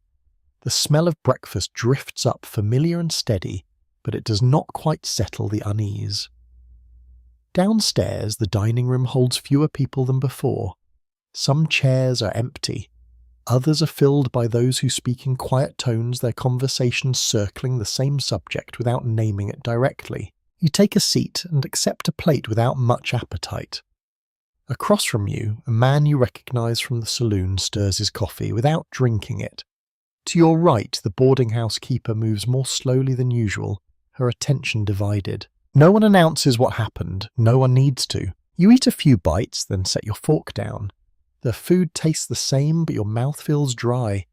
The smell of breakfast drifts up, familiar and steady, but it does not quite settle the unease. Downstairs, the dining room holds fewer people than before. Some chairs are empty. Others are filled by those who speak in quiet tones, their conversations circling the same subject without naming it directly. You take a seat and accept a plate without much appetite. Across from you, a man you recognize from the saloon stirs his coffee without drinking it. To your right, the boarding house keeper moves more slowly than usual, her attention divided. No one announces what happened, no one needs to. You eat a few bites, then set your fork down. The food tastes the same, but your mouth feels dry.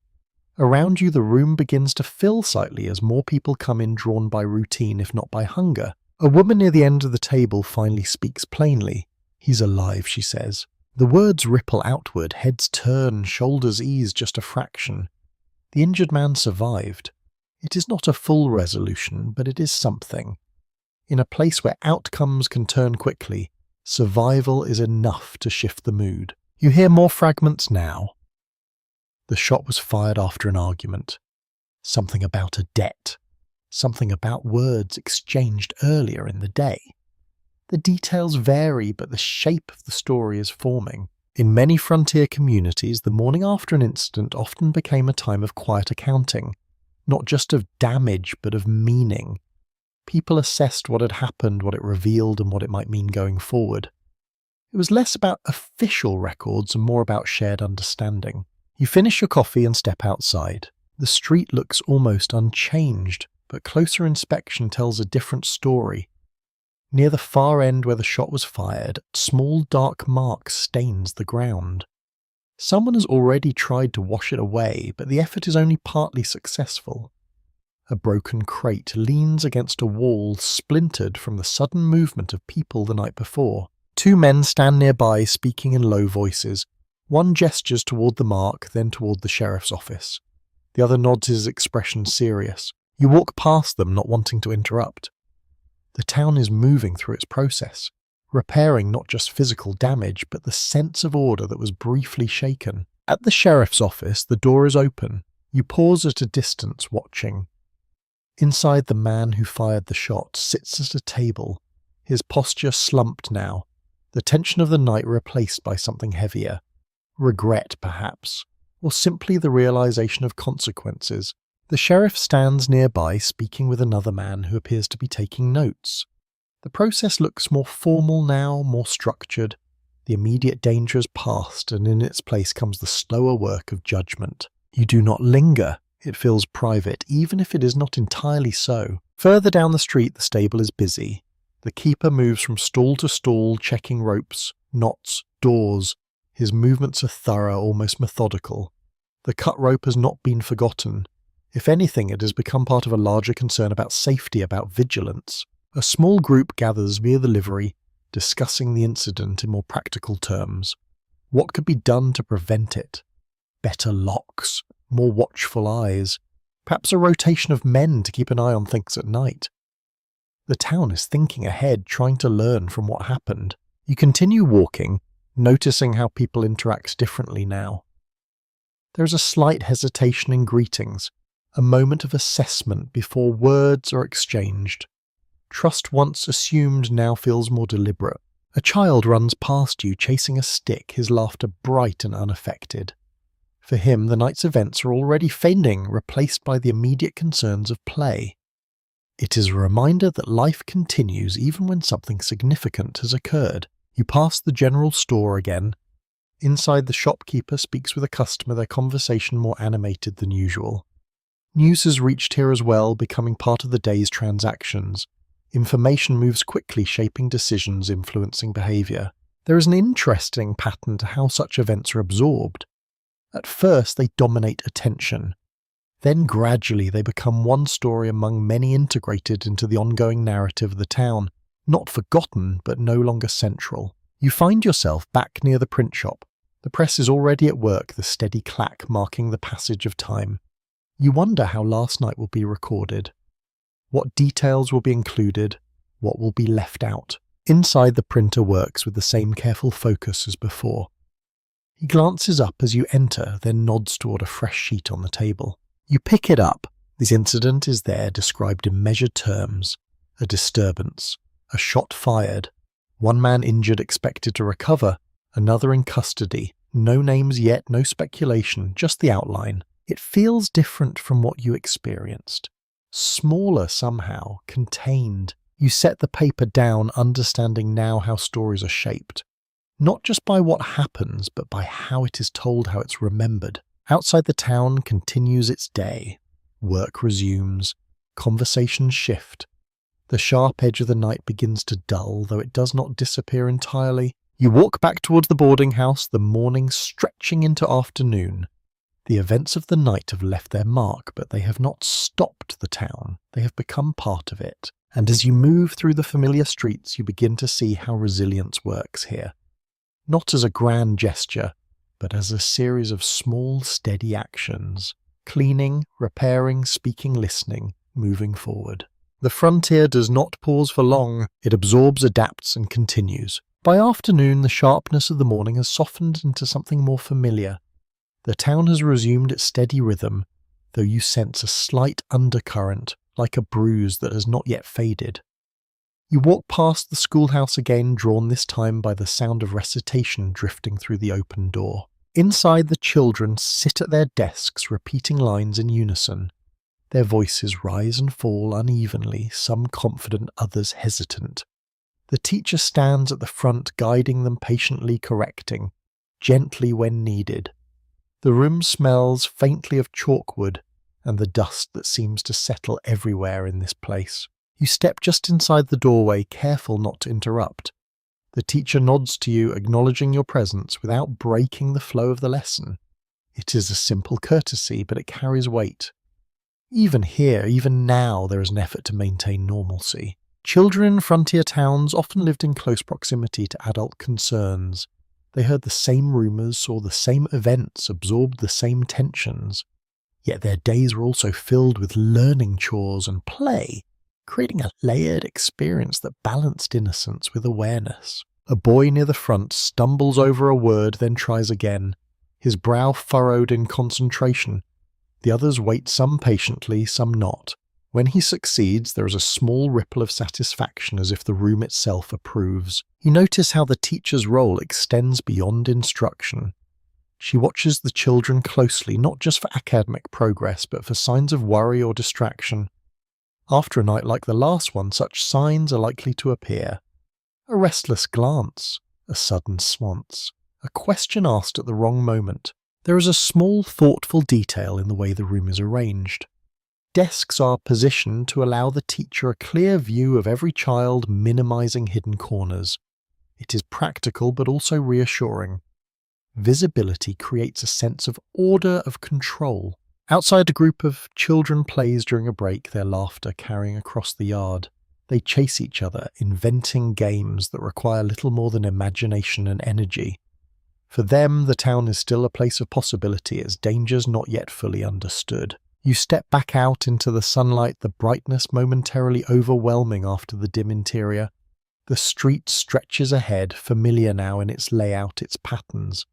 Around you, the room begins to fill slightly as more people come in, drawn by routine if not by hunger. A woman near the end of the table finally speaks plainly. "He's alive," she says. The words ripple outward, heads turn, shoulders ease just a fraction. The injured man survived. It is not a full resolution, but it is something. In a place where outcomes can turn quickly, survival is enough to shift the mood. You hear more fragments now. The shot was fired after an argument. Something about a debt. Something about words exchanged earlier in the day. The details vary, but the shape of the story is forming. In many frontier communities, the morning after an incident often became a time of quiet accounting, not just of damage, but of meaning. People assessed what had happened, what it revealed, and what it might mean going forward. It was less about official records and more about shared understanding. You finish your coffee and step outside. The street looks almost unchanged, but closer inspection tells a different story. Near the far end where the shot was fired, a small dark mark stains the ground. Someone has already tried to wash it away, but the effort is only partly successful. A broken crate leans against a wall, splintered from the sudden movement of people the night before. Two men stand nearby, speaking in low voices. One gestures toward the mark, then toward the sheriff's office. The other nods, his expression serious. You walk past them, not wanting to interrupt. The town is moving through its process, repairing not just physical damage, but the sense of order that was briefly shaken. At the sheriff's office, the door is open. You pause at a distance, watching. Inside, the man who fired the shot sits at a table, his posture slumped now, the tension of the night replaced by something heavier. Regret, perhaps, or simply the realization of consequences. The sheriff stands nearby, speaking with another man who appears to be taking notes. The process looks more formal now, more structured. The immediate danger has passed, and in its place comes the slower work of judgment. You do not linger. It feels private, even if it is not entirely so. Further down the street, the stable is busy. The keeper moves from stall to stall, checking ropes, knots, doors. His movements are thorough, almost methodical. The cut rope has not been forgotten. If anything, it has become part of a larger concern about safety, about vigilance. A small group gathers near the livery, discussing the incident in more practical terms. What could be done to prevent it? Better locks, more watchful eyes, perhaps a rotation of men to keep an eye on things at night. The town is thinking ahead, trying to learn from what happened. You continue walking, noticing how people interact differently now. There is a slight hesitation in greetings, a moment of assessment before words are exchanged. Trust once assumed now feels more deliberate. A child runs past you, chasing a stick, his laughter bright and unaffected. For him, the night's events are already fading, replaced by the immediate concerns of play. It is a reminder that life continues even when something significant has occurred. You pass the general store again. Inside, the shopkeeper speaks with a customer, their conversation more animated than usual. News has reached here as well, becoming part of the day's transactions. Information moves quickly, shaping decisions, influencing behavior. There is an interesting pattern to how such events are absorbed. At first, they dominate attention. Then gradually they become one story among many, integrated into the ongoing narrative of the town. Not forgotten, but no longer central. You find yourself back near the print shop. The press is already at work, the steady clack marking the passage of time. You wonder how last night will be recorded. What details will be included, what will be left out. Inside, the printer works with the same careful focus as before. He glances up as you enter, then nods toward a fresh sheet on the table. You pick it up. This incident is there, described in measured terms. A disturbance. A shot fired. One man injured expected to recover, another in custody. No names yet, no speculation, just the outline. It feels different from what you experienced. Smaller somehow, contained. You set the paper down, understanding now how stories are shaped. Not just by what happens, but by how it is told, how it's remembered. Outside the town continues its day. Work resumes. Conversations shift. The sharp edge of the night begins to dull, though it does not disappear entirely. You walk back towards the boarding house, the morning stretching into afternoon. The events of the night have left their mark, but they have not stopped the town. They have become part of it. And as you move through the familiar streets, you begin to see how resilience works here. Not as a grand gesture, but as a series of small, steady actions. Cleaning, repairing, speaking, listening, moving forward. The frontier does not pause for long. It absorbs, adapts, and continues. By afternoon, the sharpness of the morning has softened into something more familiar. The town has resumed its steady rhythm, though you sense a slight undercurrent, like a bruise that has not yet faded. You walk past the schoolhouse again, drawn this time by the sound of recitation drifting through the open door. Inside, the children sit at their desks, repeating lines in unison. Their voices rise and fall unevenly, some confident, others hesitant. The teacher stands at the front, guiding them, patiently correcting, gently when needed. The room smells faintly of chalkwood and the dust that seems to settle everywhere in this place. You step just inside the doorway, careful not to interrupt. The teacher nods to you, acknowledging your presence without breaking the flow of the lesson. It is a simple courtesy, but it carries weight. Even here, even now, there is an effort to maintain normalcy. Children in frontier towns often lived in close proximity to adult concerns. They heard the same rumours, saw the same events, absorbed the same tensions. Yet their days were also filled with learning chores and play, creating a layered experience that balanced innocence with awareness. A boy near the front stumbles over a word, then tries again, his brow furrowed in concentration. The others wait, some patiently, some not. When he succeeds, there is a small ripple of satisfaction, as if the room itself approves. You notice how the teacher's role extends beyond instruction. She watches the children closely, not just for academic progress, but for signs of worry or distraction. After a night like the last one, such signs are likely to appear. A restless glance, a sudden swanse, a question asked at the wrong moment. There is a small, thoughtful detail in the way the room is arranged. Desks are positioned to allow the teacher a clear view of every child, minimizing hidden corners. It is practical but also reassuring. Visibility creates a sense of order, of control. Outside, a group of children plays during a break, their laughter carrying across the yard. They chase each other, inventing games that require little more than imagination and energy. For them, the town is still a place of possibility, its dangers not yet fully understood. You step back out into the sunlight, the brightness momentarily overwhelming after the dim interior. The street stretches ahead, familiar now in its layout, its patterns.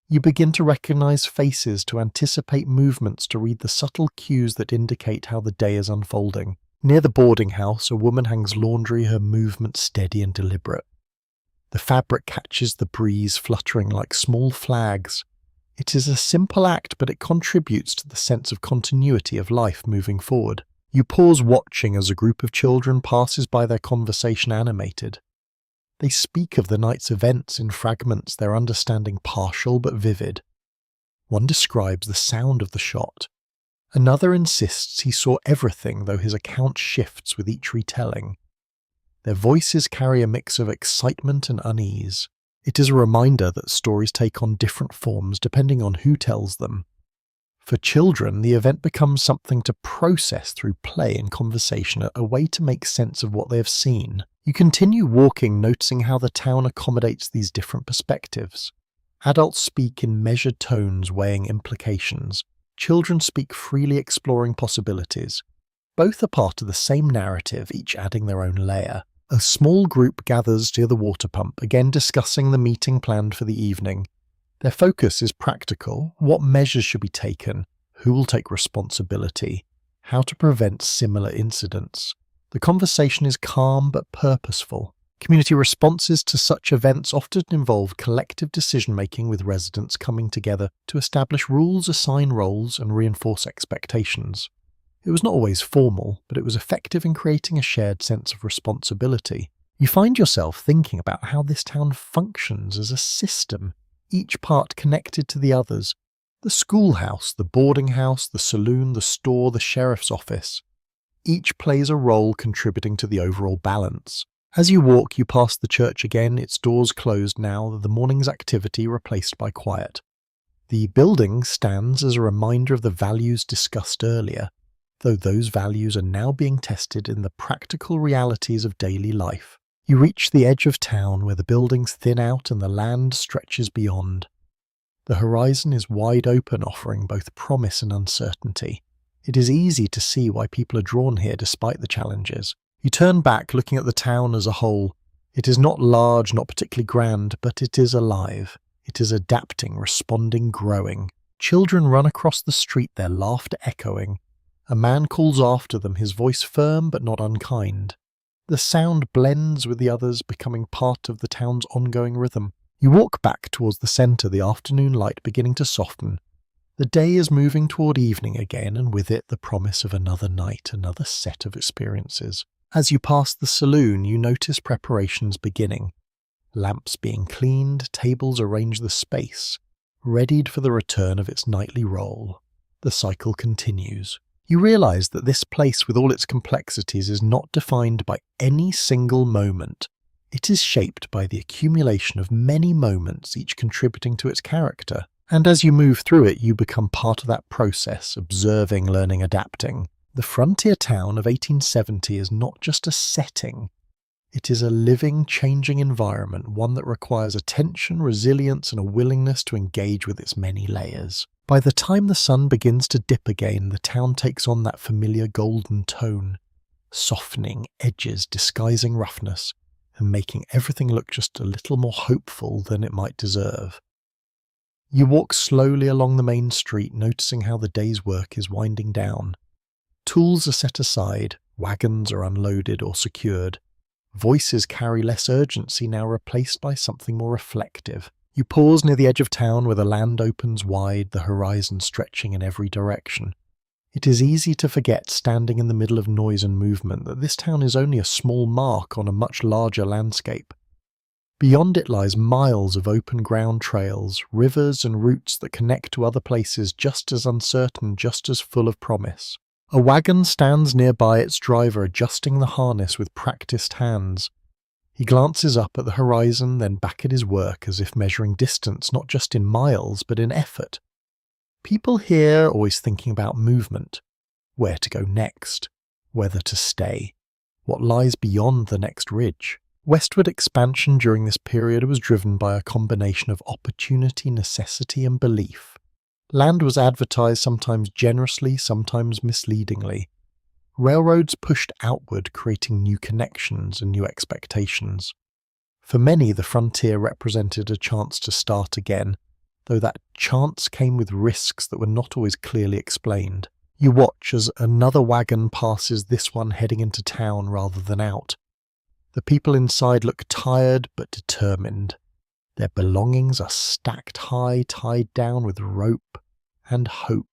You begin to recognize faces, to anticipate movements, to read the subtle cues that indicate how the day is unfolding. Near the boarding house, a woman hangs laundry, her movement steady and deliberate. The fabric catches the breeze, fluttering like small flags. It is a simple act, but it contributes to the sense of continuity of life moving forward. You pause watching as a group of children passes by, their conversation animated. They speak of the night's events in fragments, their understanding partial but vivid. One describes the sound of the shot. Another insists he saw everything, though his account shifts with each retelling. Their voices carry a mix of excitement and unease. It is a reminder that stories take on different forms depending on who tells them. For children, the event becomes something to process through play and conversation, a way to make sense of what they have seen. You continue walking, noticing how the town accommodates these different perspectives. Adults speak in measured tones, weighing implications. Children speak freely, exploring possibilities. Both are part of the same narrative, each adding their own layer. A small group gathers near the water pump, again discussing the meeting planned for the evening. Their focus is practical. What measures should be taken? Who will take responsibility? How to prevent similar incidents? The conversation is calm but purposeful. Community responses to such events often involve collective decision-making, with residents coming together to establish rules, assign roles, and reinforce expectations. It was not always formal, but it was effective in creating a shared sense of responsibility. You find yourself thinking about how this town functions as a system, each part connected to the others. The schoolhouse, the boarding house, the saloon, the store, the sheriff's office. Each plays a role contributing to the overall balance. As you walk, you pass the church again, its doors closed now, the morning's activity replaced by quiet. The building stands as a reminder of the values discussed earlier, though those values are now being tested in the practical realities of daily life. You reach the edge of town where the buildings thin out and the land stretches beyond. The horizon is wide open, offering both promise and uncertainty. It is easy to see why people are drawn here despite the challenges. You turn back, looking at the town as a whole. It is not large, not particularly grand, but it is alive. It is adapting, responding, growing. Children run across the street, their laughter echoing. A man calls after them, his voice firm but not unkind. The sound blends with the others, becoming part of the town's ongoing rhythm. You walk back towards the centre, the afternoon light beginning to soften. The day is moving toward evening again, and with it the promise of another night, another set of experiences. As you pass the saloon, you notice preparations beginning. Lamps being cleaned, tables arrange the space, readied for the return of its nightly roll. The cycle continues. You realize that this place, with all its complexities, is not defined by any single moment. It is shaped by the accumulation of many moments, each contributing to its character. And as you move through it, you become part of that process, observing, learning, adapting. The frontier town of 1870 is not just a setting. It is a living, changing environment, one that requires attention, resilience, and a willingness to engage with its many layers. By the time the sun begins to dip again, the town takes on that familiar golden tone, softening edges, disguising roughness, and making everything look just a little more hopeful than it might deserve. You walk slowly along the main street, noticing how the day's work is winding down. Tools are set aside, wagons are unloaded or secured. Voices carry less urgency, now replaced by something more reflective. You pause near the edge of town where the land opens wide, the horizon stretching in every direction. It is easy to forget, standing in the middle of noise and movement, that this town is only a small mark on a much larger landscape. Beyond it lies miles of open ground trails, rivers and routes that connect to other places just as uncertain, just as full of promise. A wagon stands nearby, its driver adjusting the harness with practiced hands. He glances up at the horizon, then back at his work, as if measuring distance not just in miles but in effort. People here are always thinking about movement, where to go next, whether to stay, what lies beyond the next ridge. Westward expansion during this period was driven by a combination of opportunity, necessity, and belief. Land was advertised sometimes generously, sometimes misleadingly. Railroads pushed outward, creating new connections and new expectations. For many, the frontier represented a chance to start again, though that chance came with risks that were not always clearly explained. You watch as another wagon passes this one, heading into town rather than out. The people inside look tired but determined. Their belongings are stacked high, tied down with rope and hope.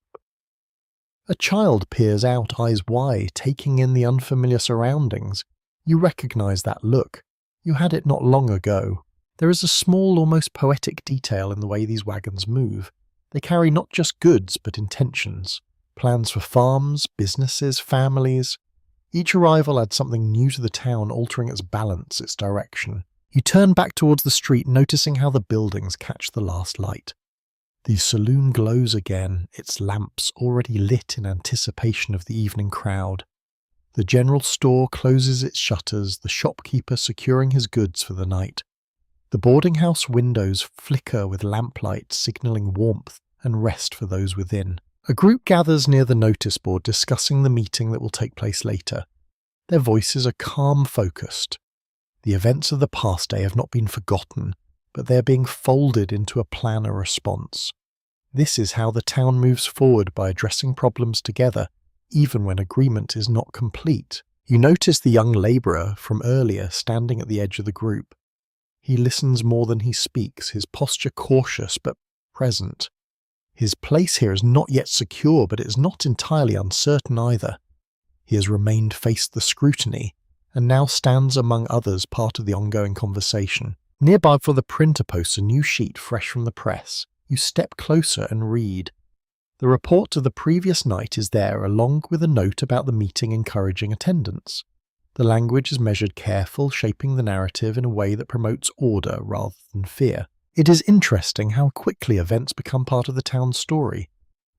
A child peers out, eyes wide, taking in the unfamiliar surroundings. You recognize that look. You had it not long ago. There is a small, almost poetic detail in the way these wagons move. They carry not just goods, but intentions. Plans for farms, businesses, families. Each arrival adds something new to the town, altering its balance, its direction. You turn back towards the street, noticing how the buildings catch the last light. The saloon glows again, its lamps already lit in anticipation of the evening crowd. The general store closes its shutters, the shopkeeper securing his goods for the night. The boarding house windows flicker with lamplight, signalling warmth and rest for those within. A group gathers near the notice board, discussing the meeting that will take place later. Their voices are calm, focused. The events of the past day have not been forgotten, but they are being folded into a plan or response. This is how the town moves forward, by addressing problems together, even when agreement is not complete. You notice the young labourer from earlier standing at the edge of the group. He listens more than he speaks, his posture cautious but present. His place here is not yet secure, but it is not entirely uncertain either. He has remained faced the scrutiny, and now stands among others part of the ongoing conversation. Nearby for the printer posts a new sheet fresh from the press. You step closer and read. The report of the previous night is there, along with a note about the meeting encouraging attendance. The language is measured careful, shaping the narrative in a way that promotes order rather than fear. It is interesting how quickly events become part of the town's story.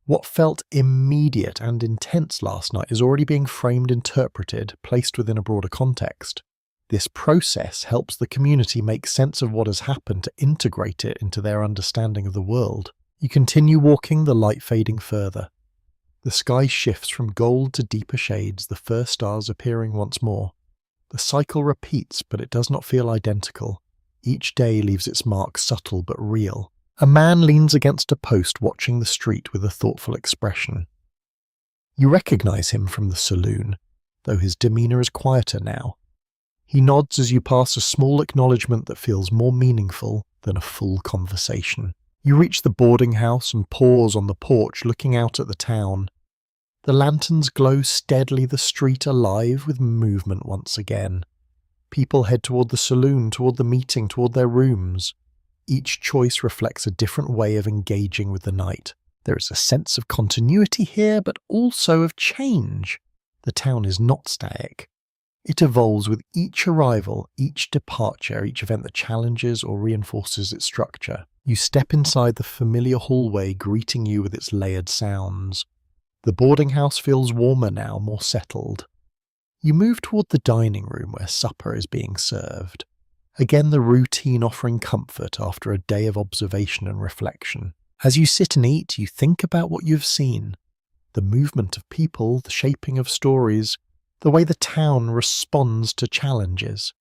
What felt immediate and intense last night is already being framed, interpreted, placed within a broader context. This process helps the community make sense of what has happened to integrate it into their understanding of the world. You continue walking, the light fading further. The sky shifts from gold to deeper shades, the first stars appearing once more. The cycle repeats, but it does not feel identical. Each day leaves its mark subtle but real. A man leans against a post watching the street with a thoughtful expression. You recognize him from the saloon, though his demeanour is quieter now. He nods as you pass, a small acknowledgement that feels more meaningful than a full conversation. You reach the boarding house and pause on the porch looking out at the town. The lanterns glow steadily, the street alive with movement once again. People head toward the saloon, toward the meeting, toward their rooms. Each choice reflects a different way of engaging with the night. There is a sense of continuity here, but also of change. The town is not static. It evolves with each arrival, each departure, each event that challenges or reinforces its structure. You step inside the familiar hallway, greeting you with its layered sounds. The boarding house feels warmer now, more settled. You move toward the dining room where supper is being served. Again, the routine offering comfort after a day of observation and reflection. As you sit and eat, you think about what you've seen. The movement of people, the shaping of stories, the way the town responds to challenges.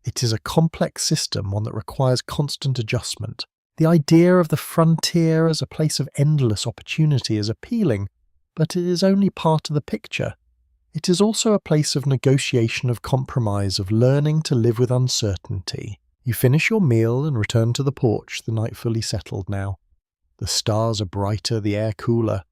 It is a complex system, one that requires constant adjustment. The idea of the frontier as a place of endless opportunity is appealing, but it is only part of the picture. It is also a place of negotiation, of compromise, of learning to live with uncertainty. You finish your meal and return to the porch, the night fully settled now. The stars are brighter, the air cooler.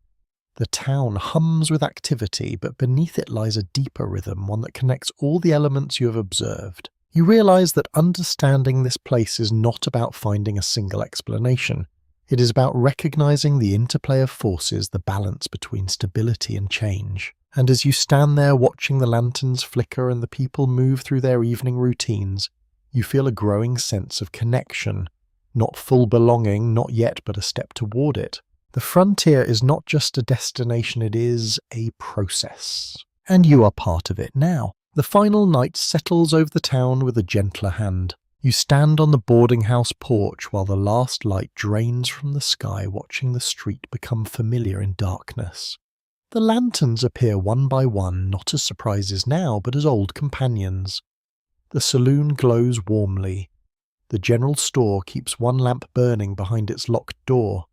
The town hums with activity, but beneath it lies a deeper rhythm, one that connects all the elements you have observed. You realize that understanding this place is not about finding a single explanation. It is about recognizing the interplay of forces, the balance between stability and change. And as you stand there watching the lanterns flicker and the people move through their evening routines, you feel a growing sense of connection. Not full belonging, not yet, but a step toward it. The frontier is not just a destination, it is a process. And you are part of it now. The final night settles over the town with a gentler hand. You stand on the boarding house porch while the last light drains from the sky, watching the street become familiar in darkness. The lanterns appear one by one, not as surprises now, but as old companions. The saloon glows warmly. The general store keeps one lamp burning behind its locked door.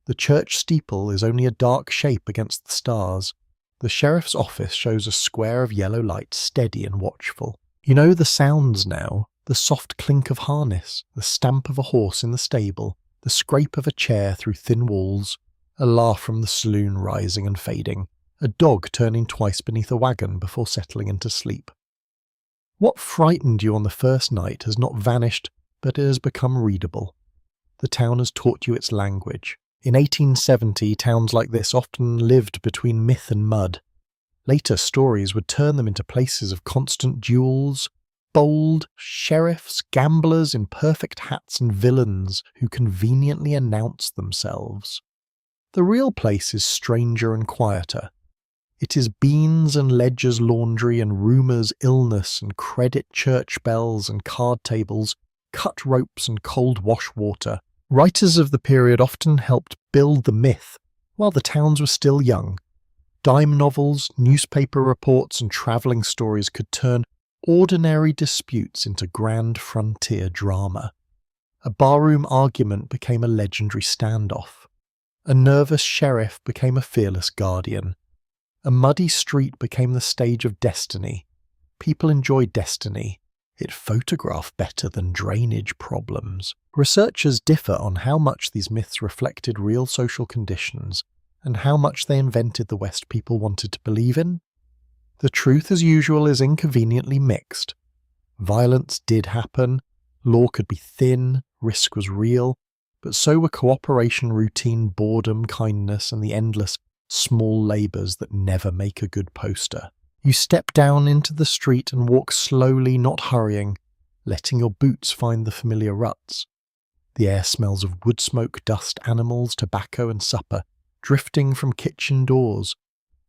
The church steeple is only a dark shape against the stars. The sheriff's office shows a square of yellow light, steady and watchful. You know the sounds now, the soft clink of harness, the stamp of a horse in the stable, the scrape of a chair through thin walls, a laugh from the saloon rising and fading, a dog turning twice beneath a wagon before settling into sleep. What frightened you on the first night has not vanished, but it has become readable. The town has taught you its language. In 1870, towns like this often lived between myth and mud. Later stories would turn them into places of constant duels, bold sheriffs, gamblers in perfect hats and villains who conveniently announce themselves. The real place is stranger and quieter. It is beans and ledgers laundry and rumours, illness and credit church bells and card tables, cut ropes and cold wash water. Writers of the period often helped build the myth while the towns were still young. Dime novels, newspaper reports and travelling stories could turn ordinary disputes into grand frontier drama. A barroom argument became a legendary standoff. A nervous sheriff became a fearless guardian. A muddy street became the stage of destiny. people enjoy destiny. It photographed better than drainage problems. Researchers differ on how much these myths reflected real social conditions and how much they invented the West people wanted to believe in. The truth, as usual, is inconveniently mixed. Violence did happen, law could be thin, risk was real, but so were cooperation, routine, boredom, kindness, and the endless small labours that never make a good poster. You step down into the street and walk slowly, not hurrying, letting your boots find the familiar ruts. The air smells of wood smoke, dust, animals, tobacco and supper, drifting from kitchen doors.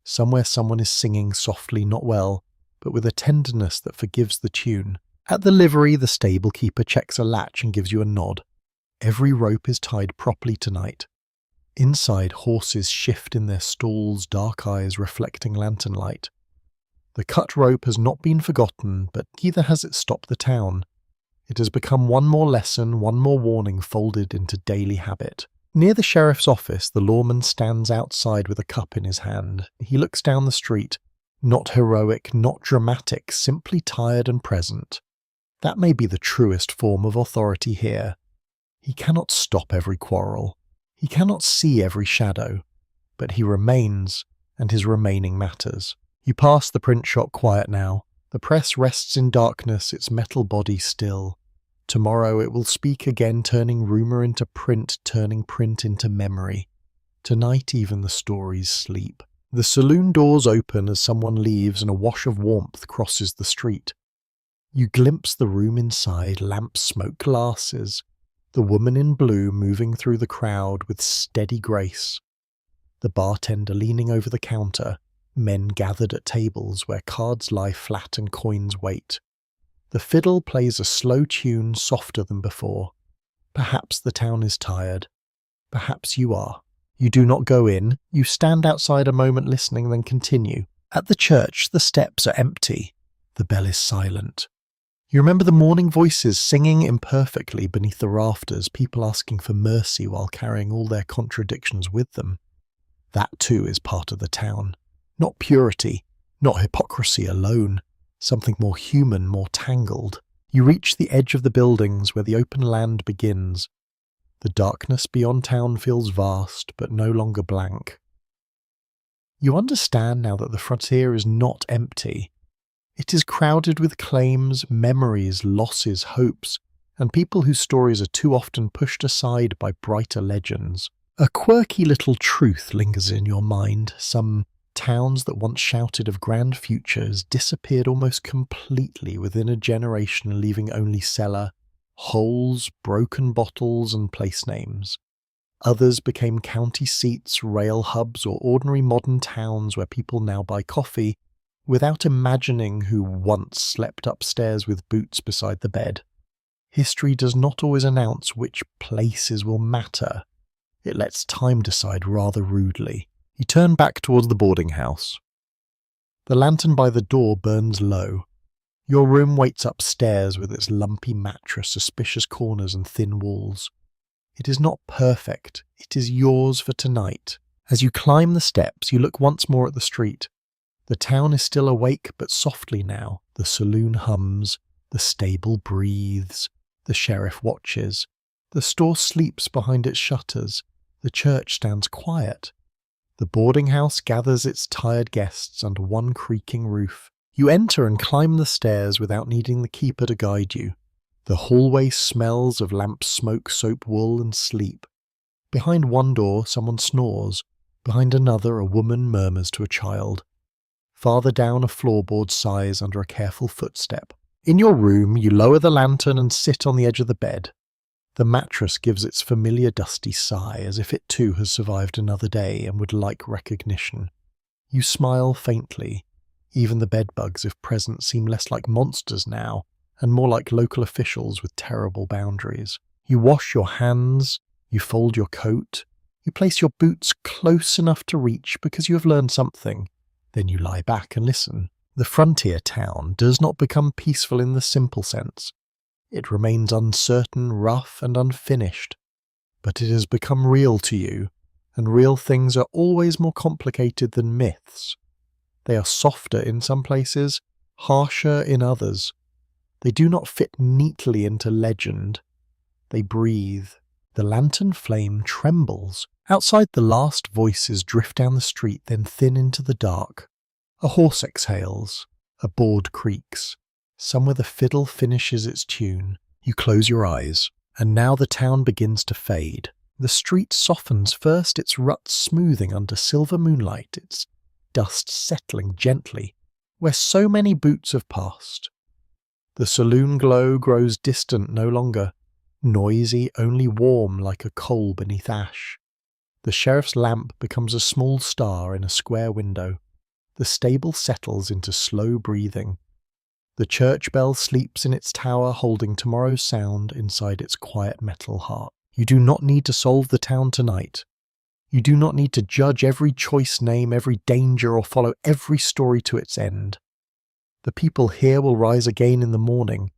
Somewhere someone is singing softly, not well, but with a tenderness that forgives the tune. At the livery, the stable keeper checks a latch and gives you a nod. Every rope is tied properly tonight. Inside, horses shift in their stalls, dark eyes reflecting lantern light. The cut rope has not been forgotten, but neither has it stopped the town. It has become one more lesson, one more warning folded into daily habit. Near the sheriff's office, the lawman stands outside with a cup in his hand. He looks down the street, not heroic, not dramatic, simply tired and present. That may be the truest form of authority here. He cannot stop every quarrel. He cannot see every shadow. But he remains, and his remaining matters. You pass the print shop quiet now. The press rests in darkness, its metal body still. Tomorrow it will speak again, turning rumour into print, turning print into memory. Tonight even the stories sleep. The saloon doors open as someone leaves and a wash of warmth crosses the street. You glimpse the room inside, lamps, smoke, glasses. The woman in blue moving through the crowd with steady grace. The bartender leaning over the counter. Men gathered at tables where cards lie flat and coins wait. The fiddle plays a slow tune softer than before. Perhaps the town is tired. Perhaps you are. You do not go in. You stand outside a moment listening, then continue. At the church, the steps are empty. The bell is silent. You remember the morning voices singing imperfectly beneath the rafters, people asking for mercy while carrying all their contradictions with them. That too is part of the town. Not purity, not hypocrisy alone. Something more human, more tangled. You reach the edge of the buildings where the open land begins. The darkness beyond town feels vast, but no longer blank. You understand now that the frontier is not empty. It is crowded with claims, memories, losses, hopes, and people whose stories are too often pushed aside by brighter legends. A quirky little truth lingers in your mind. Some towns that once shouted of grand futures disappeared almost completely within a generation, leaving only cellar, holes, broken bottles and place names. Others became county seats, rail hubs, or ordinary modern towns where people now buy coffee without imagining who once slept upstairs with boots beside the bed. History does not always announce which places will matter. It lets time decide rather rudely. You turn back towards the boarding house. The lantern by the door burns low. Your room waits upstairs with its lumpy mattress, suspicious corners and thin walls. It is not perfect. It is yours for tonight. As you climb the steps, you look once more at the street. The town is still awake, but softly now. The saloon hums. The stable breathes. The sheriff watches. The store sleeps behind its shutters. The church stands quiet. The boarding house gathers its tired guests under one creaking roof. You enter and climb the stairs without needing the keeper to guide you. The hallway smells of lamp smoke, soap, wool, and sleep. Behind one door, someone snores. Behind another, a woman murmurs to a child. Farther down, a floorboard sighs under a careful footstep. In your room, you lower the lantern and sit on the edge of the bed. The mattress gives its familiar dusty sigh, as if it too has survived another day and would like recognition. You smile faintly. Even the bedbugs, if present, seem less like monsters now, and more like local officials with terrible boundaries. You wash your hands, you fold your coat, you place your boots close enough to reach because you have learned something. Then you lie back and listen. The frontier town does not become peaceful in the simple sense. It remains uncertain, rough, and unfinished. But it has become real to you, and real things are always more complicated than myths. They are softer in some places, harsher in others. They do not fit neatly into legend. They breathe. The lantern flame trembles. Outside, the last voices drift down the street, then thin into the dark. A horse exhales. A board creaks. Somewhere the fiddle finishes its tune. You close your eyes, and now the town begins to fade. The street softens, first its ruts smoothing under silver moonlight, its dust settling gently, where so many boots have passed. The saloon glow grows distant no longer, noisy, only warm like a coal beneath ash. The sheriff's lamp becomes a small star in a square window. The stable settles into slow breathing. The church bell sleeps in its tower, holding tomorrow's sound inside its quiet metal heart. You do not need to solve the town tonight. You do not need to judge every choice name, every danger, or follow every story to its end. The people here will rise again in the morning.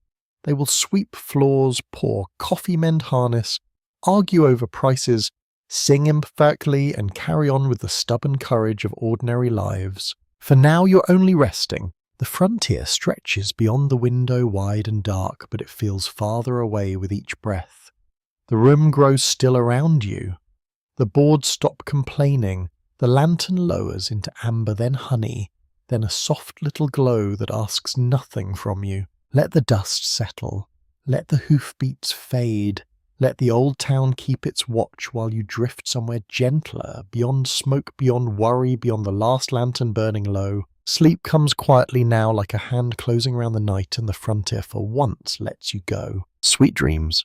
They will sweep floors, pour coffee, mend harness, argue over prices, sing imperfectly, and carry on with the stubborn courage of ordinary lives. For now you're only resting. The frontier stretches beyond the window, wide and dark, but it feels farther away with each breath. The room grows still around you. The boards stop complaining. The lantern lowers into amber, then honey, then a soft little glow that asks nothing from you. Let the dust settle. Let the hoofbeats fade. Let the old town keep its watch while you drift somewhere gentler, beyond smoke, beyond worry, beyond the last lantern burning low. Sleep comes quietly now like a hand closing around the night, and the frontier for once lets you go. Sweet dreams.